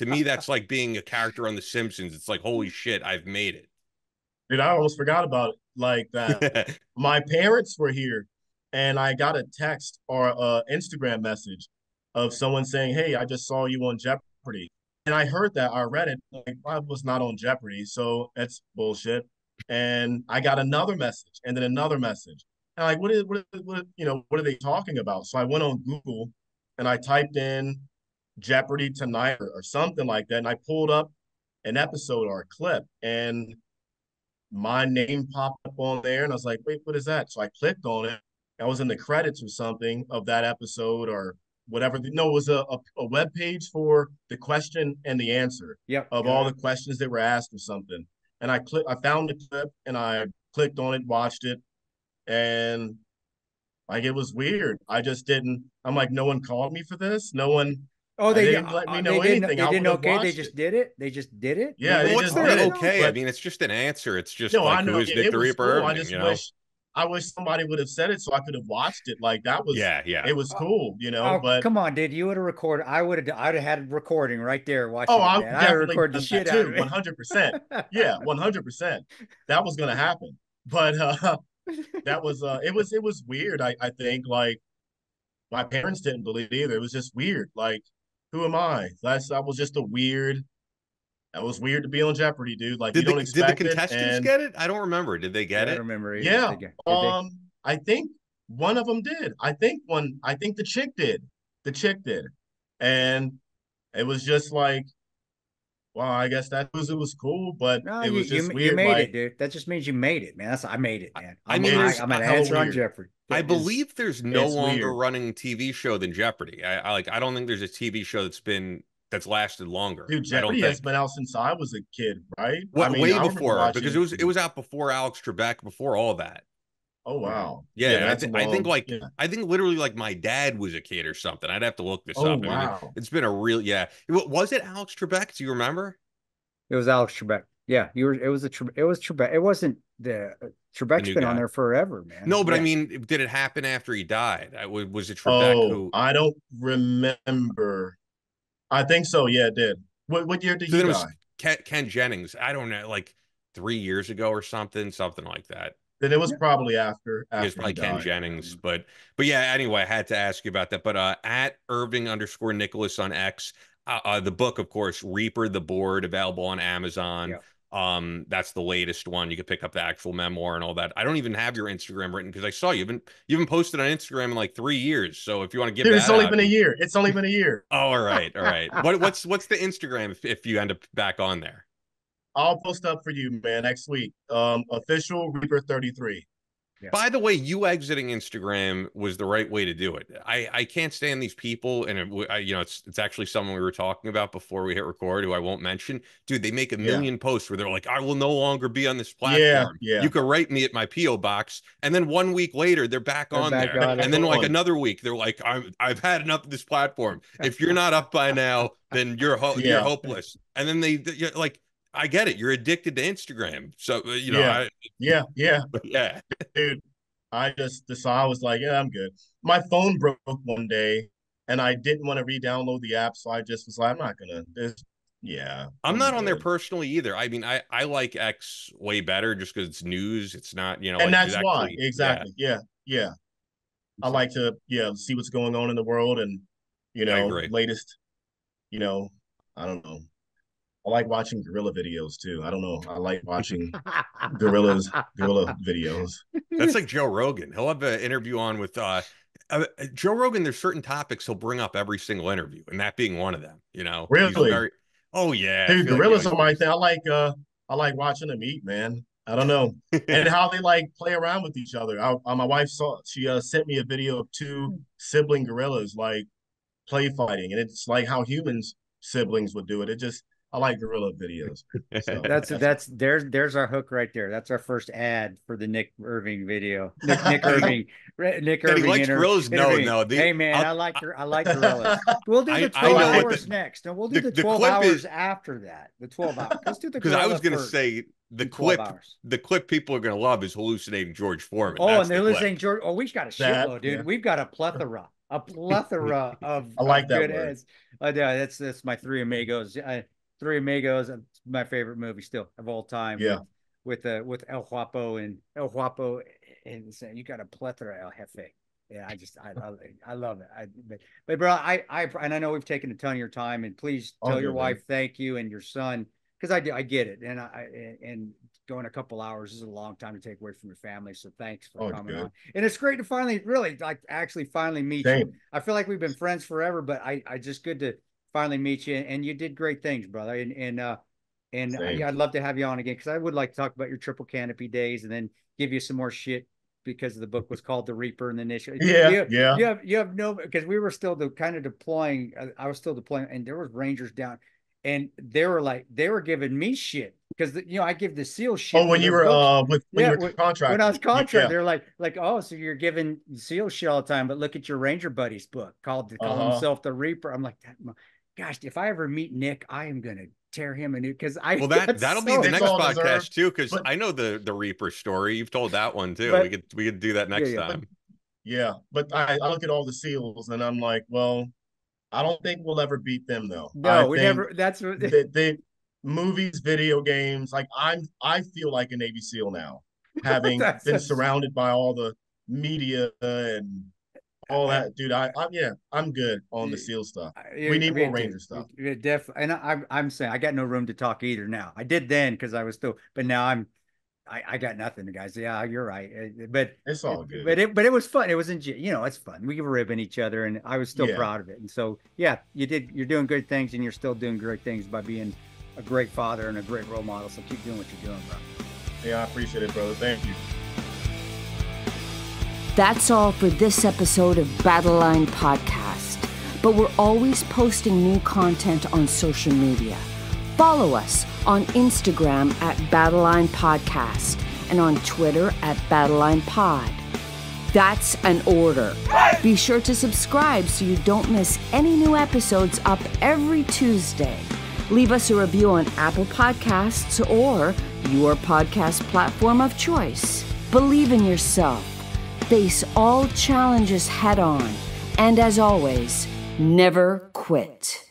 me, that's like being a character on The Simpsons. It's like, holy shit, I've made it. Dude, I almost forgot about it like that. My parents were here, and I got a text or Instagram message of someone saying, "Hey, I just saw you on Jeopardy." And I heard that, I read it, I was not on Jeopardy, so that's bullshit. And I got another message, and then another message. And what are they talking about? So I went on Google, and I typed in Jeopardy tonight or something like that, and I pulled up an episode or a clip, and my name popped up on there, and I was like, wait, what is that? So I clicked on it. I was in the credits or something of that episode or whatever. No, it was a web page for the question and the answer of all the questions that were asked or something. And I found the clip, and I clicked on it, watched it, and it was weird. I just didn't. I'm like, no one called me for this. No one. Oh, they didn't let me know anything. They didn't. Okay, they just did it. They just did it. Yeah, well, what's there okay? I mean, it's just an answer. It's just I know. Who is Nick the Reaper? Cool. I wish somebody would have said it so I could have watched it. That was it was cool, but come on, dude, you would have recorded. I'd have had recording right there watching. I definitely recorded the shit out of it. 100%. Yeah, 100%. That was gonna happen. But that was it was weird. I think my parents didn't believe it either. It was just weird. Who am I? That was just weird. That was weird to be on Jeopardy, dude. You don't expect it. Did the contestants get it? I don't remember. Did they get it? I don't remember. Yeah. I think one of them did. I think the chick did. The chick did. And it was just well, I guess it was cool, but it was just weird. You made it, dude. That just means you made it, man. I made it, man. I'm an answer on Jeopardy. I believe there's no longer weird. running TV show than Jeopardy. I don't think there's a TV show that's lasted longer. Dude, I don't Jeopardy has think. been out since I was a kid, right? I What mean, way I remember before, watching because it. it was out before Alex Trebek, before all that. Oh wow. Yeah, and that's a I think long. like Yeah. I think literally like my dad was a kid or something. I'd have to look this Oh up. I mean, wow. it's been a real Was it Alex Trebek? Do you remember? It was Alex Trebek. Yeah, you were. It was Trebek. It wasn't The Trebek's new been on guy. there forever, man. No, but I Yeah. mean, did it happen after he died? Was it Trebek Oh, who? I don't remember. I think so. Yeah, it did. What year did So he then it was die? Ken Jennings. I don't know, like 3 years ago or something like that. Then it was probably after It's he probably Ken died. Jennings, but yeah. Anyway, I had to ask you about that. But at Irving_Nicholas on X, the book, of course, Reaper the Board, available on Amazon. Yeah. That's the latest one. You can pick up the actual memoir and all that. I don't even have your Instagram written because I saw you haven't posted on Instagram in like 3 years. So if you want to give Dude, that it's only out, been a year. It's only been a year. Oh, all right. What's the Instagram if you end up back on there? I'll post up for you, man, next week. Official Reaper 33. Yeah. By the way, you exiting Instagram was the right way to do it. I can't stand these people, and it's actually someone we were talking about before we hit record, who I won't mention. Dude, they make a million posts where they're like, "I will no longer be on this platform. Yeah. You can write me at my PO box," and then 1 week later they're back on there, and then like another week they're like, "I've had enough of this platform. If you're not up by now, then you're hopeless." And then you're like. I get it. You're addicted to Instagram. So, yeah. Yeah. Dude, I was like, yeah, I'm good. My phone broke one day and I didn't want to re-download the app. So I just was like, I'm not going to, I'm not on there personally either. I mean, I like X way better just because it's news. It's not, and like that's why. Exactly. Yeah. I like to, see what's going on in the world and, I agree. latest, I don't know. I like watching gorilla videos too. I don't know. I like watching gorilla videos. That's like Joe Rogan. He'll have an interview on with Joe Rogan. There's certain topics he'll bring up every single interview, and that being one of them. Really? Oh yeah, dude. Gorillas are my thing. I like watching them eat, man. I don't know, and how they like play around with each other. My wife she sent me a video of two sibling gorillas like play fighting, and it's like how siblings would do it. I like gorilla videos. So there's our hook right there. That's our first ad for the Nick Irving video. Nick Irving. Nick Irving. He likes gorillas. No. Hey man, I like gorillas. We'll do the 12 hours next, and we'll do the 12 hours after that. The 12 hours. Let's do the. Because I was going to say the clip people are going to love is hallucinating George Foreman. Oh, and they're listening George. Oh, we've got a shitload, dude. Yeah. We've got a plethora of I like that good word. ads. Yeah, that's my Three Amigos. Three Amigos, my favorite movie still of all time. Yeah, with El Guapo and you got a plethora El Jefe. Yeah, I love it. But bro, and I know we've taken a ton of your time, and please tell your wife thank you and your son, because I get it, and going a couple hours is a long time to take away from your family. So thanks for coming on, and it's great to finally meet you. I feel like we've been friends forever, but I just good to finally meet you, and you did great things, brother. And I'd love to have you on again, because I would like to talk about your triple canopy days, and then give you some more shit, because the book was called The Reaper and the initial. You have no, because we were still deploying. I was still deploying, and there was Rangers down, and they were giving me shit, because I give the SEAL shit. Oh, when you were contracted. When I was contracted, they're like, oh, so you're giving SEAL shit all the time, but look at your Ranger buddy's book called himself The Reaper. I'm like, gosh, if I ever meet Nick, I am gonna tear him a new, because that'll be the next podcast too, because I know the Reaper story. You've told that one too. We could do that next time. But I look at all the SEALs and I'm like, well, I don't think we'll ever beat them though. No, we never. That's what they movies, video games. Like I feel like a Navy SEAL now, having been surrounded by all the media and all that, dude. I'm good on the SEAL stuff. We need more Ranger stuff. Definitely, and I'm saying I got no room to talk either now. I did then, because I was still, but now I got nothing, guys. Yeah, you're right. But it's all good. But it was fun. It wasn't, it's fun. We were ribbing each other, and I was still proud of it. And so you're doing good things, and you're still doing great things by being a great father and a great role model. So keep doing what you're doing, bro. Yeah, I appreciate it, brother. Thank you. That's all for this episode of Battleline Podcast. But we're always posting new content on social media. Follow us on Instagram at Battleline Podcast and on Twitter at Battleline Pod. That's an order. Be sure to subscribe so you don't miss any new episodes up every Tuesday. Leave us a review on Apple Podcasts or your podcast platform of choice. Believe in yourself. Face all challenges head on. And as always, never quit.